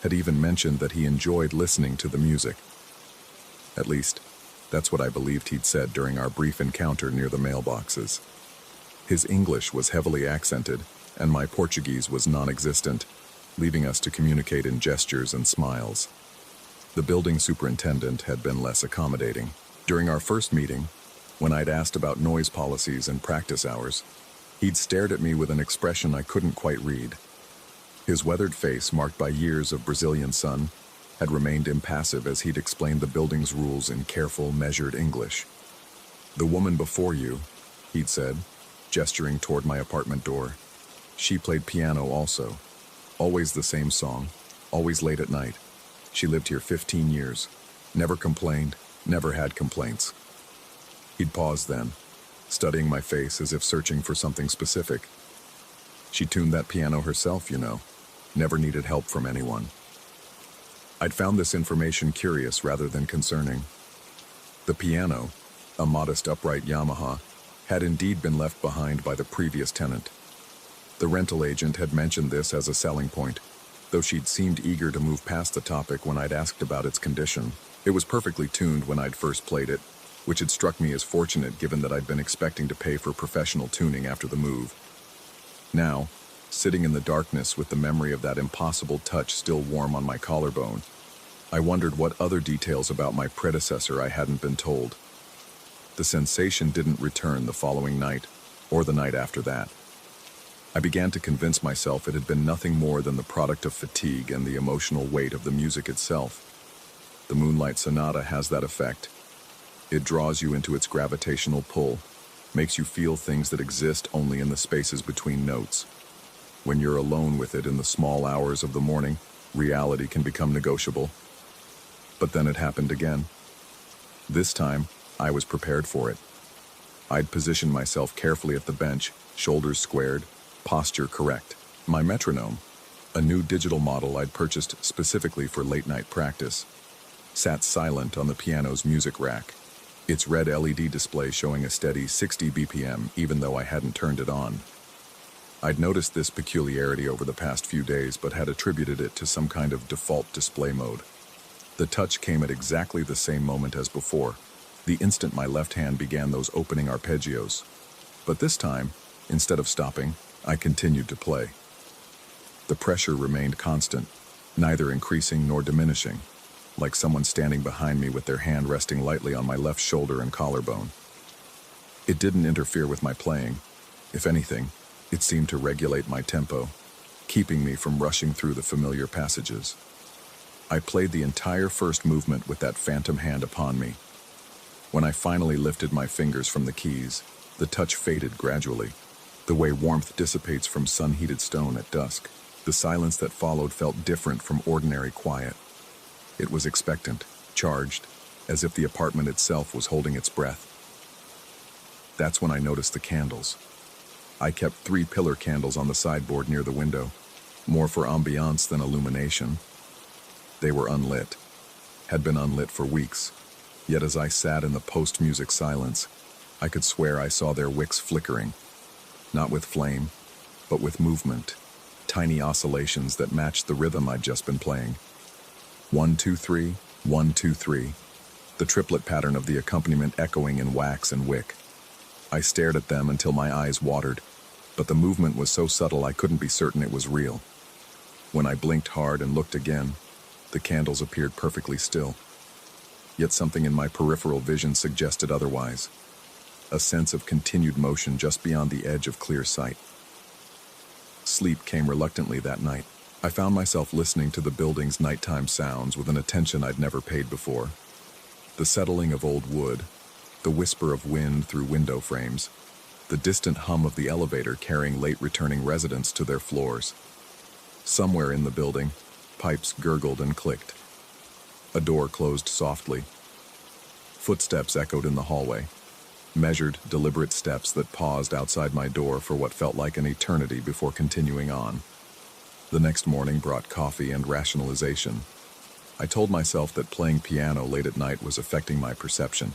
had even mentioned that he enjoyed listening to the music. At least, that's what I believed he'd said during our brief encounter near the mailboxes. His English was heavily accented, and my Portuguese was non-existent, leaving us to communicate in gestures and smiles. The building superintendent had been less accommodating. During our first meeting, when I'd asked about noise policies and practice hours, he'd stared at me with an expression I couldn't quite read. His weathered face, marked by years of Brazilian sun, had remained impassive as he'd explained the building's rules in careful, measured English. "The woman before you," he'd said, gesturing toward my apartment door. "She played piano also. Always the same song, always late at night. She lived here 15 years. Never complained, never had complaints." He'd pause then, studying my face as if searching for something specific. "She tuned that piano herself, you know. Never needed help from anyone." I'd found this information curious rather than concerning. The piano, a modest upright Yamaha, had indeed been left behind by the previous tenant. The rental agent had mentioned this as a selling point, though she'd seemed eager to move past the topic when I'd asked about its condition. It was perfectly tuned when I'd first played it, which had struck me as fortunate given that I'd been expecting to pay for professional tuning after the move. Now, sitting in the darkness with the memory of that impossible touch still warm on my collarbone, I wondered what other details about my predecessor I hadn't been told. The sensation didn't return the following night, or the night after that. I began to convince myself it had been nothing more than the product of fatigue and the emotional weight of the music itself. The Moonlight Sonata has that effect. It draws you into its gravitational pull, makes you feel things that exist only in the spaces between notes. When you're alone with it in the small hours of the morning, reality can become negotiable. But then it happened again. This time, I was prepared for it. I'd positioned myself carefully at the bench, shoulders squared, posture correct. My metronome, a new digital model I'd purchased specifically for late-night practice, sat silent on the piano's music rack, its red LED display showing a steady 60 BPM even though I hadn't turned it on. I'd noticed this peculiarity over the past few days but had attributed it to some kind of default display mode. The touch came at exactly the same moment as before, the instant my left hand began those opening arpeggios. But this time, instead of stopping, I continued to play. The pressure remained constant, neither increasing nor diminishing, like someone standing behind me with their hand resting lightly on my left shoulder and collarbone. It didn't interfere with my playing. If anything, it seemed to regulate my tempo, keeping me from rushing through the familiar passages. I played the entire first movement with that phantom hand upon me. When I finally lifted my fingers from the keys, the touch faded gradually, the way warmth dissipates from sun-heated stone at dusk. The silence that followed felt different from ordinary quiet. It was expectant, charged, as if the apartment itself was holding its breath. That's when I noticed the candles. I kept 3 pillar candles on the sideboard near the window, more for ambiance than illumination. They were unlit, had been unlit for weeks, yet as I sat in the post-music silence, I could swear I saw their wicks flickering, not with flame, but with movement, tiny oscillations that matched the rhythm I'd just been playing. 1, 2, 3, 1, 2, 3, the triplet pattern of the accompaniment echoing in wax and wick. I stared at them until my eyes watered, but the movement was so subtle I couldn't be certain it was real. When I blinked hard and looked again, the candles appeared perfectly still. Yet something in my peripheral vision suggested otherwise, a sense of continued motion just beyond the edge of clear sight. Sleep came reluctantly that night. I found myself listening to the building's nighttime sounds with an attention I'd never paid before. The settling of old wood, the whisper of wind through window frames, the distant hum of the elevator carrying late-returning residents to their floors. Somewhere in the building, pipes gurgled and clicked. A door closed softly. Footsteps echoed in the hallway, measured, deliberate steps that paused outside my door for what felt like an eternity before continuing on. The next morning brought coffee and rationalization. I told myself that playing piano late at night was affecting my perception,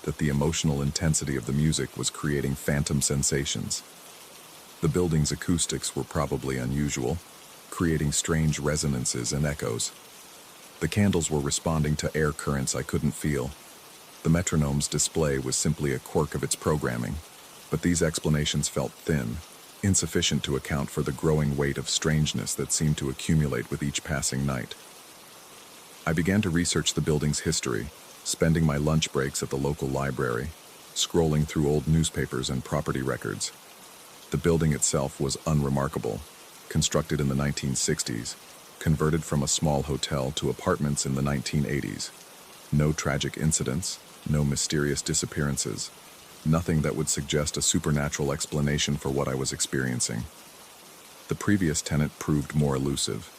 that the emotional intensity of the music was creating phantom sensations. The building's acoustics were probably unusual, creating strange resonances and echoes. The candles were responding to air currents I couldn't feel. The metronome's display was simply a quirk of its programming, but these explanations felt thin, insufficient to account for the growing weight of strangeness that seemed to accumulate with each passing night. I began to research the building's history, spending my lunch breaks at the local library, scrolling through old newspapers and property records. The building itself was unremarkable, constructed in the 1960s, converted from a small hotel to apartments in the 1980s. No tragic incidents, no mysterious disappearances, nothing that would suggest a supernatural explanation for what I was experiencing. The previous tenant proved more elusive.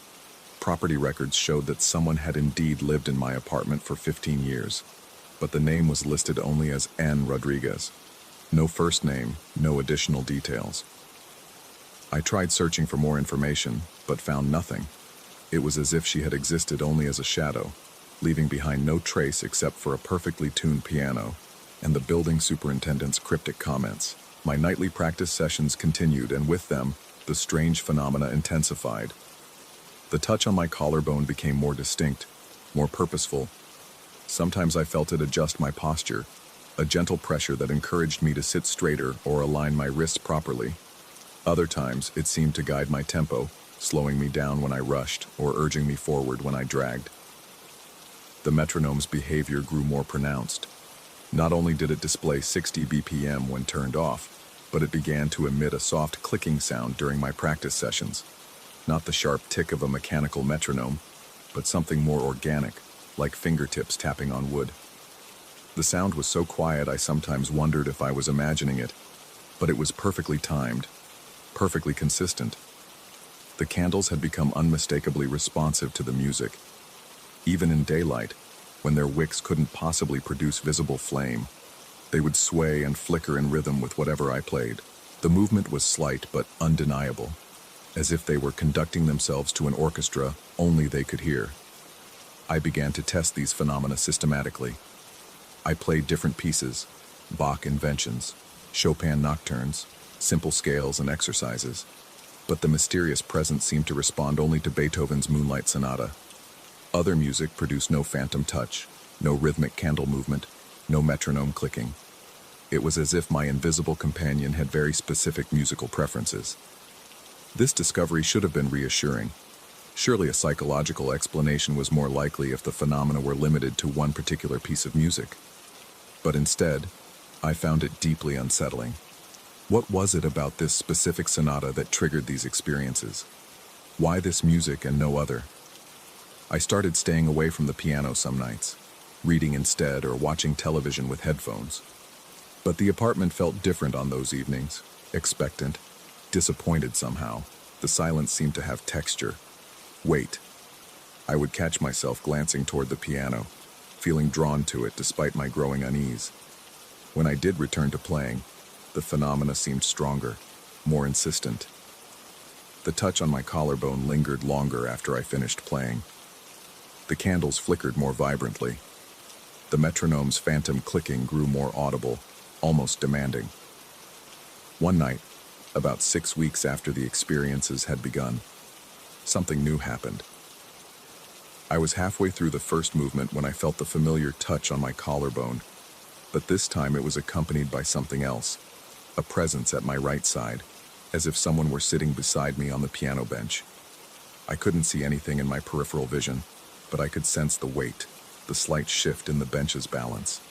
Property records showed that someone had indeed lived in my apartment for 15 years, but the name was listed only as N. Rodriguez. No first name, no additional details. I tried searching for more information, but found nothing. It was as if she had existed only as a shadow, leaving behind no trace except for a perfectly tuned piano and the building superintendent's cryptic comments. My nightly practice sessions continued, and with them, the strange phenomena intensified. The touch on my collarbone became more distinct, more purposeful. Sometimes I felt it adjust my posture, a gentle pressure that encouraged me to sit straighter or align my wrists properly. Other times, it seemed to guide my tempo, slowing me down when I rushed or urging me forward when I dragged. The metronome's behavior grew more pronounced. Not only did it display 60 BPM when turned off, but it began to emit a soft clicking sound during my practice sessions. Not the sharp tick of a mechanical metronome, but something more organic, like fingertips tapping on wood. The sound was so quiet I sometimes wondered if I was imagining it, but it was perfectly timed, perfectly consistent. The candles had become unmistakably responsive to the music. Even in daylight, when their wicks couldn't possibly produce visible flame, they would sway and flicker in rhythm with whatever I played. The movement was slight but undeniable, as if they were conducting themselves to an orchestra only they could hear. I began to test these phenomena systematically. I played different pieces, Bach inventions, Chopin nocturnes, simple scales and exercises, but the mysterious presence seemed to respond only to Beethoven's Moonlight Sonata. Other music produced no phantom touch, no rhythmic candle movement, no metronome clicking. It was as if my invisible companion had very specific musical preferences. This discovery should have been reassuring. Surely a psychological explanation was more likely if the phenomena were limited to one particular piece of music. But instead, I found it deeply unsettling. What was it about this specific sonata that triggered these experiences? Why this music and no other? I started staying away from the piano some nights, reading instead or watching television with headphones. But the apartment felt different on those evenings, expectant, disappointed somehow. The silence seemed to have texture, weight. I would catch myself glancing toward the piano, feeling drawn to it despite my growing unease. When I did return to playing, the phenomena seemed stronger, more insistent. The touch on my collarbone lingered longer after I finished playing. The candles flickered more vibrantly. The metronome's phantom clicking grew more audible, almost demanding. One night, about 6 weeks after the experiences had begun, something new happened. I was halfway through the first movement when I felt the familiar touch on my collarbone, but this time it was accompanied by something else, a presence at my right side, as if someone were sitting beside me on the piano bench. I couldn't see anything in my peripheral vision, but I could sense the weight, the slight shift in the bench's balance.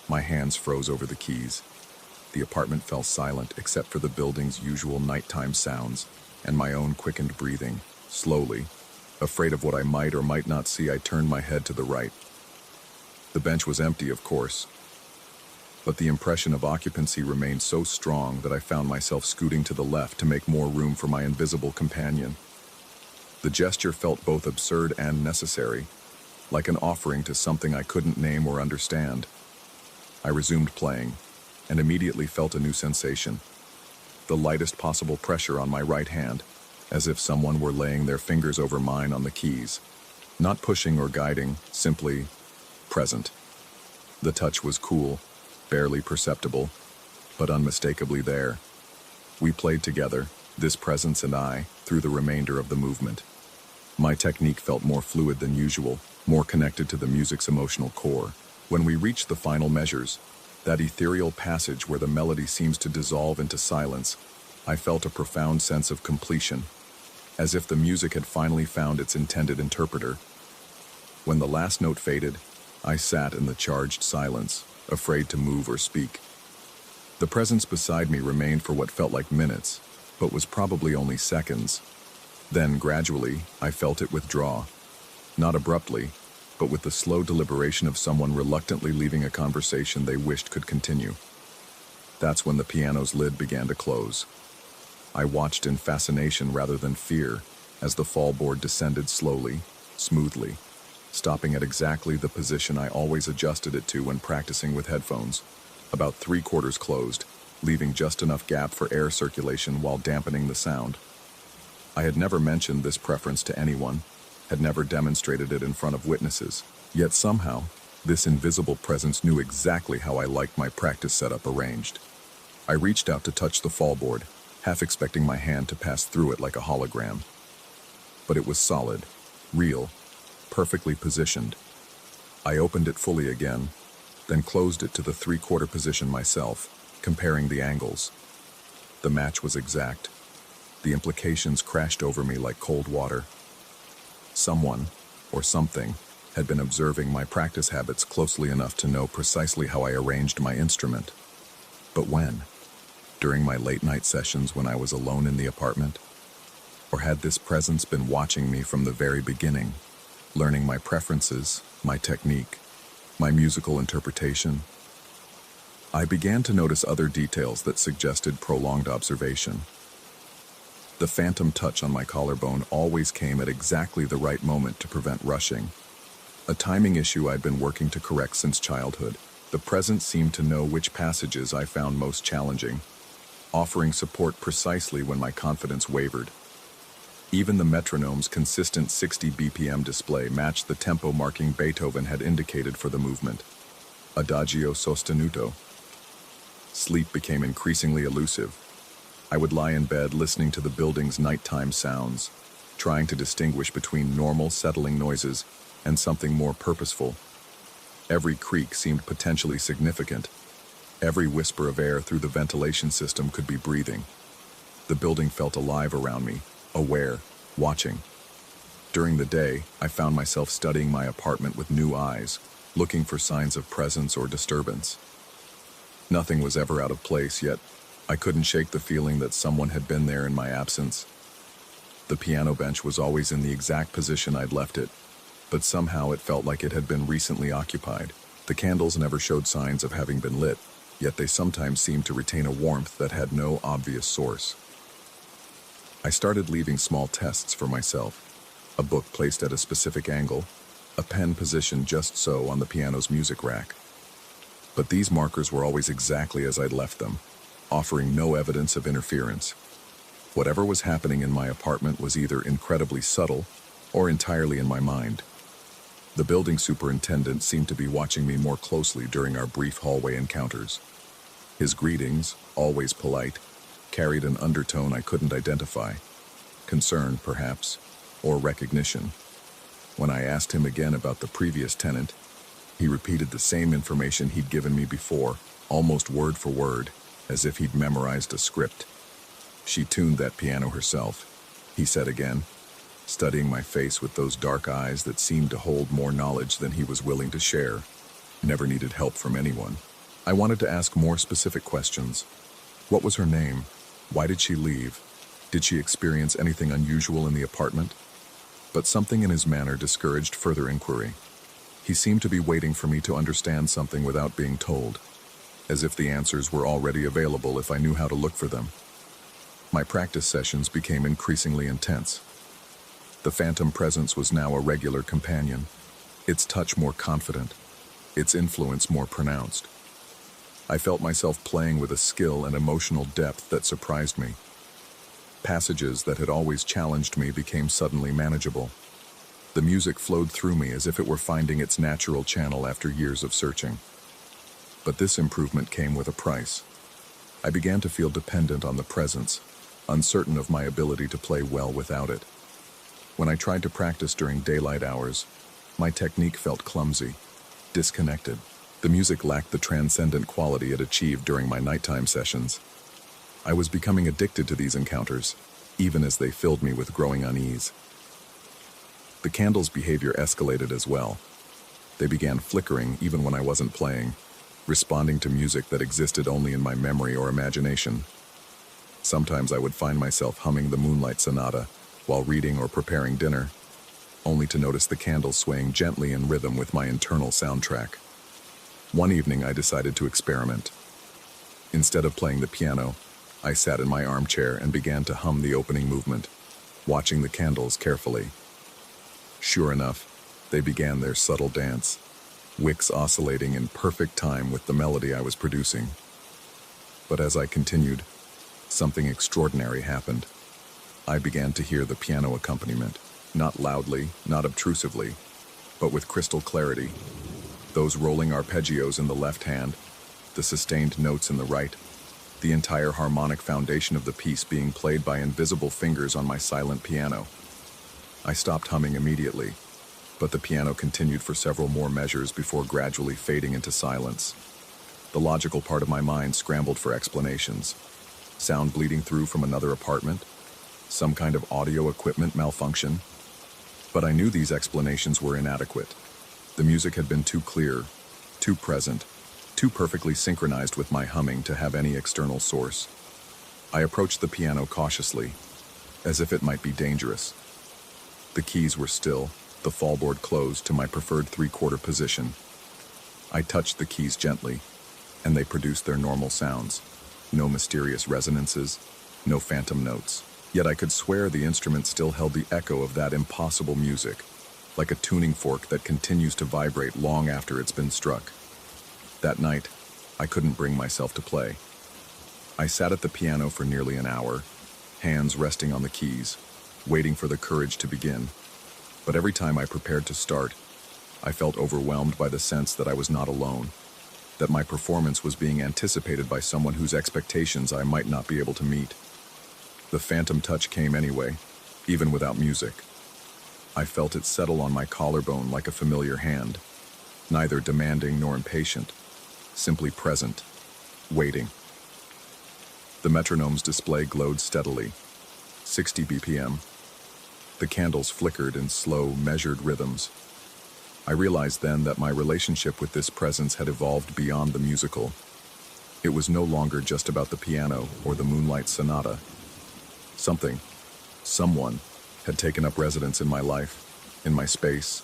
My hands froze over the keys. The apartment fell silent except for the building's usual nighttime sounds and my own quickened breathing. Slowly, afraid of what I might or might not see, I turned my head to the right. The bench was empty, of course, but the impression of occupancy remained so strong that I found myself scooting to the left to make more room for my invisible companion. The gesture felt both absurd and necessary, like an offering to something I couldn't name or understand. I resumed playing, and immediately felt a new sensation. The lightest possible pressure on my right hand, as if someone were laying their fingers over mine on the keys. Not pushing or guiding, simply present. The touch was cool, barely perceptible, but unmistakably there. We played together, this presence and I, through the remainder of the movement. My technique felt more fluid than usual, more connected to the music's emotional core. When we reached the final measures, that ethereal passage where the melody seems to dissolve into silence, I felt a profound sense of completion, as if the music had finally found its intended interpreter. When the last note faded, I sat in the charged silence, afraid to move or speak. The presence beside me remained for what felt like minutes, but was probably only seconds. Then, gradually, I felt it withdraw. Not abruptly, but with the slow deliberation of someone reluctantly leaving a conversation they wished could continue. That's when the piano's lid began to close. I watched in fascination rather than fear as the fallboard descended slowly, smoothly, stopping at exactly the position I always adjusted it to when practicing with headphones, about 3/4 closed, leaving just enough gap for air circulation while dampening the sound. I had never mentioned this preference to anyone, had never demonstrated it in front of witnesses, yet somehow, this invisible presence knew exactly how I liked my practice setup arranged. I reached out to touch the fallboard, half expecting my hand to pass through it like a hologram. But it was solid, real, perfectly positioned. I opened it fully again, then closed it to the 3/4 position myself, comparing the angles. The match was exact. The implications crashed over me like cold water. Someone, or something, had been observing my practice habits closely enough to know precisely how I arranged my instrument. But when? During my late-night sessions when I was alone in the apartment? Or had this presence been watching me from the very beginning, learning my preferences, my technique, my musical interpretation? I began to notice other details that suggested prolonged observation. The phantom touch on my collarbone always came at exactly the right moment to prevent rushing. A timing issue I'd been working to correct since childhood. The presence seemed to know which passages I found most challenging, offering support precisely when my confidence wavered. Even the metronome's consistent 60 BPM display matched the tempo marking Beethoven had indicated for the movement. Adagio sostenuto. Sleep became increasingly elusive. I would lie in bed listening to the building's nighttime sounds, trying to distinguish between normal settling noises and something more purposeful. Every creak seemed potentially significant. Every whisper of air through the ventilation system could be breathing. The building felt alive around me, aware, watching. During the day, I found myself studying my apartment with new eyes, looking for signs of presence or disturbance. Nothing was ever out of place, yet I couldn't shake the feeling that someone had been there in my absence. The piano bench was always in the exact position I'd left it, but somehow it felt like it had been recently occupied. The candles never showed signs of having been lit, yet they sometimes seemed to retain a warmth that had no obvious source. I started leaving small tests for myself, a book placed at a specific angle, a pen positioned just so on the piano's music rack. But these markers were always exactly as I'd left them, offering no evidence of interference. Whatever was happening in my apartment was either incredibly subtle or entirely in my mind. The building superintendent seemed to be watching me more closely during our brief hallway encounters. His greetings, always polite, carried an undertone I couldn't identify. Concern, perhaps, or recognition. When I asked him again about the previous tenant, he repeated the same information he'd given me before, almost word for word, as if he'd memorized a script. "She tuned that piano herself," he said again, studying my face with those dark eyes that seemed to hold more knowledge than he was willing to share. Never needed help from anyone. I wanted to ask more specific questions. What was her name? Why did she leave? Did she experience anything unusual in the apartment? But something in his manner discouraged further inquiry. He seemed to be waiting for me to understand something without being told, as if the answers were already available if I knew how to look for them. My practice sessions became increasingly intense. The phantom presence was now a regular companion, its touch more confident, its influence more pronounced. I felt myself playing with a skill and emotional depth that surprised me. Passages that had always challenged me became suddenly manageable. The music flowed through me as if it were finding its natural channel after years of searching. But this improvement came with a price. I began to feel dependent on the presence, uncertain of my ability to play well without it. When I tried to practice during daylight hours, my technique felt clumsy, disconnected. The music lacked the transcendent quality it achieved during my nighttime sessions. I was becoming addicted to these encounters, even as they filled me with growing unease. The candle's behavior escalated as well. They began flickering even when I wasn't playing, responding to music that existed only in my memory or imagination. Sometimes I would find myself humming the Moonlight Sonata while reading or preparing dinner, only to notice the candle swaying gently in rhythm with my internal soundtrack. One evening I decided to experiment. Instead of playing the piano, I sat in my armchair and began to hum the opening movement, watching the candles carefully. Sure enough, they began their subtle dance, wicks oscillating in perfect time with the melody I was producing. But as I continued, something extraordinary happened. I began to hear the piano accompaniment, not loudly, not obtrusively, but with crystal clarity. Those rolling arpeggios in the left hand, the sustained notes in the right, the entire harmonic foundation of the piece being played by invisible fingers on my silent piano. I stopped humming immediately, but the piano continued for several more measures before gradually fading into silence. The logical part of my mind scrambled for explanations. Sound bleeding through from another apartment? Some kind of audio equipment malfunction? But I knew these explanations were inadequate. The music had been too clear, too present, too perfectly synchronized with my humming to have any external source. I approached the piano cautiously, as if it might be dangerous. The keys were still, the fallboard closed to my preferred three-quarter position. I touched the keys gently, and they produced their normal sounds. No mysterious resonances, no phantom notes. Yet I could swear the instrument still held the echo of that impossible music, like a tuning fork that continues to vibrate long after it's been struck. That night, I couldn't bring myself to play. I sat at the piano for nearly an hour, hands resting on the keys, waiting for the courage to begin. But every time I prepared to start, I felt overwhelmed by the sense that I was not alone, that my performance was being anticipated by someone whose expectations I might not be able to meet. The phantom touch came anyway, even without music. I felt it settle on my collarbone like a familiar hand, neither demanding nor impatient, simply present, waiting. The metronome's display glowed steadily, 60 BPM. The candles flickered in slow, measured rhythms. I realized then that my relationship with this presence had evolved beyond the musical. It was no longer just about the piano or the Moonlight Sonata. Someone, had taken up residence in my life, in my space,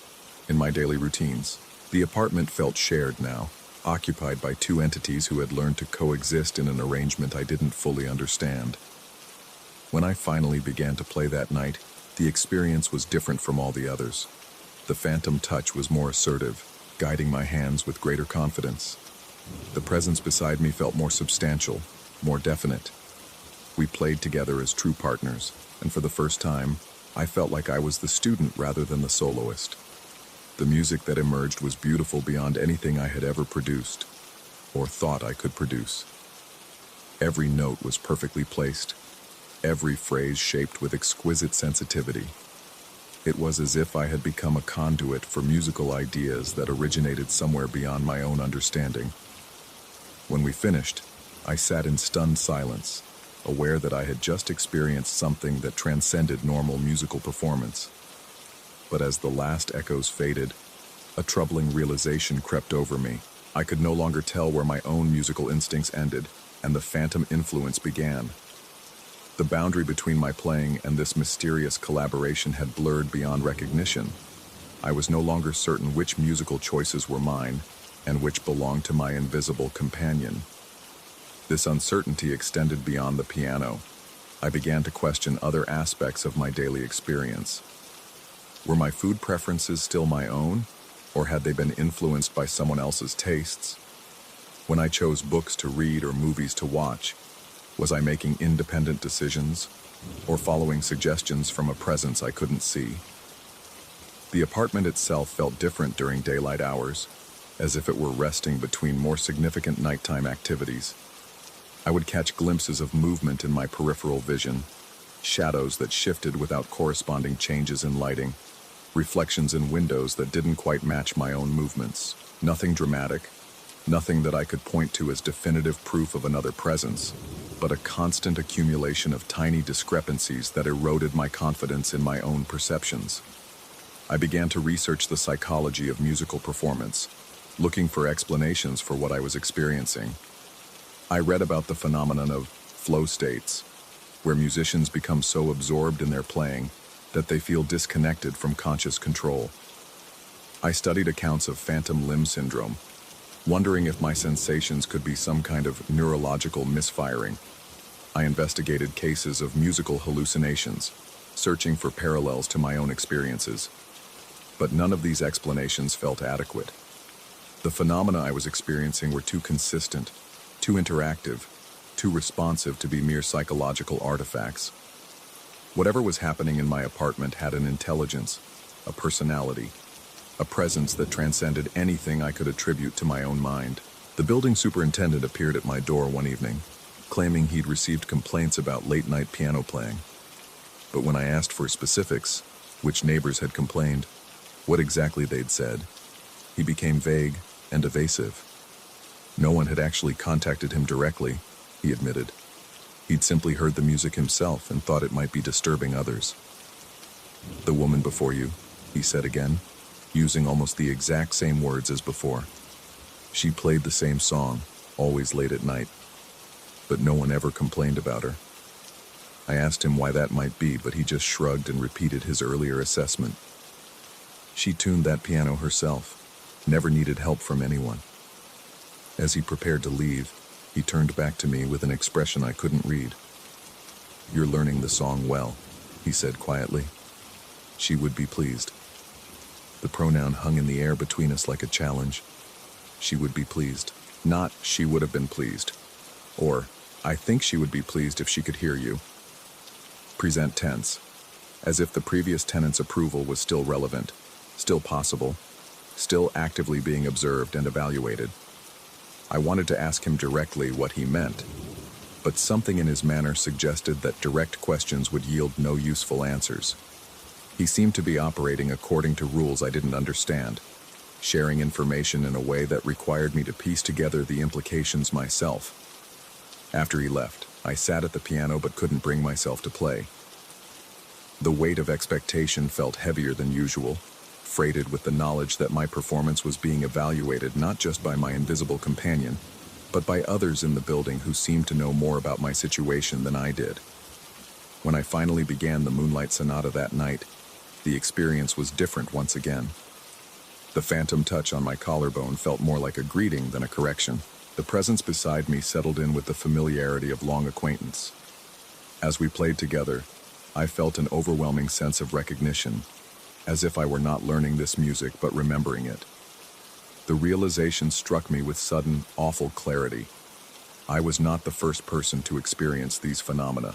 in my daily routines. The apartment felt shared now, occupied by two entities who had learned to coexist in an arrangement I didn't fully understand. When I finally began to play that night, the experience was different from all the others. The phantom touch was more assertive, guiding my hands with greater confidence. The presence beside me felt more substantial, more definite. We played together as true partners, and for the first time, I felt like I was the student rather than the soloist. The music that emerged was beautiful beyond anything I had ever produced, or thought I could produce. Every note was perfectly placed, every phrase shaped with exquisite sensitivity. It was as if I had become a conduit for musical ideas that originated somewhere beyond my own understanding. When we finished, I sat in stunned silence, aware that I had just experienced something that transcended normal musical performance. But as the last echoes faded, a troubling realization crept over me. I could no longer tell where my own musical instincts ended and the phantom influence began. The boundary between my playing and this mysterious collaboration had blurred beyond recognition. I was no longer certain which musical choices were mine and which belonged to my invisible companion. This uncertainty extended beyond the piano. I began to question other aspects of my daily experience. Were my food preferences still my own, or had they been influenced by someone else's tastes? When I chose books to read or movies to watch, was I making independent decisions, or following suggestions from a presence I couldn't see? The apartment itself felt different during daylight hours, as if it were resting between more significant nighttime activities. I would catch glimpses of movement in my peripheral vision, shadows that shifted without corresponding changes in lighting, reflections in windows that didn't quite match my own movements. Nothing dramatic, nothing that I could point to as definitive proof of another presence, but a constant accumulation of tiny discrepancies that eroded my confidence in my own perceptions. I began to research the psychology of musical performance, looking for explanations for what I was experiencing. I read about the phenomenon of flow states, where musicians become so absorbed in their playing that they feel disconnected from conscious control. I studied accounts of phantom limb syndrome, wondering if my sensations could be some kind of neurological misfiring. I investigated cases of musical hallucinations, searching for parallels to my own experiences. But none of these explanations felt adequate. The phenomena I was experiencing were too consistent, too interactive, too responsive to be mere psychological artifacts. Whatever was happening in my apartment had an intelligence, a personality, a presence that transcended anything I could attribute to my own mind. The building superintendent appeared at my door one evening, claiming he'd received complaints about late-night piano playing. But when I asked for specifics, which neighbors had complained, what exactly they'd said, he became vague and evasive. No one had actually contacted him directly, he admitted. He'd simply heard the music himself and thought it might be disturbing others. "The woman before you," he said again, using almost the exact same words as before. "She played the same song, always late at night, but no one ever complained about her." I asked him why that might be, but he just shrugged and repeated his earlier assessment. "She tuned that piano herself, never needed help from anyone." As he prepared to leave, he turned back to me with an expression I couldn't read. "You're learning the song well," he said quietly. "She would be pleased." The pronoun hung in the air between us like a challenge. She would be pleased. Not she would have been pleased. Or, I think she would be pleased if she could hear you. Present tense, as if the previous tenant's approval was still relevant, still possible, still actively being observed and evaluated. I wanted to ask him directly what he meant, but something in his manner suggested that direct questions would yield no useful answers. He seemed to be operating according to rules I didn't understand, sharing information in a way that required me to piece together the implications myself. After he left, I sat at the piano but couldn't bring myself to play. The weight of expectation felt heavier than usual, freighted with the knowledge that my performance was being evaluated not just by my invisible companion, but by others in the building who seemed to know more about my situation than I did. When I finally began the Moonlight Sonata that night, the experience was different once again. The phantom touch on my collarbone felt more like a greeting than a correction. The presence beside me settled in with the familiarity of long acquaintance. As we played together, I felt an overwhelming sense of recognition, as if I were not learning this music but remembering it. The realization struck me with sudden, awful clarity. I was not the first person to experience these phenomena.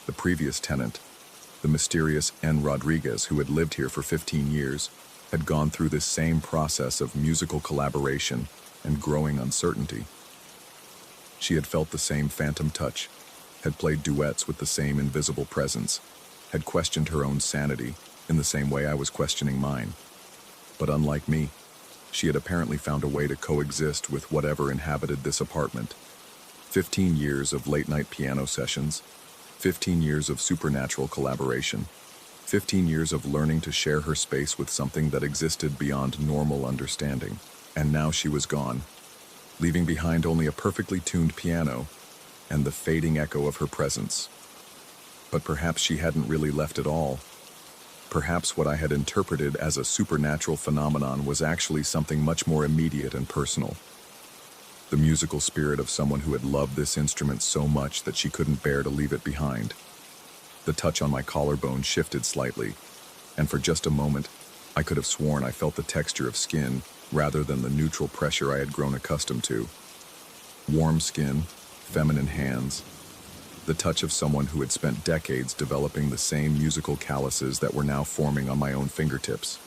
The previous tenant, the mysterious N. Rodriguez, who had lived here for 15 years, had gone through this same process of musical collaboration and growing uncertainty. She had felt the same phantom touch, had played duets with the same invisible presence, had questioned her own sanity in the same way I was questioning mine. But unlike me, she had apparently found a way to coexist with whatever inhabited this apartment. 15 years of late-night piano sessions, 15 years of supernatural collaboration, 15 years of learning to share her space with something that existed beyond normal understanding. And now she was gone, leaving behind only a perfectly tuned piano and the fading echo of her presence. But perhaps she hadn't really left at all. Perhaps what I had interpreted as a supernatural phenomenon was actually something much more immediate and personal. The musical spirit of someone who had loved this instrument so much that she couldn't bear to leave it behind. The touch on my collarbone shifted slightly, and for just a moment, I could have sworn I felt the texture of skin rather than the neutral pressure I had grown accustomed to. Warm skin, feminine hands, the touch of someone who had spent decades developing the same musical calluses that were now forming on my own fingertips.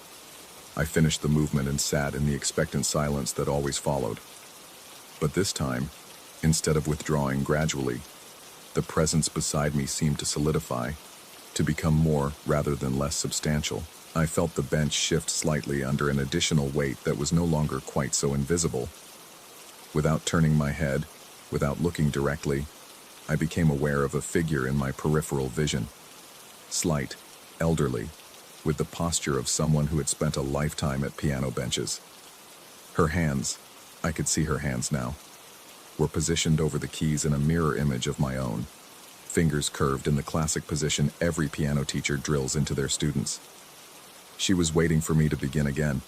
I finished the movement and sat in the expectant silence that always followed. But this time, instead of withdrawing gradually, the presence beside me seemed to solidify, to become more rather than less substantial. I felt the bench shift slightly under an additional weight that was no longer quite so invisible. Without turning my head, without looking directly, I became aware of a figure in my peripheral vision. Slight, elderly, with the posture of someone who had spent a lifetime at piano benches. Her hands, I could see her hands now, were positioned over the keys in a mirror image of my own, fingers curved in the classic position every piano teacher drills into their students. She was waiting for me to begin again,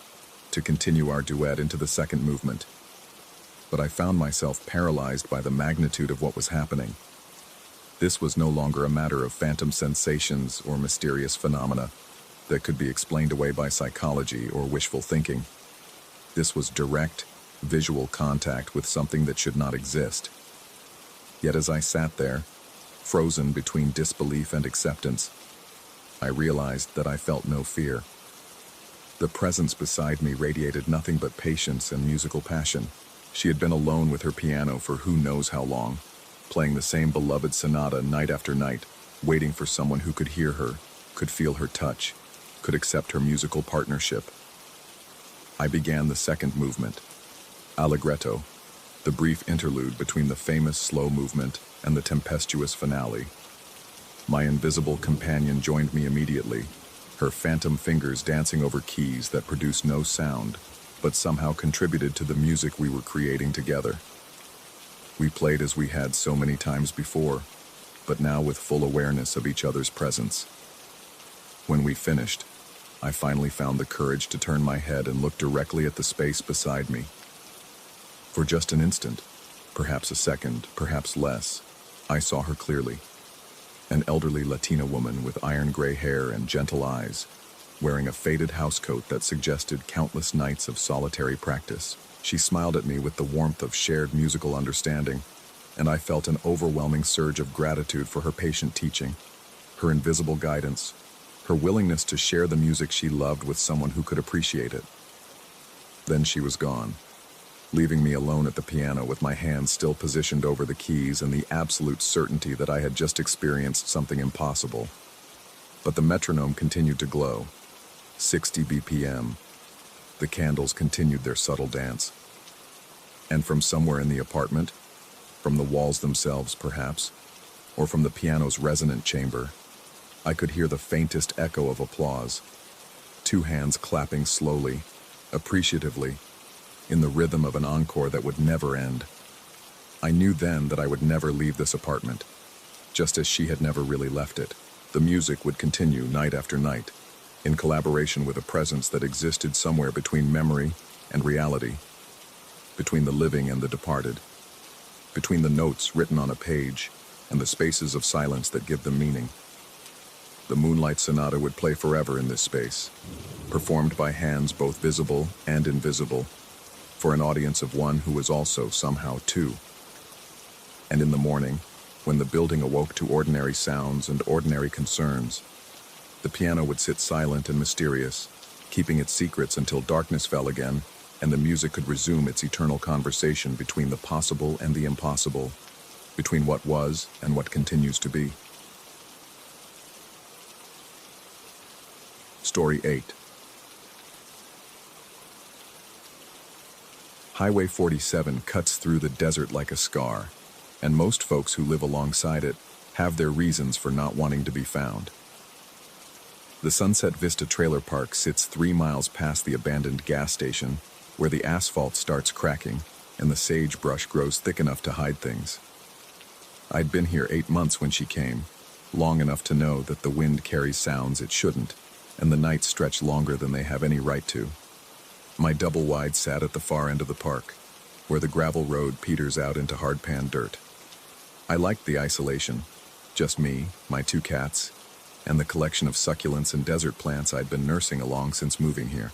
to continue our duet into the second movement. But I found myself paralyzed by the magnitude of what was happening. This was no longer a matter of phantom sensations or mysterious phenomena that could be explained away by psychology or wishful thinking. This was direct, visual contact with something that should not exist. Yet as I sat there, frozen between disbelief and acceptance, I realized that I felt no fear. The presence beside me radiated nothing but patience and musical passion. She had been alone with her piano for who knows how long, playing the same beloved sonata night after night, waiting for someone who could hear her, could feel her touch, could accept her musical partnership. I began the second movement, Allegretto, the brief interlude between the famous slow movement and the tempestuous finale. My invisible companion joined me immediately, her phantom fingers dancing over keys that produced no sound, but somehow contributed to the music we were creating together. We played as we had so many times before, but now with full awareness of each other's presence. When we finished, I finally found the courage to turn my head and look directly at the space beside me. For just an instant, perhaps a second, perhaps less, I saw her clearly. An elderly Latina woman with iron gray hair and gentle eyes, wearing a faded housecoat that suggested countless nights of solitary practice. She smiled at me with the warmth of shared musical understanding, and I felt an overwhelming surge of gratitude for her patient teaching, her invisible guidance, her willingness to share the music she loved with someone who could appreciate it. Then she was gone, leaving me alone at the piano with my hands still positioned over the keys and the absolute certainty that I had just experienced something impossible. But the metronome continued to glow, 60 BPM. The candles continued their subtle dance. And from somewhere in the apartment, from the walls themselves perhaps, or from the piano's resonant chamber, I could hear the faintest echo of applause. Two hands clapping slowly, appreciatively, in the rhythm of an encore that would never end. I knew then that I would never leave this apartment, just as she had never really left it. The music would continue night after night, in collaboration with a presence that existed somewhere between memory and reality, between the living and the departed, between the notes written on a page and the spaces of silence that give them meaning. The Moonlight Sonata would play forever in this space, performed by hands both visible and invisible, for an audience of one who was also somehow two. And in the morning, when the building awoke to ordinary sounds and ordinary concerns, the piano would sit silent and mysterious, keeping its secrets until darkness fell again, and the music could resume its eternal conversation between the possible and the impossible, between what was and what continues to be. Story 8. Highway 47 cuts through the desert like a scar, and most folks who live alongside it have their reasons for not wanting to be found. The Sunset Vista Trailer Park sits 3 miles past the abandoned gas station, where the asphalt starts cracking and the sagebrush grows thick enough to hide things. I'd been here 8 months when she came, long enough to know that the wind carries sounds it shouldn't, and the nights stretch longer than they have any right to. My double-wide sat at the far end of the park, where the gravel road peters out into hard-pan dirt. I liked the isolation, just me, my 2 cats, and the collection of succulents and desert plants I'd been nursing along since moving here.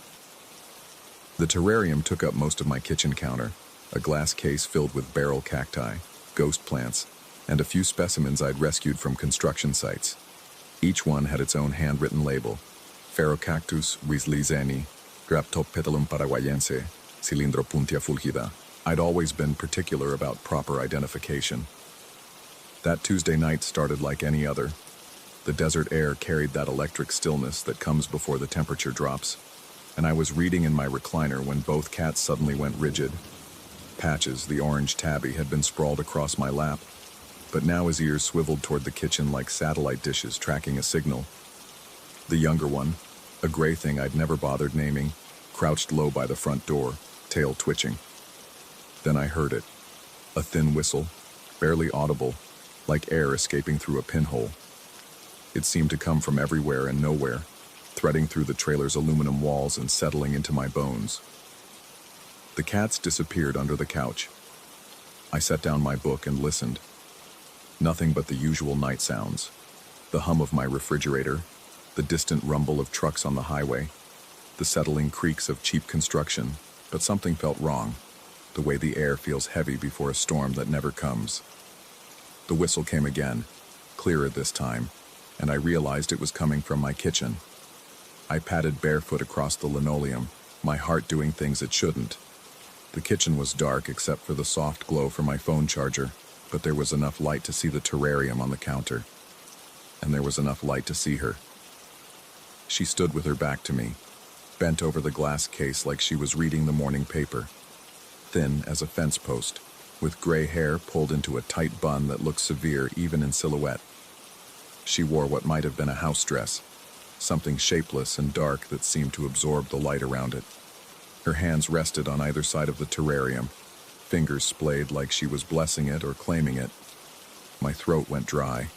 The terrarium took up most of my kitchen counter, a glass case filled with barrel cacti, ghost plants, and a few specimens I'd rescued from construction sites. Each one had its own handwritten label: Ferrocactus rislizeni, Graptopetalum paraguayense, Cylindropuntia fulgida. I'd always been particular about proper identification. That Tuesday night started like any other. The desert air carried that electric stillness that comes before the temperature drops, and I was reading in my recliner when both cats suddenly went rigid. Patches, the orange tabby, had been sprawled across my lap, but now his ears swiveled toward the kitchen like satellite dishes tracking a signal. The younger one, a gray thing I'd never bothered naming, crouched low by the front door, tail twitching. Then I heard it. A thin whistle, barely audible, like air escaping through a pinhole. It seemed to come from everywhere and nowhere, threading through the trailer's aluminum walls and settling into my bones. The cats disappeared under the couch. I set down my book and listened. Nothing but the usual night sounds. The hum of my refrigerator, the distant rumble of trucks on the highway, the settling creaks of cheap construction, but something felt wrong, the way the air feels heavy before a storm that never comes. The whistle came again, clearer this time, and I realized it was coming from my kitchen. I padded barefoot across the linoleum, my heart doing things it shouldn't. The kitchen was dark except for the soft glow from my phone charger, but there was enough light to see the terrarium on the counter. And there was enough light to see her. She stood with her back to me, bent over the glass case like she was reading the morning paper. Thin as a fence post, with gray hair pulled into a tight bun that looked severe even in silhouette. She wore what might have been a house dress, something shapeless and dark that seemed to absorb the light around it. Her hands rested on either side of the terrarium, fingers splayed like she was blessing it or claiming it. My throat went dry.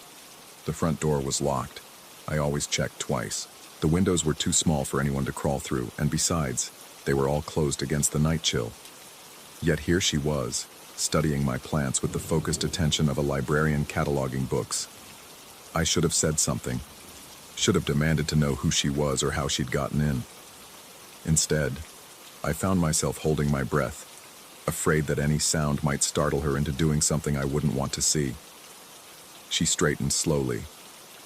The front door was locked. I always checked twice. The windows were too small for anyone to crawl through, and besides, they were all closed against the night chill. Yet here she was, studying my plants with the focused attention of a librarian cataloging books. I should have said something. Should have demanded to know who she was or how she'd gotten in. Instead, I found myself holding my breath, afraid that any sound might startle her into doing something I wouldn't want to see. She straightened slowly,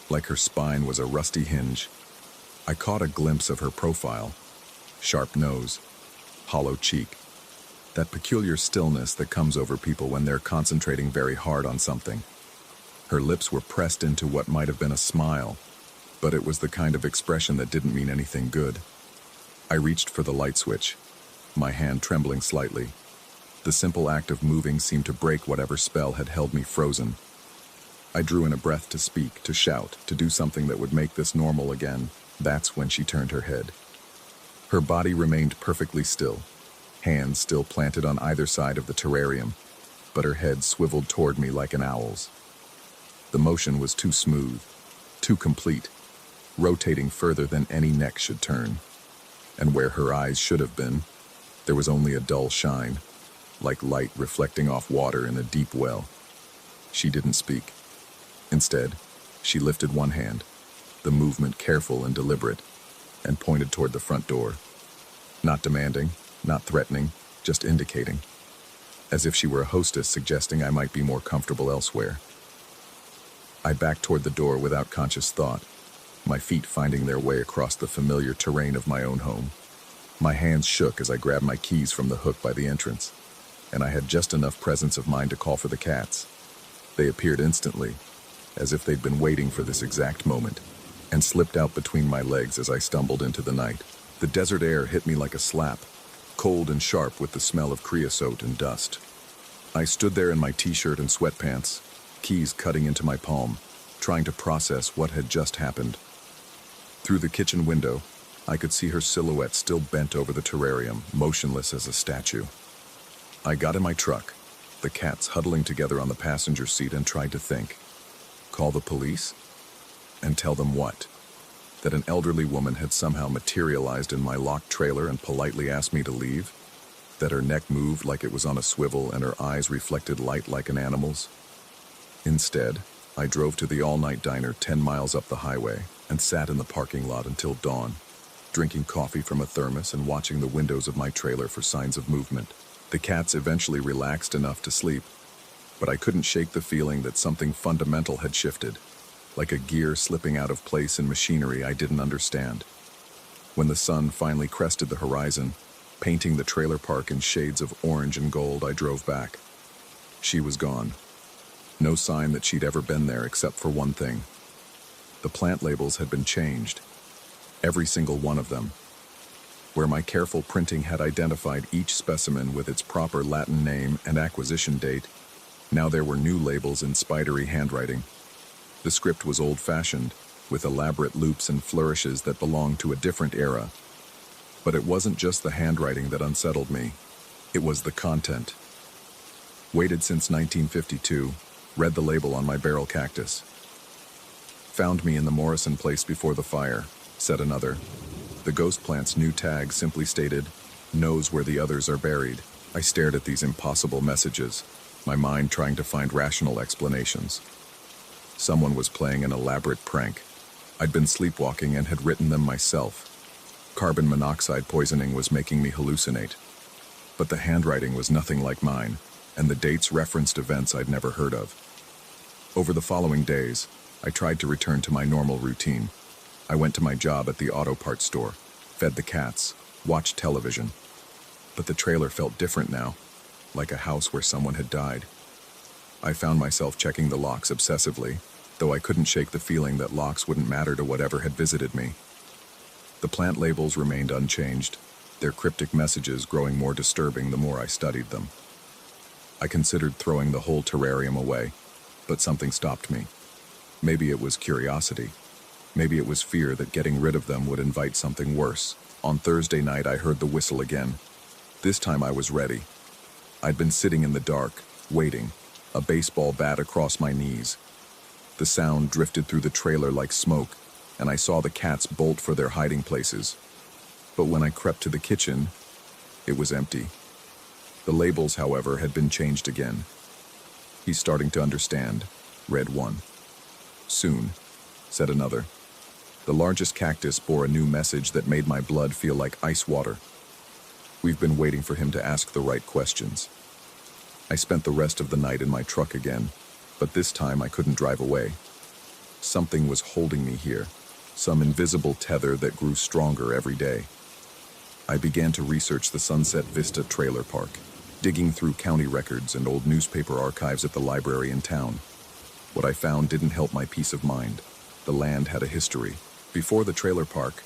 like her spine was a rusty hinge. I caught a glimpse of her profile: sharp nose, hollow cheek, that peculiar stillness that comes over people when they're concentrating very hard on something. Her lips were pressed into what might have been a smile, but it was the kind of expression that didn't mean anything good. I reached for the light switch, my hand trembling slightly. The simple act of moving seemed to break whatever spell had held me frozen. I drew in a breath to speak, to shout, to do something that would make this normal again. That's when she turned her head. Her body remained perfectly still, hands still planted on either side of the terrarium, but her head swiveled toward me like an owl's. The motion was too smooth, too complete, rotating further than any neck should turn. And where her eyes should have been, there was only a dull shine, like light reflecting off water in a deep well. She didn't speak. Instead, she lifted one hand, the movement careful and deliberate, and pointed toward the front door. Not demanding, not threatening, just indicating. as if she were a hostess suggesting I might be more comfortable elsewhere. I backed toward the door without conscious thought, my feet finding their way across the familiar terrain of my own home. My hands shook as I grabbed my keys from the hook by the entrance, and I had just enough presence of mind to call for the cats. They appeared instantly, as if they'd been waiting for this exact moment, and slipped out between my legs as I stumbled into the night. The desert air hit me like a slap, cold and sharp with the smell of creosote and dust. I stood there in my t-shirt and sweatpants, keys cutting into my palm, trying to process what had just happened. Through the kitchen window, I could see her silhouette still bent over the terrarium, motionless as a statue. I got in my truck, the cats huddling together on the passenger seat, and tried to think. Call the police? And tell them what? That an elderly woman had somehow materialized in my locked trailer and politely asked me to leave? That her neck moved like it was on a swivel and her eyes reflected light like an animal's? Instead, I drove to the all-night diner 10 miles up the highway and sat in the parking lot until dawn, drinking coffee from a thermos and watching the windows of my trailer for signs of movement. The cats eventually relaxed enough to sleep, but I couldn't shake the feeling that something fundamental had shifted, like a gear slipping out of place in machinery I didn't understand. When the sun finally crested the horizon, painting the trailer park in shades of orange and gold, I drove back. She was gone. No sign that she'd ever been there except for one thing. The plant labels had been changed. Every single one of them. Where my careful printing had identified each specimen with its proper Latin name and acquisition date, now there were new labels in spidery handwriting. The script was old-fashioned, with elaborate loops and flourishes that belonged to a different era. But it wasn't just the handwriting that unsettled me. It was the content. Waited since 1952, read the label on my barrel cactus. Found me in the Morrison place before the fire, said another. The ghost plant's new tag simply stated, knows where the others are buried. I stared at these impossible messages, my mind trying to find rational explanations. Someone was playing an elaborate prank. I'd been sleepwalking and had written them myself. Carbon monoxide poisoning was making me hallucinate. But the handwriting was nothing like mine, and the dates referenced events I'd never heard of. Over the following days, I tried to return to my normal routine. I went to my job at the auto parts store, fed the cats, watched television. But the trailer felt different now, like a house where someone had died. I found myself checking the locks obsessively, though I couldn't shake the feeling that locks wouldn't matter to whatever had visited me. The plant labels remained unchanged, their cryptic messages growing more disturbing the more I studied them. I considered throwing the whole terrarium away, but something stopped me. Maybe it was curiosity. Maybe it was fear that getting rid of them would invite something worse. On Thursday night, I heard the whistle again. This time I was ready. I'd been sitting in the dark, waiting, a baseball bat across my knees. The sound drifted through the trailer like smoke, and I saw the cats bolt for their hiding places. But when I crept to the kitchen, it was empty. The labels, however, had been changed again. He's starting to understand, read one. Soon, said another. The largest cactus bore a new message that made my blood feel like ice water. We've been waiting for him to ask the right questions. I spent the rest of the night in my truck again, but this time I couldn't drive away. Something was holding me here, some invisible tether that grew stronger every day. I began to research the Sunset Vista trailer park, digging through county records and old newspaper archives at the library in town. What I found didn't help my peace of mind. The land had a history. Before the trailer park,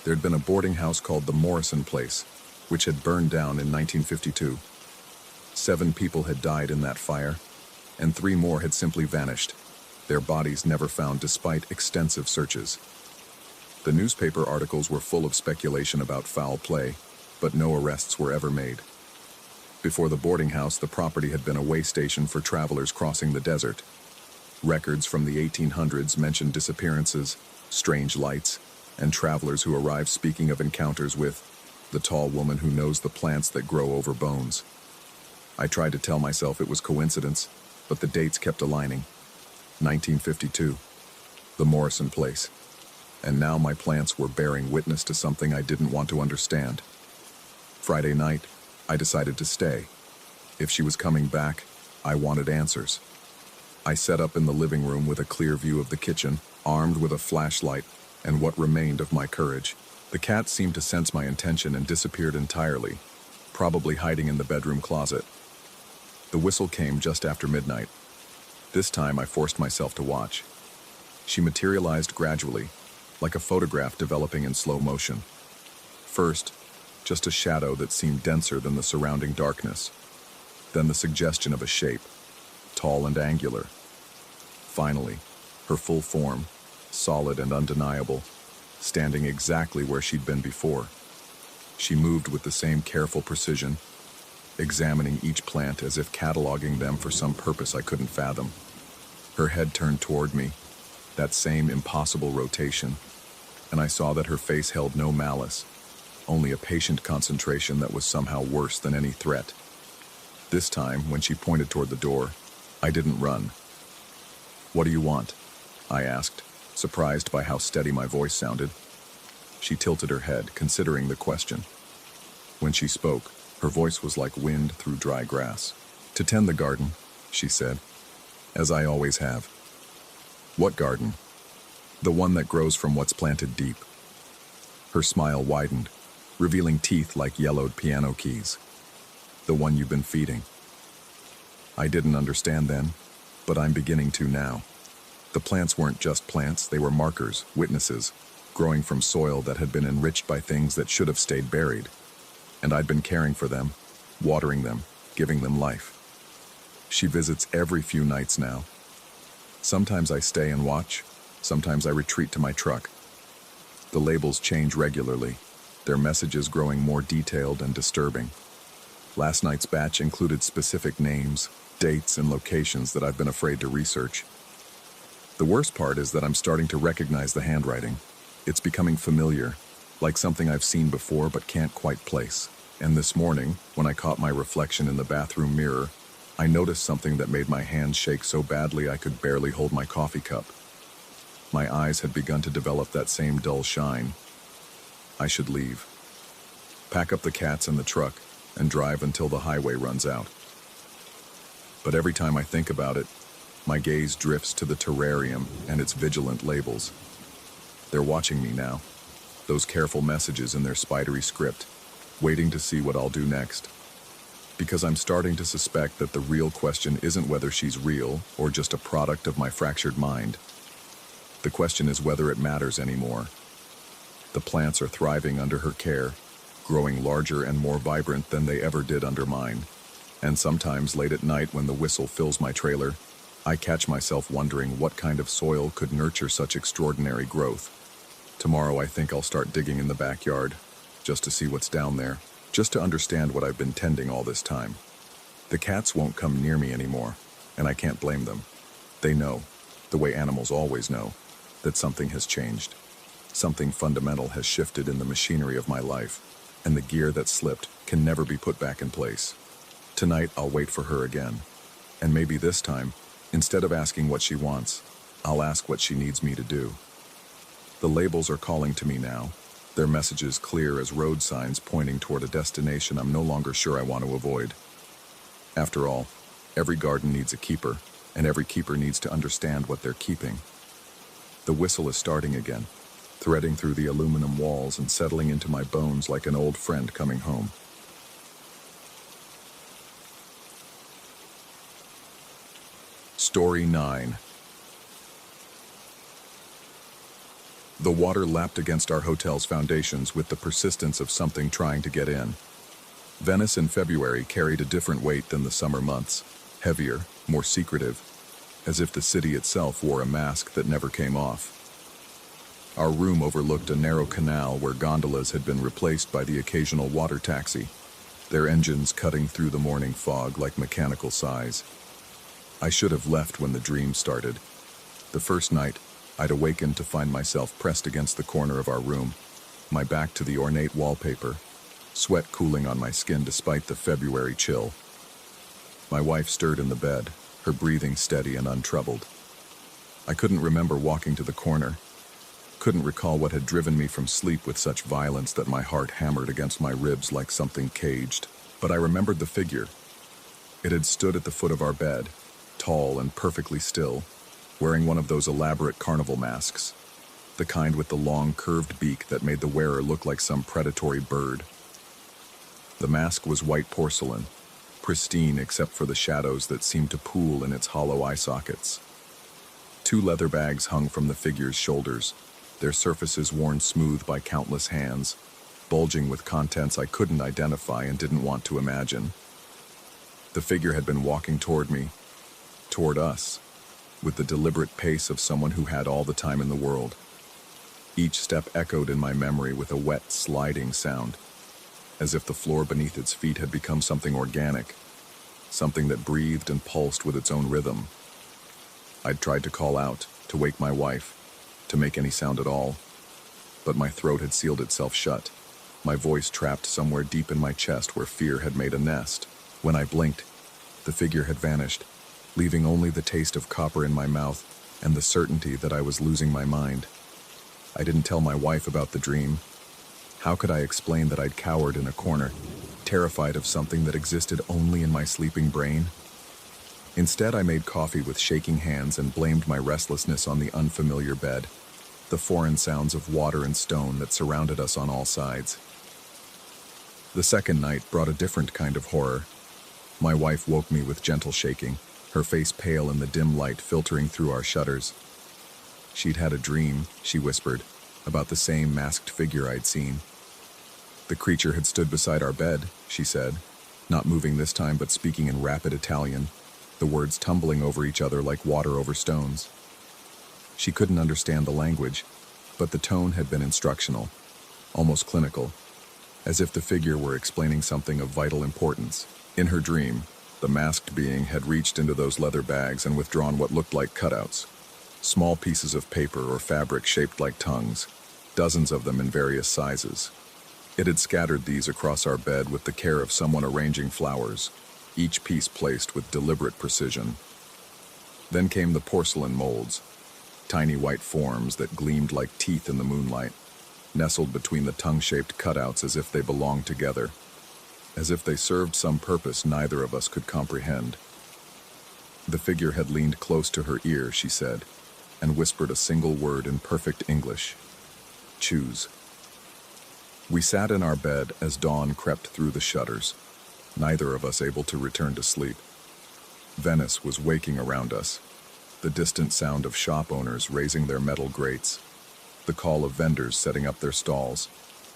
there'd been a boarding house called the Morrison Place, which had burned down in 1952. 7 people had died in that fire, and 3 more had simply vanished, their bodies never found despite extensive searches. The newspaper articles were full of speculation about foul play, but no arrests were ever made. Before the boarding house, the property had been a way station for travelers crossing the desert. Records from the 1800s mentioned disappearances, strange lights, and travelers who arrived speaking of encounters with the tall woman who knows the plants that grow over bones. I tried to tell myself it was coincidence, but the dates kept aligning. 1952, the Morrison Place. And now my plants were bearing witness to something I didn't want to understand. Friday night, I decided to stay. If she was coming back, I wanted answers. I set up in the living room with a clear view of the kitchen, armed with a flashlight and what remained of my courage. The cat seemed to sense my intention and disappeared entirely, probably hiding in the bedroom closet. The whistle came just after midnight. This time I forced myself to watch. She materialized gradually, like a photograph developing in slow motion. First, just a shadow that seemed denser than the surrounding darkness. Then the suggestion of a shape, tall and angular. Finally, her full form, solid and undeniable, standing exactly where she'd been before. She moved with the same careful precision, examining each plant as if cataloging them for some purpose I couldn't fathom. Her head turned toward me, that same impossible rotation, and I saw that her face held no malice, only a patient concentration that was somehow worse than any threat. This time, when she pointed toward the door, I didn't run. "What do you want?" I asked, surprised by how steady my voice sounded. She tilted her head, considering the question. When she spoke, her voice was like wind through dry grass. "To tend the garden," she said, "as I always have." "What garden?" "The one that grows from what's planted deep." Her smile widened, revealing teeth like yellowed piano keys. "The one you've been feeding." I didn't understand then, but I'm beginning to now. The plants weren't just plants, they were markers, witnesses, growing from soil that had been enriched by things that should have stayed buried. And I'd been caring for them, watering them, giving them life. She visits every few nights now. Sometimes I stay and watch, sometimes I retreat to my truck. The labels change regularly, their messages growing more detailed and disturbing. Last night's batch included specific names, dates, and locations that I've been afraid to research. The worst part is that I'm starting to recognize the handwriting. It's becoming familiar, like something I've seen before but can't quite place. And this morning, when I caught my reflection in the bathroom mirror, I noticed something that made my hands shake so badly I could barely hold my coffee cup. My eyes had begun to develop that same dull shine. I should leave. Pack up the cats in the truck and drive until the highway runs out. But every time I think about it, my gaze drifts to the terrarium and its vigilant labels. They're watching me now, those careful messages in their spidery script, waiting to see what I'll do next. Because I'm starting to suspect that the real question isn't whether she's real or just a product of my fractured mind. The question is whether it matters anymore. The plants are thriving under her care, growing larger and more vibrant than they ever did under mine. And sometimes late at night when the whistle fills my trailer, I catch myself wondering what kind of soil could nurture such extraordinary growth. Tomorrow I think I'll start digging in the backyard, just to see what's down there, just to understand what I've been tending all this time. The cats won't come near me anymore, and I can't blame them. They know, the way animals always know, that something has changed. Something fundamental has shifted in the machinery of my life, and the gear that slipped can never be put back in place. Tonight I'll wait for her again, and maybe this time, instead of asking what she wants, I'll ask what she needs me to do. The labels are calling to me now, their messages clear as road signs pointing toward a destination I'm no longer sure I want to avoid. After all, every garden needs a keeper, and every keeper needs to understand what they're keeping. The whistle is starting again, threading through the aluminum walls and settling into my bones like an old friend coming home. Story 9. The water lapped against our hotel's foundations with the persistence of something trying to get in. Venice in February carried a different weight than the summer months, heavier, more secretive, as if the city itself wore a mask that never came off. Our room overlooked a narrow canal where gondolas had been replaced by the occasional water taxi, their engines cutting through the morning fog like mechanical sighs. I should have left when the dream started. The first night, I'd awakened to find myself pressed against the corner of our room, my back to the ornate wallpaper, sweat cooling on my skin despite the February chill. My wife stirred in the bed, her breathing steady and untroubled. I couldn't remember walking to the corner, couldn't recall what had driven me from sleep with such violence that my heart hammered against my ribs like something caged, but I remembered the figure. It had stood at the foot of our bed, tall and perfectly still, wearing one of those elaborate carnival masks, the kind with the long, curved beak that made the wearer look like some predatory bird. The mask was white porcelain, pristine except for the shadows that seemed to pool in its hollow eye sockets. Two leather bags hung from the figure's shoulders, their surfaces worn smooth by countless hands, bulging with contents I couldn't identify and didn't want to imagine. The figure had been walking toward me, toward us, with the deliberate pace of someone who had all the time in the world. Each step echoed in my memory with a wet, sliding sound, as if the floor beneath its feet had become something organic, something that breathed and pulsed with its own rhythm. I'd tried to call out, to wake my wife, to make any sound at all, but my throat had sealed itself shut, my voice trapped somewhere deep in my chest where fear had made a nest. When I blinked, the figure had vanished, leaving only the taste of copper in my mouth and the certainty that I was losing my mind. I didn't tell my wife about the dream. How could I explain that I'd cowered in a corner, terrified of something that existed only in my sleeping brain? Instead, I made coffee with shaking hands and blamed my restlessness on the unfamiliar bed, the foreign sounds of water and stone that surrounded us on all sides. The second night brought a different kind of horror. My wife woke me with gentle shaking, her face pale in the dim light filtering through our shutters. She'd had a dream, she whispered, about the same masked figure I'd seen. The creature had stood beside our bed, she said, not moving this time but speaking in rapid Italian, the words tumbling over each other like water over stones. She couldn't understand the language, but the tone had been instructional, almost clinical, as if the figure were explaining something of vital importance. In her dream, the masked being had reached into those leather bags and withdrawn what looked like cutouts, small pieces of paper or fabric shaped like tongues, dozens of them in various sizes. It had scattered these across our bed with the care of someone arranging flowers, each piece placed with deliberate precision. Then came the porcelain molds, tiny white forms that gleamed like teeth in the moonlight, nestled between the tongue-shaped cutouts as if they belonged together, as if they served some purpose neither of us could comprehend. The figure had leaned close to her ear, she said, and whispered a single word in perfect English: "Choose." We sat in our bed as dawn crept through the shutters, neither of us able to return to sleep. Venice was waking around us, the distant sound of shop owners raising their metal grates, the call of vendors setting up their stalls,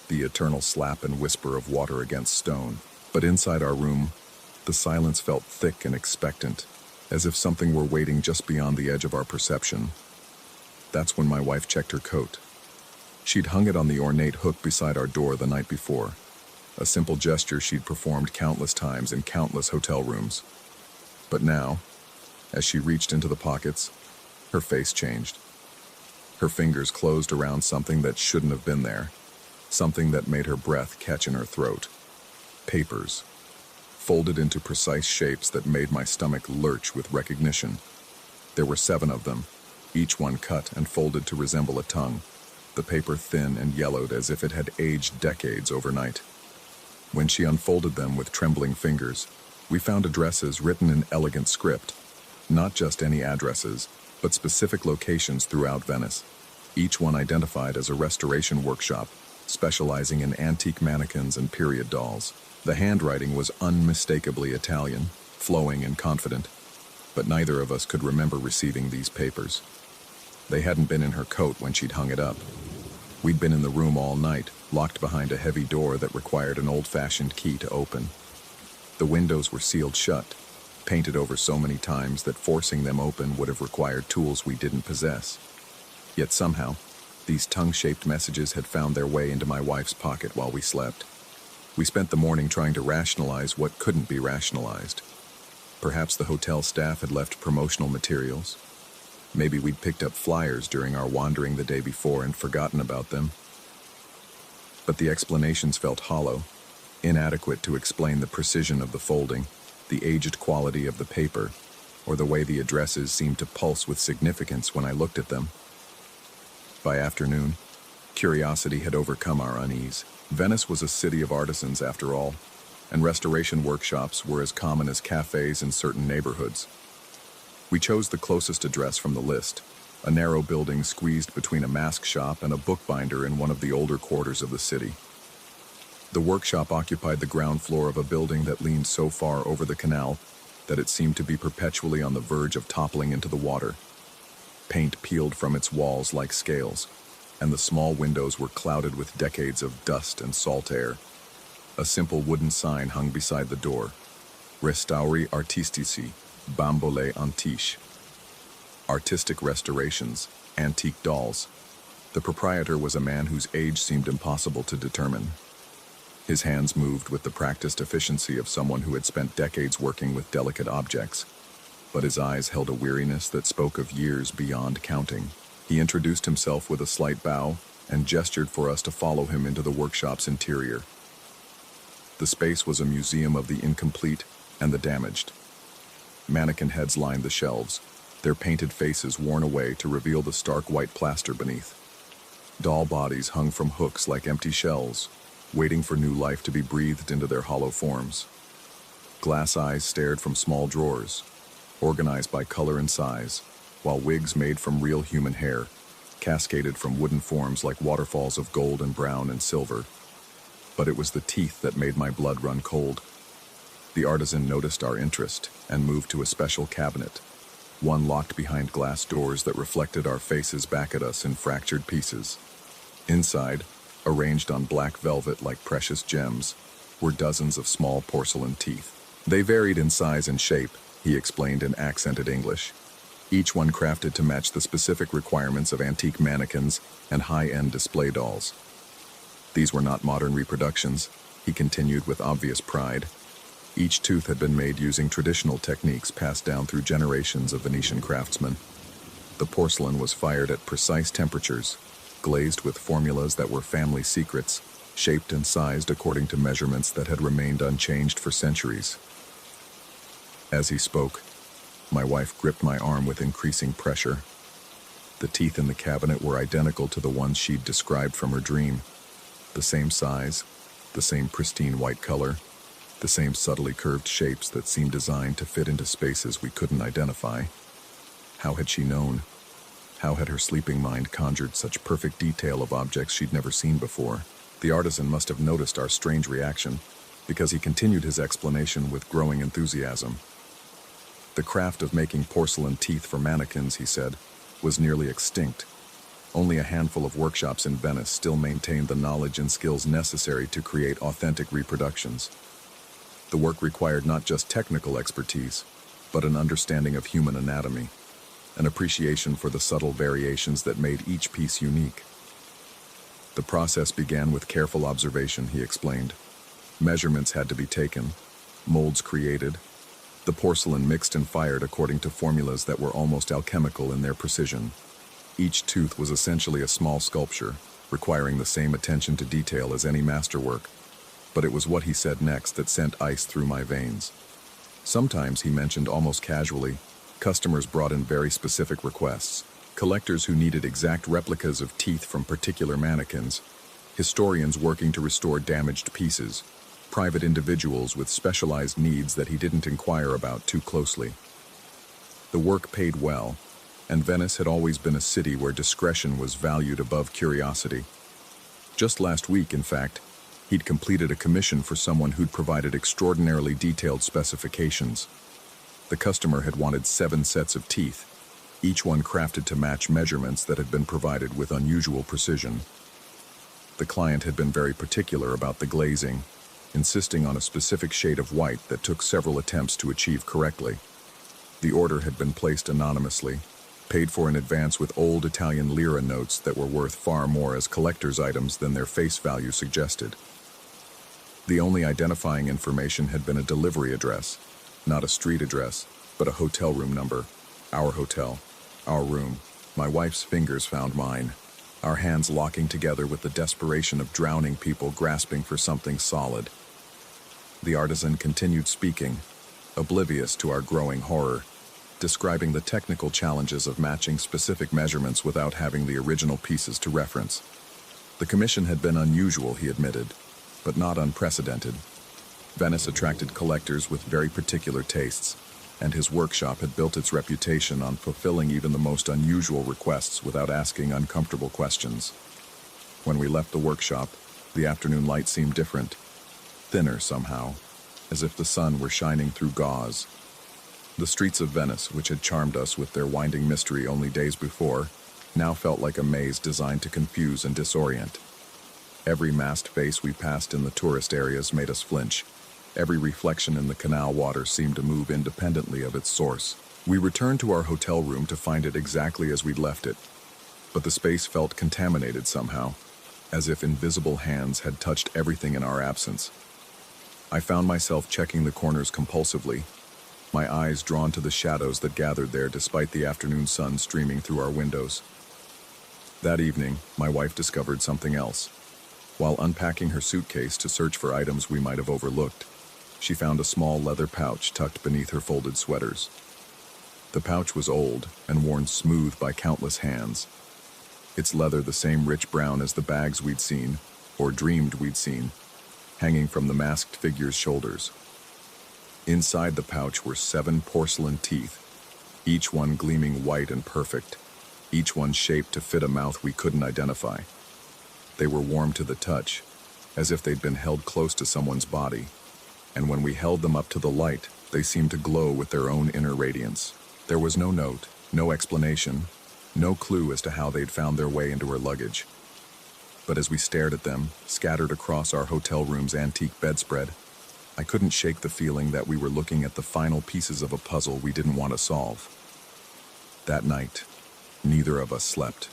the eternal slap and whisper of water against stone. But inside our room, the silence felt thick and expectant, as if something were waiting just beyond the edge of our perception. That's when my wife checked her coat. She'd hung it on the ornate hook beside our door the night before, a simple gesture she'd performed countless times in countless hotel rooms. But now, as she reached into the pockets, her face changed. Her fingers closed around something that shouldn't have been there, something that made her breath catch in her throat. Papers, folded into precise shapes that made my stomach lurch with recognition. There were 7 of them, each one cut and folded to resemble a tongue, the paper thin and yellowed as if it had aged decades overnight. When she unfolded them with trembling fingers, we found addresses written in elegant script, not just any addresses, but specific locations throughout Venice, each one identified as a restoration workshop, specializing in antique mannequins and period dolls. The handwriting was unmistakably Italian, flowing and confident, but neither of us could remember receiving these papers. They hadn't been in her coat when she'd hung it up. We'd been in the room all night, locked behind a heavy door that required an old-fashioned key to open. The windows were sealed shut, painted over so many times that forcing them open would have required tools we didn't possess. Yet somehow, these tongue-shaped messages had found their way into my wife's pocket while we slept. We spent the morning trying to rationalize what couldn't be rationalized. Perhaps the hotel staff had left promotional materials. Maybe we'd picked up flyers during our wandering the day before and forgotten about them. But the explanations felt hollow, inadequate to explain the precision of the folding, the aged quality of the paper, or the way the addresses seemed to pulse with significance when I looked at them. By afternoon, curiosity had overcome our unease. Venice was a city of artisans after all. and restoration workshops were as common as cafes in certain neighborhoods. We chose the closest address from the list, a narrow building squeezed between a mask shop and a bookbinder in one of the older quarters of the city. The workshop occupied the ground floor of a building that leaned so far over the canal that it seemed to be perpetually on the verge of toppling into the water. Paint peeled from its walls like scales, and the small windows were clouded with decades of dust and salt air. A simple wooden sign hung beside the door, Restauri Artistici, Bambole Antiche. Artistic restorations, antique dolls. The proprietor was a man whose age seemed impossible to determine. His hands moved with the practiced efficiency of someone who had spent decades working with delicate objects, but his eyes held a weariness that spoke of years beyond counting. He introduced himself with a slight bow and gestured for us to follow him into the workshop's interior. The space was a museum of the incomplete and the damaged. Mannequin heads lined the shelves, their painted faces worn away to reveal the stark white plaster beneath. Doll bodies hung from hooks like empty shells, waiting for new life to be breathed into their hollow forms. Glass eyes stared from small drawers, organized by color and size, while wigs made from real human hair cascaded from wooden forms like waterfalls of gold and brown and silver. But it was the teeth that made my blood run cold. The artisan noticed our interest and moved to a special cabinet, one locked behind glass doors that reflected our faces back at us in fractured pieces. Inside, arranged on black velvet like precious gems, were dozens of small porcelain teeth. They varied in size and shape, he explained in accented English, each one crafted to match the specific requirements of antique mannequins and high-end display dolls. These were not modern reproductions, he continued with obvious pride. Each tooth had been made using traditional techniques passed down through generations of Venetian craftsmen. The porcelain was fired at precise temperatures, glazed with formulas that were family secrets, shaped and sized according to measurements that had remained unchanged for centuries. As he spoke, my wife gripped my arm with increasing pressure. The teeth in the cabinet were identical to the ones she'd described from her dream. The same size, the same pristine white color, the same subtly curved shapes that seemed designed to fit into spaces we couldn't identify. How had she known? How had her sleeping mind conjured such perfect detail of objects she'd never seen before? The artisan must have noticed our strange reaction, because he continued his explanation with growing enthusiasm. The craft of making porcelain teeth for mannequins, he said, was nearly extinct. Only a handful of workshops in Venice still maintained the knowledge and skills necessary to create authentic reproductions. The work required not just technical expertise, but an understanding of human anatomy, an appreciation for the subtle variations that made each piece unique. The process began with careful observation, he explained. Measurements had to be taken, molds created, the porcelain mixed and fired according to formulas that were almost alchemical in their precision. Each tooth was essentially a small sculpture, requiring the same attention to detail as any masterwork. But it was what he said next that sent ice through my veins. Sometimes, he mentioned almost casually, customers brought in very specific requests. Collectors who needed exact replicas of teeth from particular mannequins, historians working to restore damaged pieces, private individuals with specialized needs that he didn't inquire about too closely. The work paid well, and Venice had always been a city where discretion was valued above curiosity. Just last week, in fact, he'd completed a commission for someone who'd provided extraordinarily detailed specifications. The customer had wanted 7 sets of teeth, each one crafted to match measurements that had been provided with unusual precision. The client had been very particular about the glazing, insisting on a specific shade of white that took several attempts to achieve correctly. The order had been placed anonymously, paid for in advance with old Italian lira notes that were worth far more as collector's items than their face value suggested. The only identifying information had been a delivery address, not a street address, but a hotel room number. Our hotel, our room. My wife's fingers found mine, our hands locking together with the desperation of drowning people grasping for something solid. The artisan continued speaking, oblivious to our growing horror, describing the technical challenges of matching specific measurements without having the original pieces to reference. The commission had been unusual, he admitted, but not unprecedented. Venice attracted collectors with very particular tastes, and his workshop had built its reputation on fulfilling even the most unusual requests without asking uncomfortable questions. When we left the workshop, the afternoon light seemed different, thinner somehow, as if the sun were shining through gauze. The streets of Venice, which had charmed us with their winding mystery only days before, now felt like a maze designed to confuse and disorient. Every masked face we passed in the tourist areas made us flinch. Every reflection in the canal water seemed to move independently of its source. We returned to our hotel room to find it exactly as we'd left it, but the space felt contaminated somehow, as if invisible hands had touched everything in our absence. I found myself checking the corners compulsively, my eyes drawn to the shadows that gathered there despite the afternoon sun streaming through our windows. That evening, my wife discovered something else. While unpacking her suitcase to search for items we might have overlooked, she found a small leather pouch tucked beneath her folded sweaters. The pouch was old and worn smooth by countless hands. Its leather the same rich brown as the bags we'd seen, or dreamed we'd seen, hanging from the masked figure's shoulders. Inside the pouch were 7 porcelain teeth, each one gleaming white and perfect, each one shaped to fit a mouth we couldn't identify. They were warm to the touch, as if they'd been held close to someone's body, and when we held them up to the light, they seemed to glow with their own inner radiance. There was no note, no explanation, no clue as to how they'd found their way into her luggage. But as we stared at them, scattered across our hotel room's antique bedspread, I couldn't shake the feeling that we were looking at the final pieces of a puzzle we didn't want to solve. That night, neither of us slept.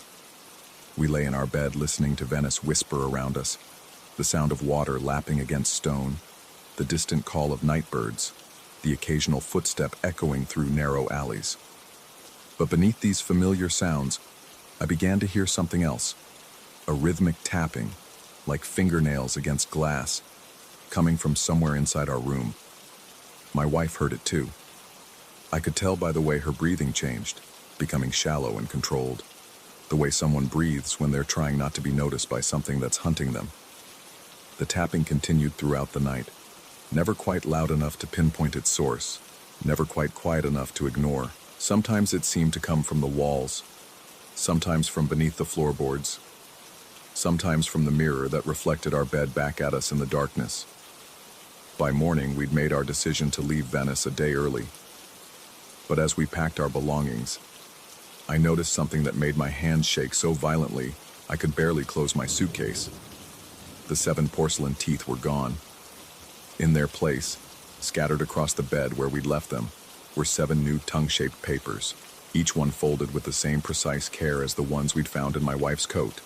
We lay in our bed listening to Venice whisper around us, the sound of water lapping against stone, the distant call of night birds, the occasional footstep echoing through narrow alleys. But beneath these familiar sounds, I began to hear something else, a rhythmic tapping, like fingernails against glass, coming from somewhere inside our room. My wife heard it too. I could tell by the way her breathing changed, becoming shallow and controlled, the way someone breathes when they're trying not to be noticed by something that's hunting them. The tapping continued throughout the night, never quite loud enough to pinpoint its source, never quite quiet enough to ignore. Sometimes it seemed to come from the walls, sometimes from beneath the floorboards, sometimes from the mirror that reflected our bed back at us in the darkness. By morning, we'd made our decision to leave Venice a day early. But as we packed our belongings, I noticed something that made my hands shake so violently I could barely close my suitcase. The 7 porcelain teeth were gone. In their place, scattered across the bed where we'd left them, were 7 new tongue-shaped papers, each one folded with the same precise care as the ones we'd found in my wife's coat.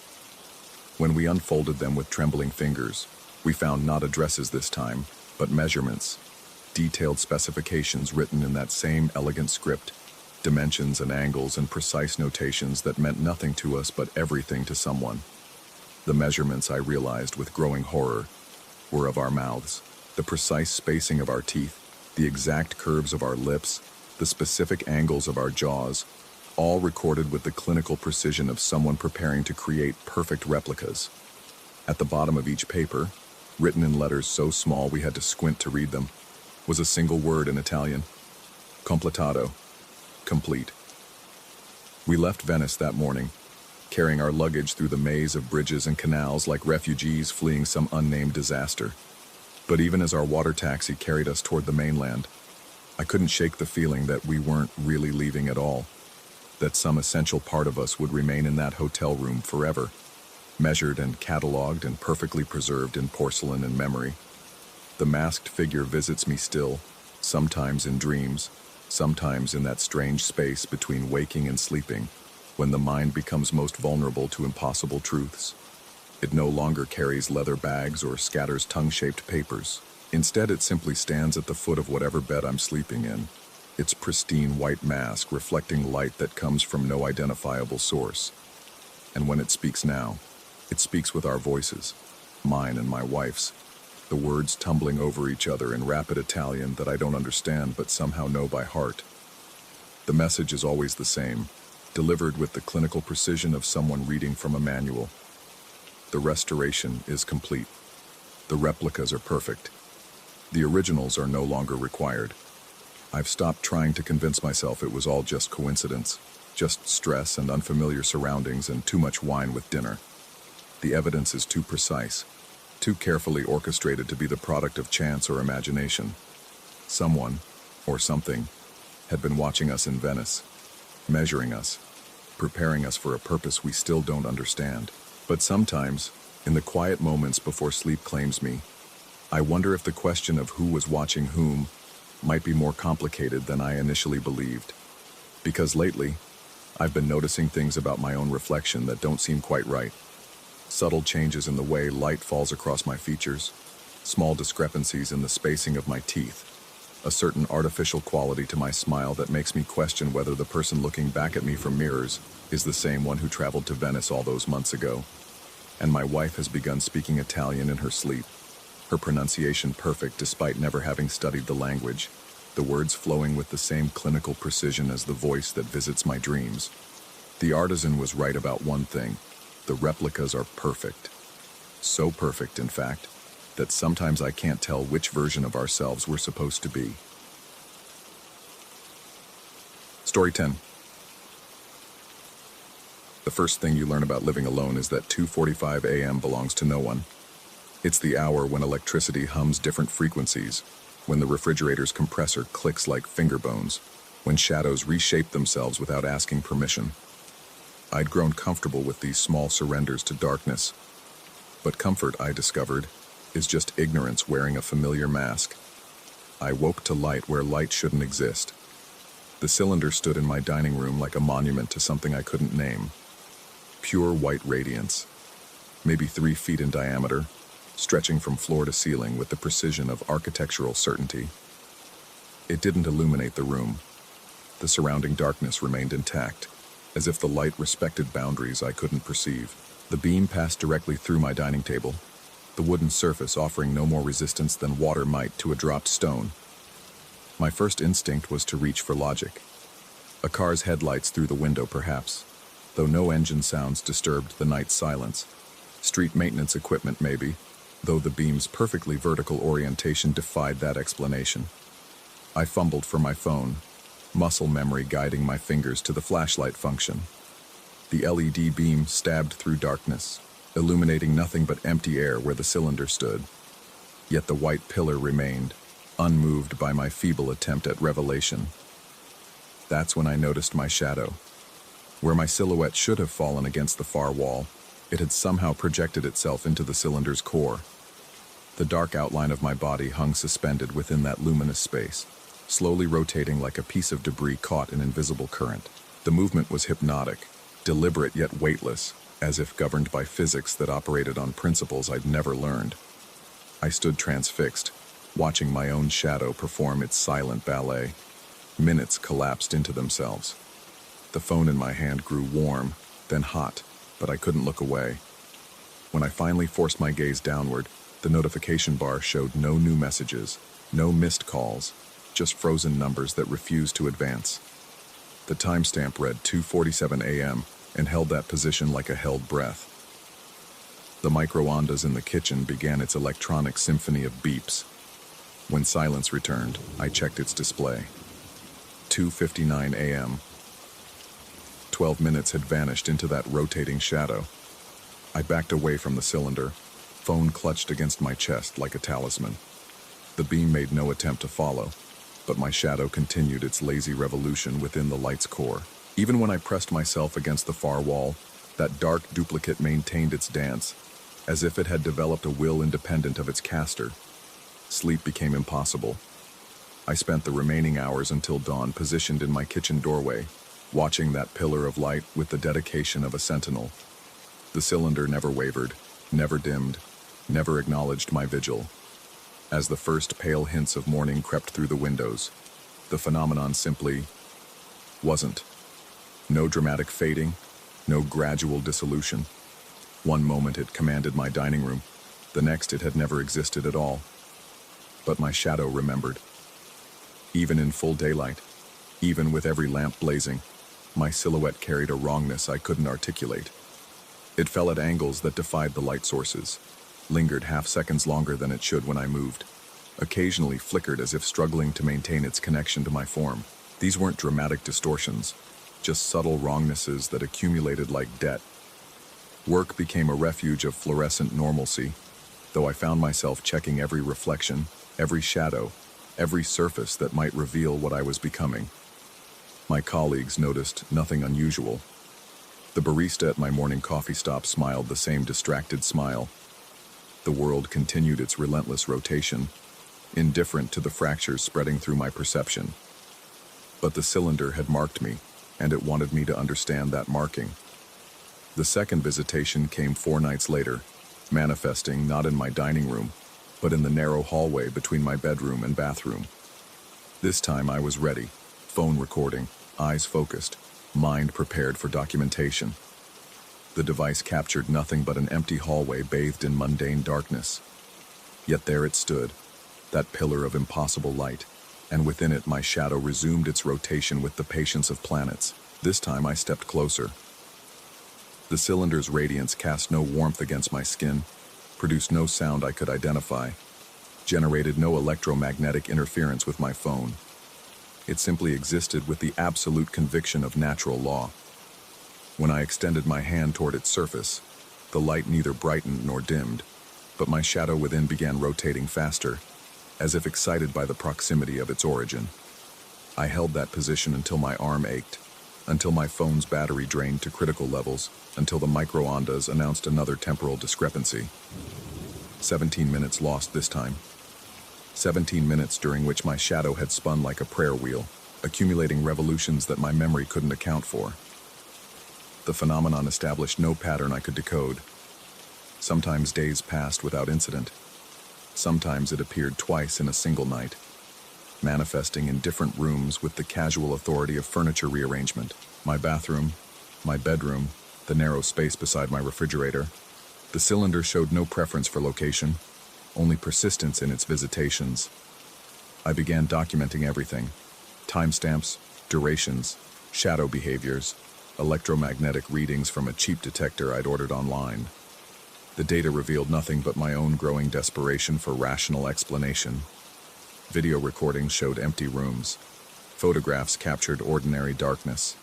When we unfolded them with trembling fingers, we found not addresses this time, but measurements, detailed specifications written in that same elegant script, dimensions and angles and precise notations that meant nothing to us but everything to someone. The measurements, I realized with growing horror, were of our mouths, the precise spacing of our teeth, the exact curves of our lips, the specific angles of our jaws, all recorded with the clinical precision of someone preparing to create perfect replicas. At the bottom of each paper, written in letters so small we had to squint to read them, was a single word in Italian: completato, complete. We left Venice that morning, carrying our luggage through the maze of bridges and canals like refugees fleeing some unnamed disaster. But even as our water taxi carried us toward the mainland, I couldn't shake the feeling that we weren't really leaving at all, that some essential part of us would remain in that hotel room forever, measured and cataloged and perfectly preserved in porcelain and memory. The masked figure visits me still, sometimes in dreams, sometimes in that strange space between waking and sleeping, when the mind becomes most vulnerable to impossible truths. It no longer carries leather bags or scatters tongue-shaped papers. Instead, it simply stands at the foot of whatever bed I'm sleeping in, its pristine white mask reflecting light that comes from no identifiable source. And when it speaks now, it speaks with our voices, mine and my wife's, the words tumbling over each other in rapid Italian that I don't understand but somehow know by heart. The message is always the same, delivered with the clinical precision of someone reading from a manual. The restoration is complete. The replicas are perfect. The originals are no longer required. I've stopped trying to convince myself it was all just coincidence, just stress and unfamiliar surroundings and too much wine with dinner. The evidence is too precise, too carefully orchestrated to be the product of chance or imagination. Someone, or something, had been watching us in Venice, measuring us, preparing us for a purpose we still don't understand. But sometimes, in the quiet moments before sleep claims me, I wonder if the question of who was watching whom might be more complicated than I initially believed. Because lately, I've been noticing things about my own reflection that don't seem quite right. Subtle changes in the way light falls across my features, small discrepancies in the spacing of my teeth, a certain artificial quality to my smile that makes me question whether the person looking back at me from mirrors is the same one who traveled to Venice all those months ago. And my wife has begun speaking Italian in her sleep, her pronunciation perfect despite never having studied the language, the words flowing with the same clinical precision as the voice that visits my dreams. The artisan was right about one thing: the replicas are perfect. So perfect, in fact, that sometimes I can't tell which version of ourselves we're supposed to be. Story 10. The first thing you learn about living alone is that 2:45 a.m. belongs to no one. It's the hour when electricity hums different frequencies, when the refrigerator's compressor clicks like finger bones, when shadows reshape themselves without asking permission. I'd grown comfortable with these small surrenders to darkness. But comfort, I discovered, is just ignorance wearing a familiar mask. I woke to light where light shouldn't exist. The cylinder stood in my dining room like a monument to something I couldn't name. Pure white radiance, maybe 3 feet in diameter, stretching from floor to ceiling with the precision of architectural certainty. It didn't illuminate the room. The surrounding darkness remained intact, as if the light respected boundaries I couldn't perceive. The beam passed directly through my dining table, the wooden surface offering no more resistance than water might to a dropped stone. My first instinct was to reach for logic. A car's headlights through the window, perhaps, though no engine sounds disturbed the night's silence. Street maintenance equipment, maybe, though the beam's perfectly vertical orientation defied that explanation. I fumbled for my phone, muscle memory guiding my fingers to the flashlight function. The LED beam stabbed through darkness, illuminating nothing but empty air where the cylinder stood. Yet the white pillar remained, unmoved by my feeble attempt at revelation. That's when I noticed my shadow. Where my silhouette should have fallen against the far wall, it had somehow projected itself into the cylinder's core. The dark outline of my body hung suspended within that luminous space, slowly rotating like a piece of debris caught in invisible current. The movement was hypnotic, deliberate yet weightless, as if governed by physics that operated on principles I'd never learned. I stood transfixed, watching my own shadow perform its silent ballet. Minutes collapsed into themselves. The phone in my hand grew warm, then hot, but I couldn't look away. When I finally forced my gaze downward, the notification bar showed no new messages, no missed calls, just frozen numbers that refused to advance. The timestamp read 2:47 a.m. and held that position like a held breath. The microondas in the kitchen began its electronic symphony of beeps. When silence returned, I checked its display. 2:59 a.m. 12 minutes had vanished into that rotating shadow. I backed away from the cylinder, phone clutched against my chest like a talisman. The beam made no attempt to follow, but my shadow continued its lazy revolution within the light's core. Even when I pressed myself against the far wall, that dark duplicate maintained its dance, as if it had developed a will independent of its caster. Sleep became impossible. I spent the remaining hours until dawn positioned in my kitchen doorway, watching that pillar of light with the dedication of a sentinel. The cylinder never wavered, never dimmed, never acknowledged my vigil. As the first pale hints of morning crept through the windows, the phenomenon simply wasn't. No dramatic fading, no gradual dissolution. One moment it commanded my dining room, the next it had never existed at all. But my shadow remembered. Even in full daylight, even with every lamp blazing, my silhouette carried a wrongness I couldn't articulate. It fell at angles that defied the light sources, lingered half seconds longer than it should when I moved, occasionally flickered as if struggling to maintain its connection to my form. These weren't dramatic distortions, just subtle wrongnesses that accumulated like debt. Work became a refuge of fluorescent normalcy, though I found myself checking every reflection, every shadow, every surface that might reveal what I was becoming. My colleagues noticed nothing unusual. The barista at my morning coffee stop smiled the same distracted smile. The world continued its relentless rotation, indifferent to the fractures spreading through my perception. But the cylinder had marked me, and it wanted me to understand that marking. The second visitation came 4 nights later, manifesting not in my dining room, but in the narrow hallway between my bedroom and bathroom. This time I was ready, phone recording, eyes focused, mind prepared for documentation. The device captured nothing but an empty hallway bathed in mundane darkness. Yet there it stood, that pillar of impossible light, and within it my shadow resumed its rotation with the patience of planets. This time I stepped closer. The cylinder's radiance cast no warmth against my skin, produced no sound I could identify, generated no electromagnetic interference with my phone. It simply existed with the absolute conviction of natural law. When I extended my hand toward its surface, the light neither brightened nor dimmed, but my shadow within began rotating faster, as if excited by the proximity of its origin. I held that position until my arm ached, until my phone's battery drained to critical levels, until the microondas announced another temporal discrepancy. 17 minutes lost this time. 17 minutes during which my shadow had spun like a prayer wheel, accumulating revolutions that my memory couldn't account for. The phenomenon established no pattern I could decode. Sometimes days passed without incident. Sometimes it appeared twice in a single night, manifesting in different rooms with the casual authority of furniture rearrangement. My bathroom, my bedroom, the narrow space beside my refrigerator. The cylinder showed no preference for location, only persistence in its visitations. I began documenting everything: timestamps, durations, shadow behaviors, electromagnetic readings from a cheap detector I'd ordered online. The data revealed nothing but my own growing desperation for rational explanation. Video recordings showed empty rooms. Photographs captured ordinary darkness.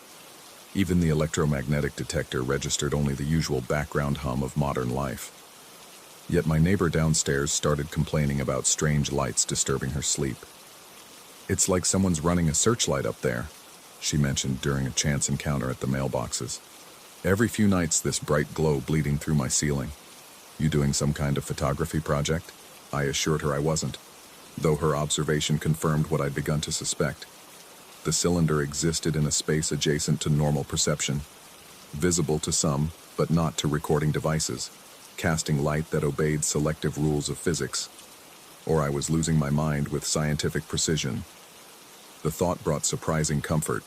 Even the electromagnetic detector registered only the usual background hum of modern life. Yet my neighbor downstairs started complaining about strange lights disturbing her sleep. "It's like someone's running a searchlight up there," she mentioned during a chance encounter at the mailboxes. "Every few nights this bright glow bleeding through my ceiling." "You doing some kind of photography project?" I assured her I wasn't, though her observation confirmed what I'd begun to suspect. The cylinder existed in a space adjacent to normal perception, visible to some, but not to recording devices, casting light that obeyed selective rules of physics. Or I was losing my mind with scientific precision. The thought brought surprising comfort.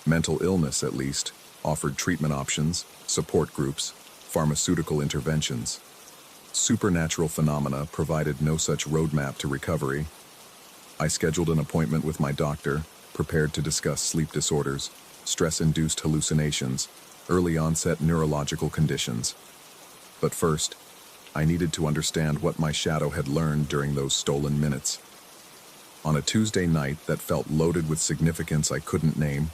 Mental illness, at least, offered treatment options, support groups, pharmaceutical interventions. Supernatural phenomena provided no such roadmap to recovery. I scheduled an appointment with my doctor, prepared to discuss sleep disorders, stress-induced hallucinations, early-onset neurological conditions. But first, I needed to understand what my shadow had learned during those stolen minutes. On a Tuesday night that felt loaded with significance I couldn't name,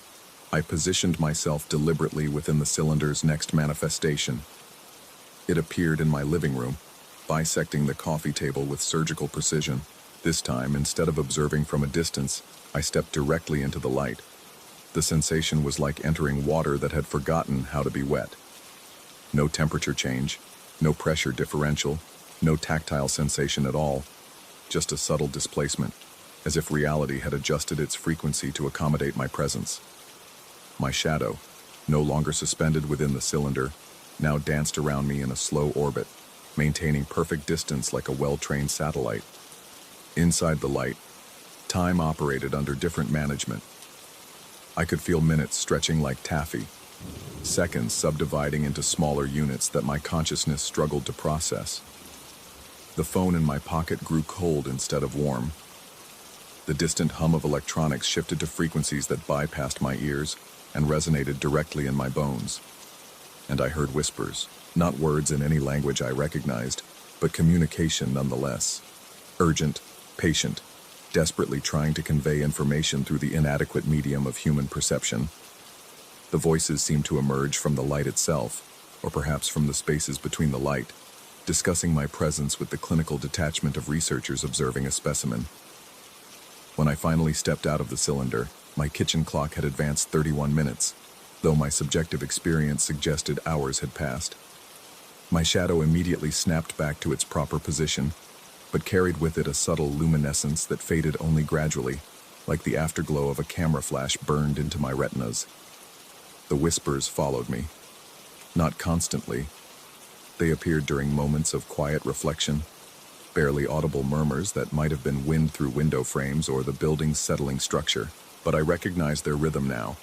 I positioned myself deliberately within the cylinder's next manifestation. It appeared in my living room, bisecting the coffee table with surgical precision. This time, instead of observing from a distance, I stepped directly into the light. The sensation was like entering water that had forgotten how to be wet. No temperature change, no pressure differential, no tactile sensation at all, just a subtle displacement, as if reality had adjusted its frequency to accommodate my presence. My shadow, no longer suspended within the cylinder, now danced around me in a slow orbit, maintaining perfect distance like a well-trained satellite. Inside the light, time operated under different management. I could feel minutes stretching like taffy, seconds subdividing into smaller units that my consciousness struggled to process. The phone in my pocket grew cold instead of warm. The distant hum of electronics shifted to frequencies that bypassed my ears and resonated directly in my bones. And I heard whispers, not words in any language I recognized, but communication nonetheless. Urgent, patient, desperately trying to convey information through the inadequate medium of human perception. The voices seemed to emerge from the light itself, or perhaps from the spaces between the light, discussing my presence with the clinical detachment of researchers observing a specimen. When I finally stepped out of the cylinder, my kitchen clock had advanced 31 minutes, though my subjective experience suggested hours had passed. My shadow immediately snapped back to its proper position, but carried with it a subtle luminescence that faded only gradually, like the afterglow of a camera flash burned into my retinas. The whispers followed me. Not constantly. They appeared during moments of quiet reflection, barely audible murmurs that might have been wind through window frames or the building's settling structure. But I recognized their rhythm now,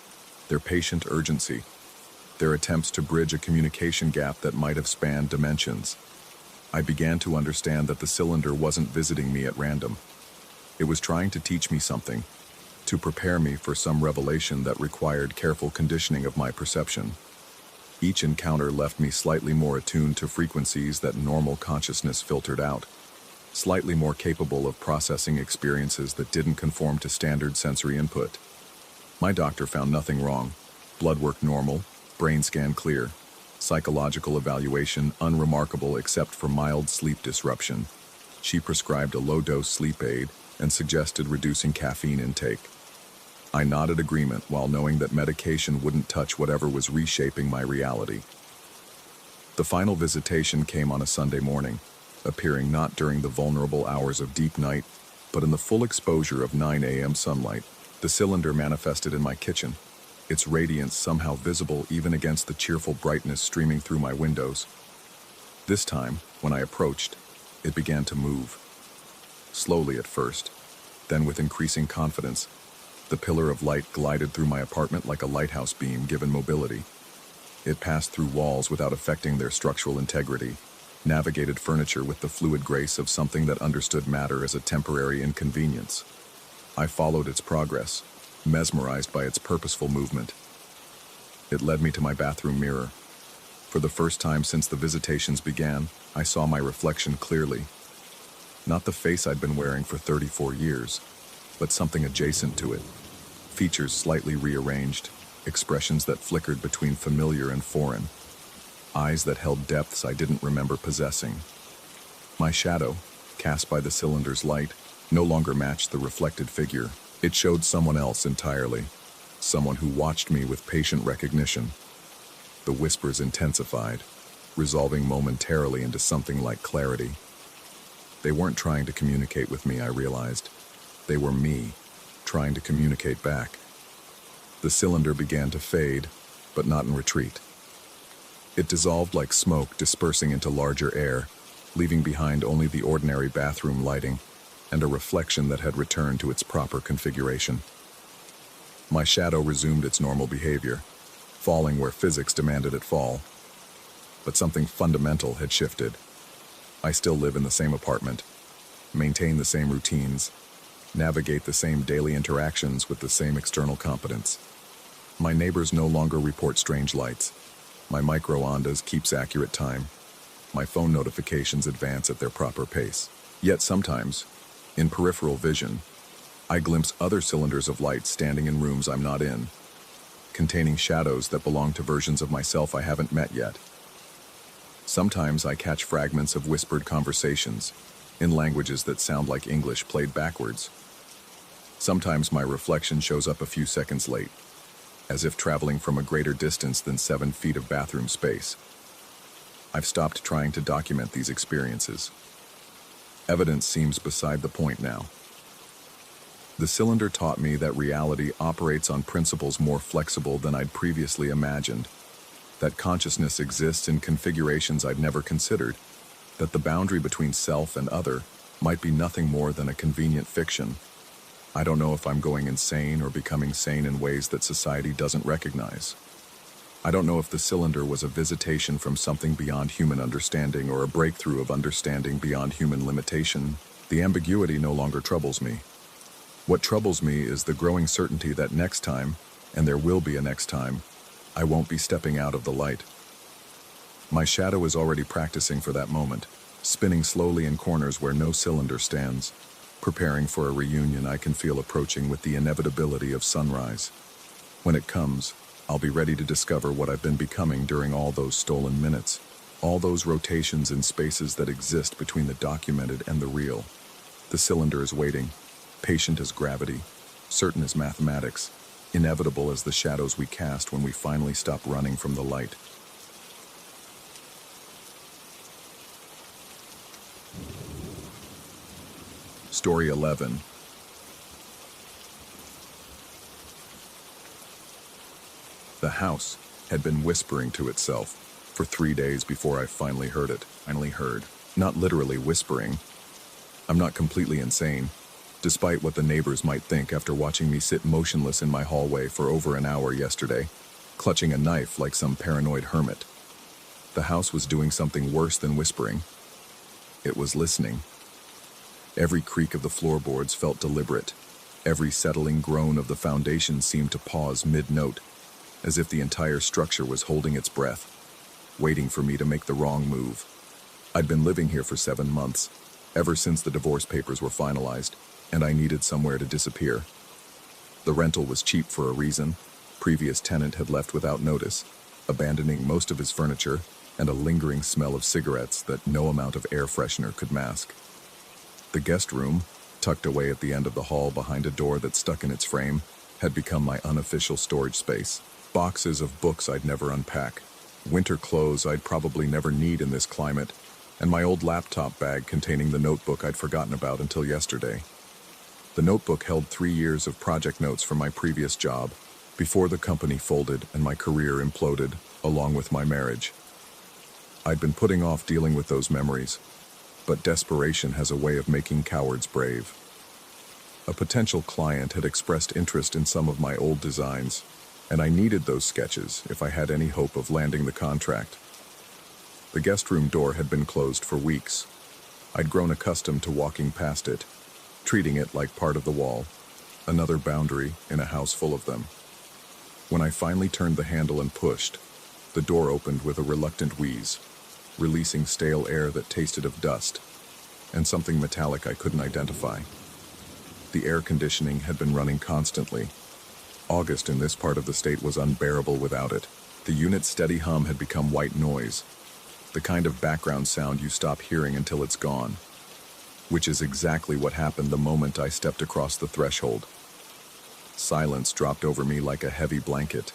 their patient urgency, their attempts to bridge a communication gap that might have spanned dimensions. I began to understand that the cylinder wasn't visiting me at random. It was trying to teach me something, to prepare me for some revelation that required careful conditioning of my perception. Each encounter left me slightly more attuned to frequencies that normal consciousness filtered out, slightly more capable of processing experiences that didn't conform to standard sensory input. My doctor found nothing wrong. Blood work normal, brain scan clear, psychological evaluation unremarkable except for mild sleep disruption. She prescribed a low-dose sleep aid and suggested reducing caffeine intake. I nodded agreement while knowing that medication wouldn't touch whatever was reshaping my reality. The final visitation came on a Sunday morning, appearing not during the vulnerable hours of deep night, but in the full exposure of 9 a.m. sunlight. The cylinder manifested in my kitchen, its radiance somehow visible even against the cheerful brightness streaming through my windows. This time, when I approached, it began to move. Slowly at first, then with increasing confidence. The pillar of light glided through my apartment like a lighthouse beam given mobility. It passed through walls without affecting their structural integrity, navigated furniture with the fluid grace of something that understood matter as a temporary inconvenience. I followed its progress, mesmerized by its purposeful movement. It led me to my bathroom mirror. For the first time since the visitations began, I saw my reflection clearly. Not the face I'd been wearing for 34 years, but something adjacent to it. Features slightly rearranged, expressions that flickered between familiar and foreign. Eyes that held depths I didn't remember possessing. My shadow, cast by the cylinder's light, no longer matched the reflected figure. It showed someone else entirely, someone who watched me with patient recognition. The whispers intensified, resolving momentarily into something like clarity. They weren't trying to communicate with me, I realized. They were me, trying to communicate back. The cylinder began to fade, but not in retreat. It dissolved like smoke dispersing into larger air, leaving behind only the ordinary bathroom lighting and a reflection that had returned to its proper configuration. My shadow resumed its normal behavior, falling where physics demanded it fall. But something fundamental had shifted. I still live in the same apartment, maintain the same routines, navigate the same daily interactions with the same external competence. My neighbors no longer report strange lights. My micro-ondas keeps accurate time. My phone notifications advance at their proper pace. Yet sometimes, in peripheral vision, I glimpse other cylinders of light standing in rooms I'm not in, containing shadows that belong to versions of myself I haven't met yet. Sometimes I catch fragments of whispered conversations, in languages that sound like English played backwards. Sometimes my reflection shows up a few seconds late, as if traveling from a greater distance than 7 feet of bathroom space. I've stopped trying to document these experiences. Evidence seems beside the point now. The cylinder taught me that reality operates on principles more flexible than I'd previously imagined, that consciousness exists in configurations I'd never considered, that the boundary between self and other might be nothing more than a convenient fiction. I don't know if I'm going insane or becoming sane in ways that society doesn't recognize. I don't know if the cylinder was a visitation from something beyond human understanding or a breakthrough of understanding beyond human limitation. The ambiguity no longer troubles me. What troubles me is the growing certainty that next time, and there will be a next time, I won't be stepping out of the light. My shadow is already practicing for that moment, spinning slowly in corners where no cylinder stands, Preparing for a reunion I can feel approaching with the inevitability of sunrise. When it comes, I'll be ready to discover what I've been becoming during all those stolen minutes, all those rotations in spaces that exist between the documented and the real. The cylinder is waiting, patient as gravity, certain as mathematics, inevitable as the shadows we cast when we finally stop running from the light. Story 11. The house had been whispering to itself for 3 days before I finally heard it. Not literally whispering. I'm not completely insane, despite what the neighbors might think after watching me sit motionless in my hallway for over an hour yesterday, clutching a knife like some paranoid hermit. The house was doing something worse than whispering. It was listening. Every creak of the floorboards felt deliberate. Every settling groan of the foundation seemed to pause mid-note, as if the entire structure was holding its breath, waiting for me to make the wrong move. I'd been living here for 7 months, ever since the divorce papers were finalized, and I needed somewhere to disappear. The rental was cheap for a reason. Previous tenant had left without notice, abandoning most of his furniture and a lingering smell of cigarettes that no amount of air freshener could mask. The guest room, tucked away at the end of the hall behind a door that stuck in its frame, had become my unofficial storage space. Boxes of books I'd never unpack, winter clothes I'd probably never need in this climate, and my old laptop bag containing the notebook I'd forgotten about until yesterday. The notebook held 3 years of project notes from my previous job, before the company folded and my career imploded, along with my marriage. I'd been putting off dealing with those memories, but desperation has a way of making cowards brave. A potential client had expressed interest in some of my old designs, and I needed those sketches if I had any hope of landing the contract. The guest room door had been closed for weeks. I'd grown accustomed to walking past it, treating it like part of the wall, another boundary in a house full of them. When I finally turned the handle and pushed, the door opened with a reluctant wheeze, releasing stale air that tasted of dust, and something metallic I couldn't identify. The air conditioning had been running constantly. August in this part of the state was unbearable without it. The unit's steady hum had become white noise, the kind of background sound you stop hearing until it's gone, which is exactly what happened the moment I stepped across the threshold. Silence dropped over me like a heavy blanket.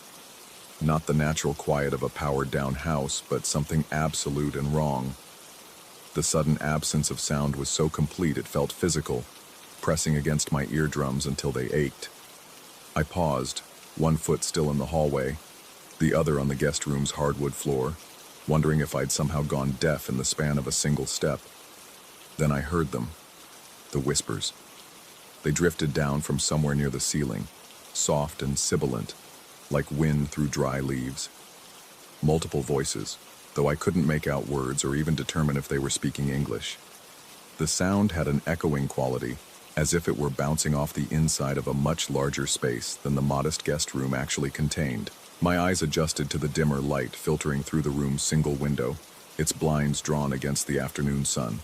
Not the natural quiet of a powered-down house, but something absolute and wrong. The sudden absence of sound was so complete it felt physical, pressing against my eardrums until they ached. I paused, one foot still in the hallway, the other on the guest room's hardwood floor, wondering if I'd somehow gone deaf in the span of a single step. Then I heard them, the whispers. They drifted down from somewhere near the ceiling, soft and sibilant, like wind through dry leaves. Multiple voices, though I couldn't make out words or even determine if they were speaking English. The sound had an echoing quality, as if it were bouncing off the inside of a much larger space than the modest guest room actually contained. My eyes adjusted to the dimmer light filtering through the room's single window, its blinds drawn against the afternoon sun.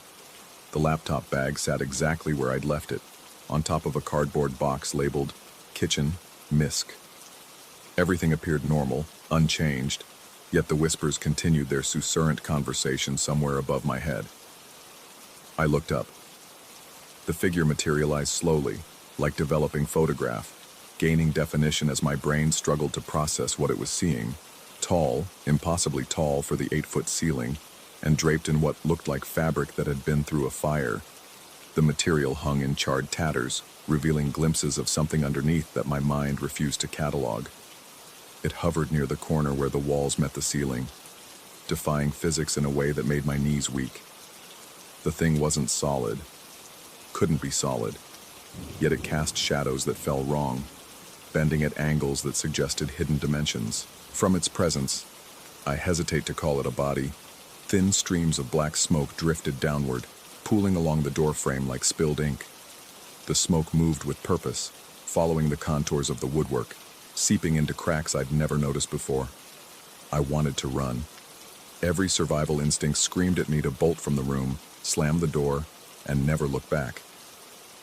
The laptop bag sat exactly where I'd left it, on top of a cardboard box labeled Kitchen, Misk. Everything appeared normal, unchanged, yet the whispers continued their susurrant conversation somewhere above my head. I looked up. The figure materialized slowly, like developing photograph, gaining definition as my brain struggled to process what it was seeing. Tall, impossibly tall for the 8-foot ceiling, and draped in what looked like fabric that had been through a fire. The material hung in charred tatters, revealing glimpses of something underneath that my mind refused to catalog. It hovered near the corner where the walls met the ceiling, defying physics in a way that made my knees weak. The thing wasn't solid, couldn't be solid, yet it cast shadows that fell wrong, bending at angles that suggested hidden dimensions. From its presence, I hesitate to call it a body. Thin streams of black smoke drifted downward, pooling along the doorframe like spilled ink. The smoke moved with purpose, following the contours of the woodwork, seeping into cracks I'd never noticed before. I wanted to run. Every survival instinct screamed at me to bolt from the room, slam the door, and never look back.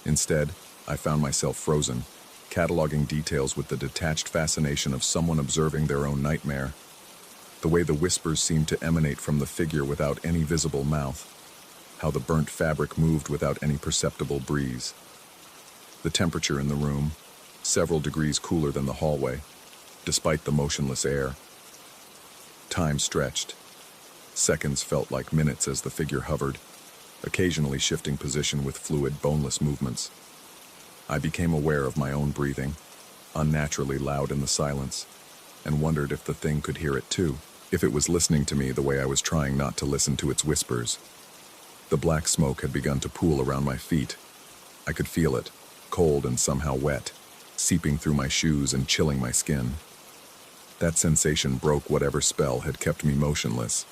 Instead, I found myself frozen, cataloging details with the detached fascination of someone observing their own nightmare. The way the whispers seemed to emanate from the figure without any visible mouth. How the burnt fabric moved without any perceptible breeze. The temperature in the room, several degrees cooler than the hallway, despite the motionless air. Time stretched. Seconds felt like minutes as the figure hovered, occasionally shifting position with fluid, boneless movements. I became aware of my own breathing, unnaturally loud in the silence, and wondered if the thing could hear it too, if it was listening to me the way I was trying not to listen to its whispers. The black smoke had begun to pool around my feet. I could feel it, cold and somehow wet, seeping through my shoes and chilling my skin. That sensation broke whatever spell had kept me motionless.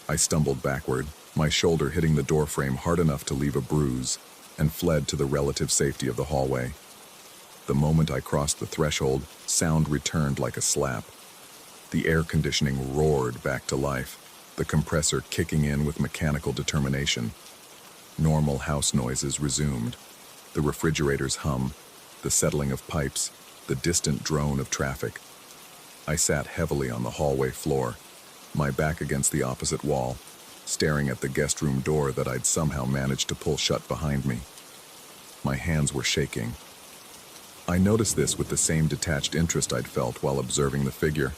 I stumbled backward, my shoulder hitting the doorframe hard enough to leave a bruise, and fled to the relative safety of the hallway. The moment I crossed the threshold, sound returned like a slap. The air conditioning roared back to life, the compressor kicking in with mechanical determination. Normal house noises resumed. The refrigerator's hum, the settling of pipes, the distant drone of traffic. I sat heavily on the hallway floor, my back against the opposite wall, staring at the guest room door that I'd somehow managed to pull shut behind me. My hands were shaking. I noticed this with the same detached interest I'd felt while observing the figure.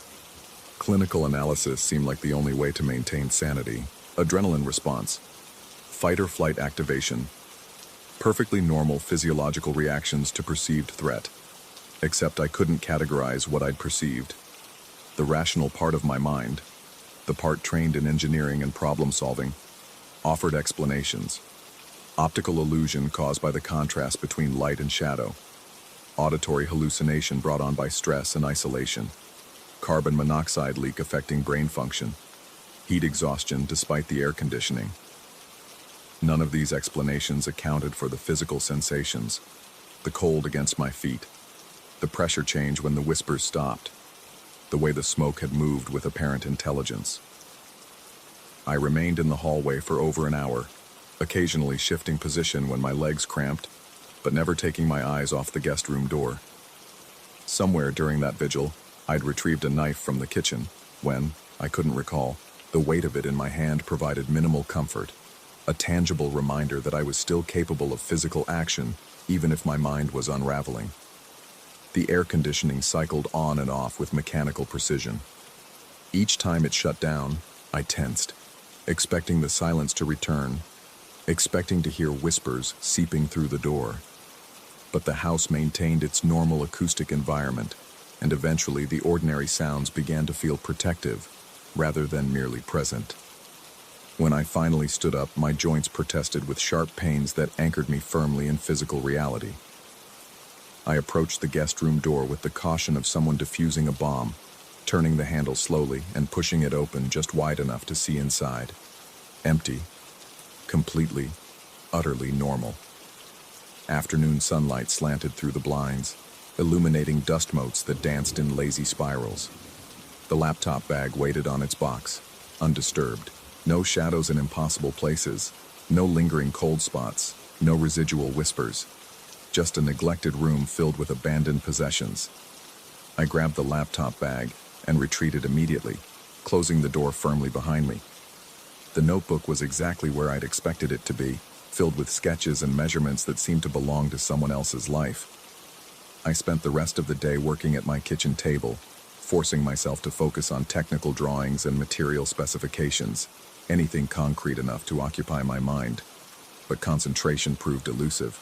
Clinical analysis seemed like the only way to maintain sanity. Adrenaline response, fight or flight activation, perfectly normal physiological reactions to perceived threat, except I couldn't categorize what I'd perceived. The rational part of my mind, the part trained in engineering and problem solving, offered explanations. Optical illusion caused by the contrast between light and shadow, auditory hallucination brought on by stress and isolation, carbon monoxide leak affecting brain function, heat exhaustion despite the air conditioning. None of these explanations accounted for the physical sensations, the cold against my feet, the pressure change when the whispers stopped, the way the smoke had moved with apparent intelligence. I remained in the hallway for over an hour, occasionally shifting position when my legs cramped, but never taking my eyes off the guest room door. Somewhere during that vigil, I'd retrieved a knife from the kitchen, when, I couldn't recall, the weight of it in my hand provided minimal comfort, a tangible reminder that I was still capable of physical action, even if my mind was unraveling. The air conditioning cycled on and off with mechanical precision. Each time it shut down, I tensed, expecting the silence to return, expecting to hear whispers seeping through the door. But the house maintained its normal acoustic environment, and eventually the ordinary sounds began to feel protective, rather than merely present. When I finally stood up, my joints protested with sharp pains that anchored me firmly in physical reality. I approached the guest room door with the caution of someone defusing a bomb, turning the handle slowly and pushing it open just wide enough to see inside. Empty. Completely, utterly normal. Afternoon sunlight slanted through the blinds, illuminating dust motes that danced in lazy spirals. The laptop bag waited on its box, undisturbed. No shadows in impossible places, no lingering cold spots, no residual whispers. Just a neglected room filled with abandoned possessions. I grabbed the laptop bag and retreated immediately, closing the door firmly behind me. The notebook was exactly where I'd expected it to be, filled with sketches and measurements that seemed to belong to someone else's life. I spent the rest of the day working at my kitchen table, forcing myself to focus on technical drawings and material specifications, anything concrete enough to occupy my mind. But concentration proved elusive.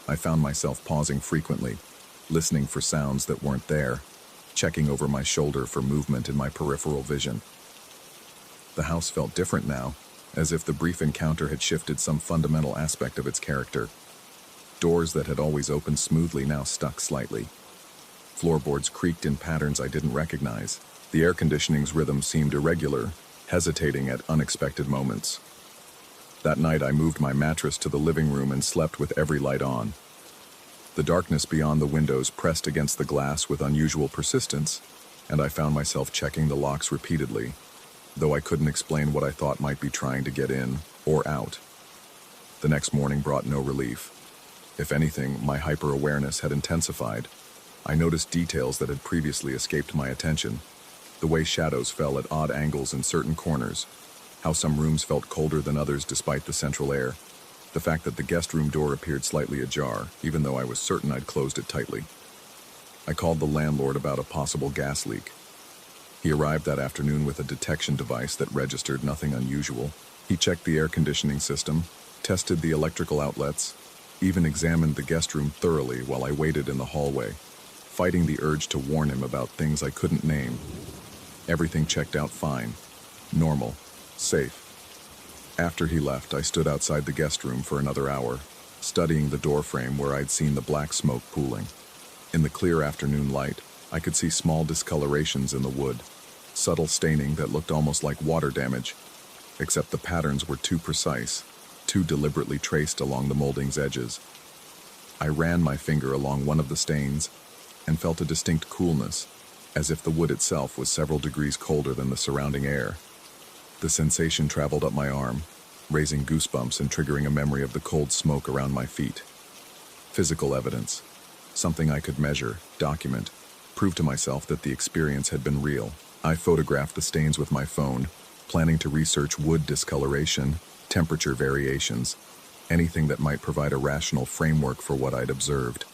I found myself pausing frequently, listening for sounds that weren't there, checking over my shoulder for movement in my peripheral vision. The house felt different now, as if the brief encounter had shifted some fundamental aspect of its character. Doors that had always opened smoothly now stuck slightly. Floorboards creaked in patterns I didn't recognize. The air conditioning's rhythm seemed irregular, hesitating at unexpected moments. That night I moved my mattress to the living room and slept with every light on. The darkness beyond the windows pressed against the glass with unusual persistence, and I found myself checking the locks repeatedly, though I couldn't explain what I thought might be trying to get in or out. The next morning brought no relief. If anything, my hyper-awareness had intensified. I noticed details that had previously escaped my attention. The way shadows fell at odd angles in certain corners, how some rooms felt colder than others despite the central air, the fact that the guest room door appeared slightly ajar, even though I was certain I'd closed it tightly. I called the landlord about a possible gas leak. He arrived that afternoon with a detection device that registered nothing unusual. He checked the air conditioning system, tested the electrical outlets, even examined the guest room thoroughly while I waited in the hallway, fighting the urge to warn him about things I couldn't name. Everything checked out fine, normal, safe. After he left, I stood outside the guest room for another hour, studying the doorframe where I'd seen the black smoke pooling. In the clear afternoon light, I could see small discolorations in the wood, subtle staining that looked almost like water damage, except the patterns were too precise, too deliberately traced along the molding's edges. I ran my finger along one of the stains and felt a distinct coolness, as if the wood itself was several degrees colder than the surrounding air. The sensation traveled up my arm, raising goosebumps and triggering a memory of the cold smoke around my feet. Physical evidence, something I could measure, document, prove to myself that the experience had been real. I photographed the stains with my phone, planning to research wood discoloration, temperature variations, anything that might provide a rational framework for what I'd observed.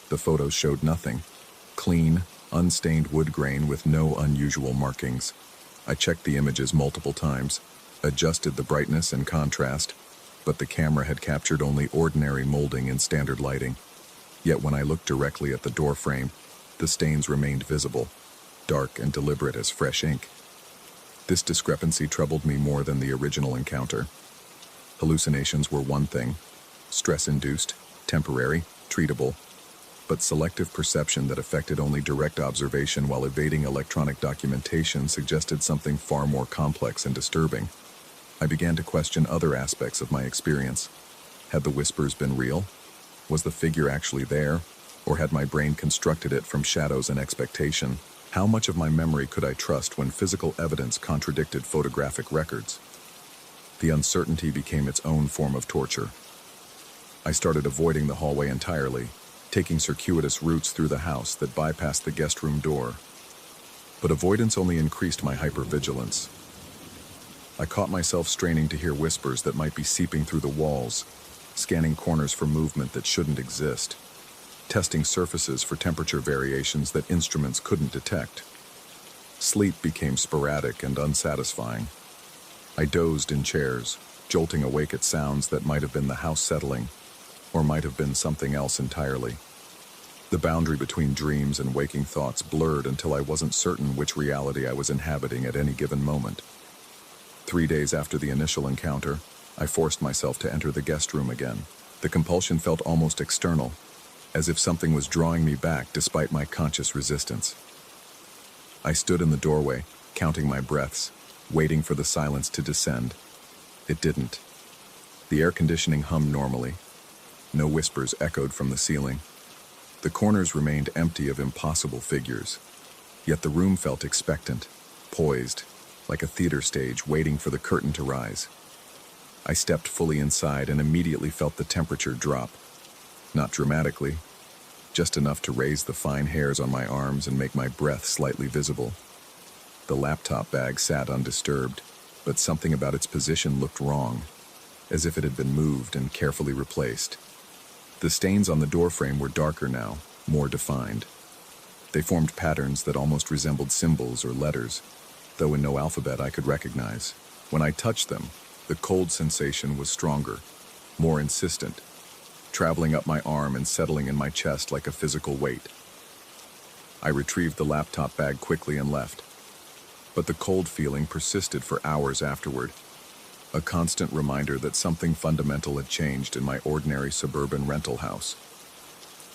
The photos showed nothing. Clean, unstained wood grain with no unusual markings. I checked the images multiple times, adjusted the brightness and contrast, but the camera had captured only ordinary molding in standard lighting. Yet when I looked directly at the door frame, the stains remained visible, dark and deliberate as fresh ink. This discrepancy troubled me more than the original encounter. Hallucinations were one thing, stress-induced, temporary, treatable, but selective perception that affected only direct observation while evading electronic documentation suggested something far more complex and disturbing. I began to question other aspects of my experience. Had the whispers been real? Was the figure actually there? Or had my brain constructed it from shadows and expectation? How much of my memory could I trust when physical evidence contradicted photographic records? The uncertainty became its own form of torture. I started avoiding the hallway entirely, taking circuitous routes through the house that bypassed the guest room door. But avoidance only increased my hypervigilance. I caught myself straining to hear whispers that might be seeping through the walls, scanning corners for movement that shouldn't exist, testing surfaces for temperature variations that instruments couldn't detect. Sleep became sporadic and unsatisfying. I dozed in chairs, jolting awake at sounds that might have been the house settling, or might have been something else entirely. The boundary between dreams and waking thoughts blurred until I wasn't certain which reality I was inhabiting at any given moment. 3 days after the initial encounter, I forced myself to enter the guest room again. The compulsion felt almost external, as if something was drawing me back despite my conscious resistance. I stood in the doorway, counting my breaths, waiting for the silence to descend. It didn't. The air conditioning hummed normally. No whispers echoed from the ceiling. The corners remained empty of impossible figures. Yet the room felt expectant, poised, like a theater stage waiting for the curtain to rise. I stepped fully inside and immediately felt the temperature drop. Not dramatically, just enough to raise the fine hairs on my arms and make my breath slightly visible. The laptop bag sat undisturbed, but something about its position looked wrong, as if it had been moved and carefully replaced. The stains on the doorframe were darker now, more defined. They formed patterns that almost resembled symbols or letters, though in no alphabet I could recognize. When I touched them, the cold sensation was stronger, more insistent, traveling up my arm and settling in my chest like a physical weight. I retrieved the laptop bag quickly and left, but the cold feeling persisted for hours afterward, a constant reminder that something fundamental had changed in my ordinary suburban rental house.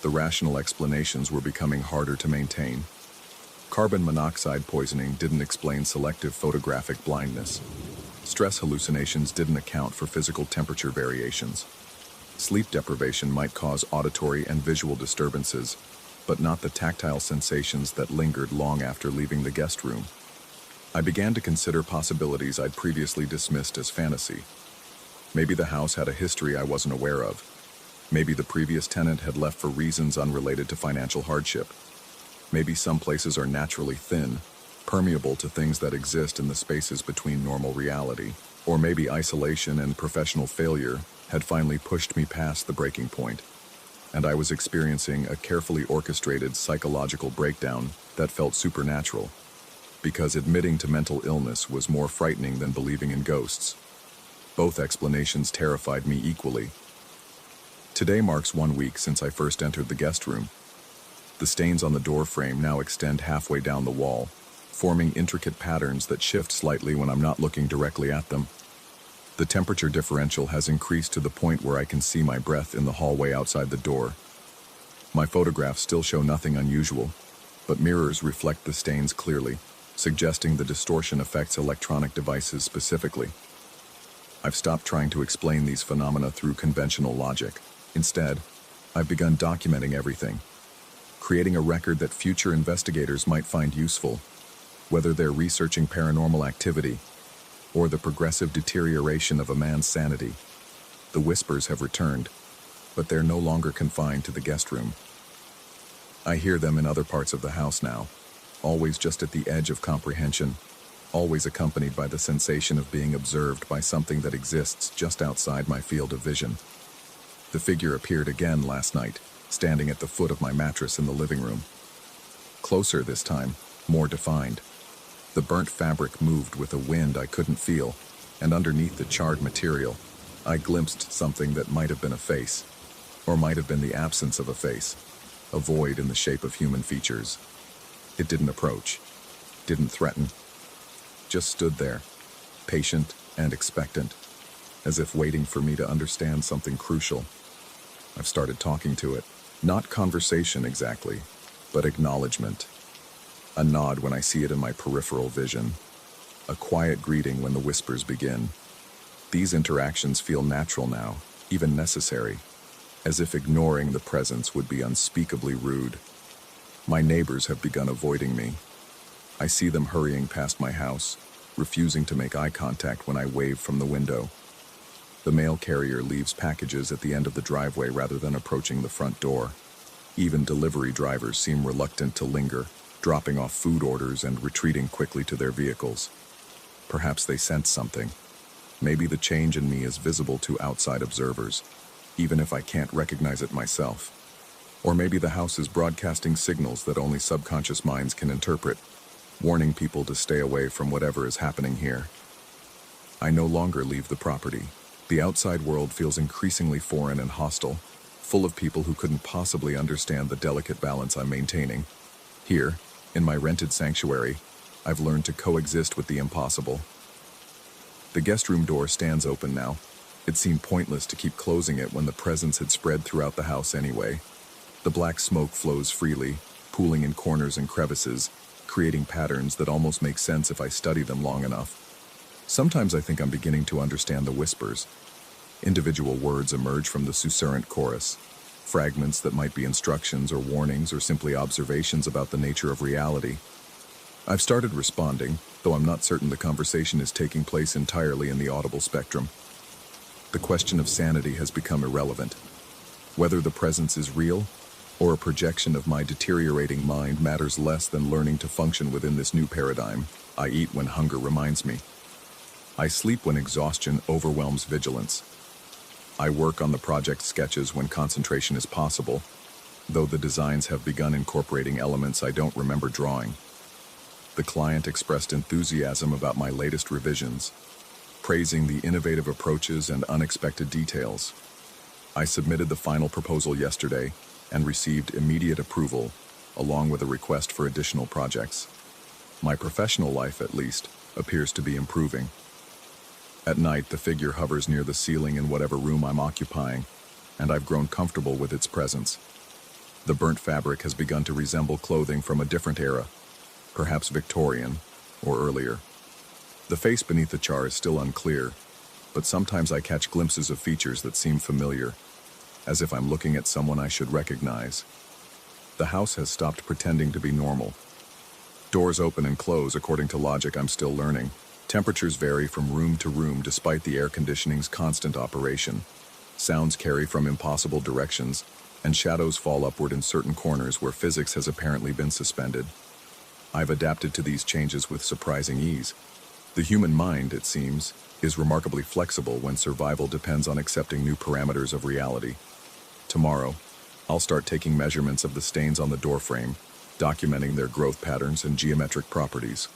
The rational explanations were becoming harder to maintain. Carbon monoxide poisoning didn't explain selective photographic blindness. Stress hallucinations didn't account for physical temperature variations. Sleep deprivation might cause auditory and visual disturbances, but not the tactile sensations that lingered long after leaving the guest room. I began to consider possibilities I'd previously dismissed as fantasy. Maybe the house had a history I wasn't aware of. Maybe the previous tenant had left for reasons unrelated to financial hardship. Maybe some places are naturally thin, permeable to things that exist in the spaces between normal reality. Or maybe isolation and professional failure had finally pushed me past the breaking point, and I was experiencing a carefully orchestrated psychological breakdown that felt supernatural, because admitting to mental illness was more frightening than believing in ghosts. Both explanations terrified me equally. Today marks 1 week since I first entered the guest room. The stains on the door frame now extend halfway down the wall, forming intricate patterns that shift slightly when I'm not looking directly at them. The temperature differential has increased to the point where I can see my breath in the hallway outside the door. My photographs still show nothing unusual, but mirrors reflect the stains clearly, suggesting the distortion affects electronic devices specifically. I've stopped trying to explain these phenomena through conventional logic. Instead, I've begun documenting everything, creating a record that future investigators might find useful, whether they're researching paranormal activity or the progressive deterioration of a man's sanity. The whispers have returned, but they're no longer confined to the guest room. I hear them in other parts of the house now, always just at the edge of comprehension, always accompanied by the sensation of being observed by something that exists just outside my field of vision. The figure appeared again last night, standing at the foot of my mattress in the living room. Closer this time, more defined. The burnt fabric moved with a wind I couldn't feel, and underneath the charred material, I glimpsed something that might have been a face, or might have been the absence of a face, a void in the shape of human features. It didn't approach, didn't threaten, just stood there, patient and expectant, as if waiting for me to understand something crucial. I've started talking to it. Not conversation exactly, but acknowledgement. A nod when I see it in my peripheral vision. A quiet greeting when the whispers begin. These interactions feel natural now, even necessary, as if ignoring the presence would be unspeakably rude. My neighbors have begun avoiding me. I see them hurrying past my house, refusing to make eye contact when I wave from the window. The mail carrier leaves packages at the end of the driveway rather than approaching the front door. Even delivery drivers seem reluctant to linger, dropping off food orders and retreating quickly to their vehicles. Perhaps they sense something. Maybe the change in me is visible to outside observers, even if I can't recognize it myself. Or maybe the house is broadcasting signals that only subconscious minds can interpret, warning people to stay away from whatever is happening here. I no longer leave the property. The outside world feels increasingly foreign and hostile, full of people who couldn't possibly understand the delicate balance I'm maintaining. Here, in my rented sanctuary, I've learned to coexist with the impossible. The guest room door stands open now. It seemed pointless to keep closing it when the presence had spread throughout the house anyway. The black smoke flows freely, pooling in corners and crevices, creating patterns that almost make sense if I study them long enough. Sometimes I think I'm beginning to understand the whispers. Individual words emerge from the susurrant chorus, fragments that might be instructions or warnings or simply observations about the nature of reality. I've started responding, though I'm not certain the conversation is taking place entirely in the audible spectrum. The question of sanity has become irrelevant. Whether the presence is real or a projection of my deteriorating mind matters less than learning to function within this new paradigm. I eat when hunger reminds me. I sleep when exhaustion overwhelms vigilance. I work on the project sketches when concentration is possible, though the designs have begun incorporating elements I don't remember drawing. The client expressed enthusiasm about my latest revisions, praising the innovative approaches and unexpected details. I submitted the final proposal yesterday and received immediate approval, along with a request for additional projects. My professional life, at least, appears to be improving. At night, the figure hovers near the ceiling in whatever room I'm occupying, and I've grown comfortable with its presence. The burnt fabric has begun to resemble clothing from a different era, perhaps Victorian or earlier. The face beneath the char is still unclear, but sometimes I catch glimpses of features that seem familiar, as if I'm looking at someone I should recognize. The house has stopped pretending to be normal. Doors open and close according to logic I'm still learning. Temperatures vary from room to room despite the air conditioning's constant operation. Sounds carry from impossible directions, and shadows fall upward in certain corners where physics has apparently been suspended. I've adapted to these changes with surprising ease. The human mind, it seems, is remarkably flexible when survival depends on accepting new parameters of reality. Tomorrow, I'll start taking measurements of the stains on the doorframe, documenting their growth patterns and geometric properties.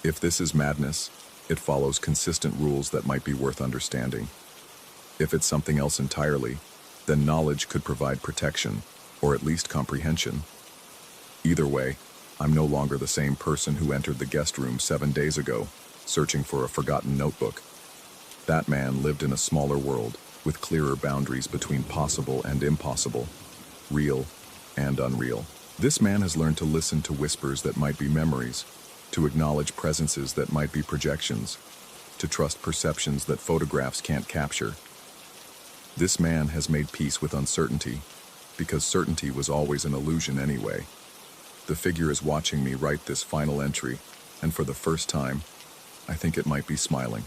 If this is madness, it follows consistent rules that might be worth understanding. If it's something else entirely, then knowledge could provide protection, or at least comprehension. Either way, I'm no longer the same person who entered the guest room 7 days ago, searching for a forgotten notebook. That man lived in a smaller world, with clearer boundaries between possible and impossible, real and unreal. This man has learned to listen to whispers that might be memories, to acknowledge presences that might be projections, to trust perceptions that photographs can't capture. This man has made peace with uncertainty, because certainty was always an illusion anyway. The figure is watching me write this final entry, and for the first time, I think it might be smiling.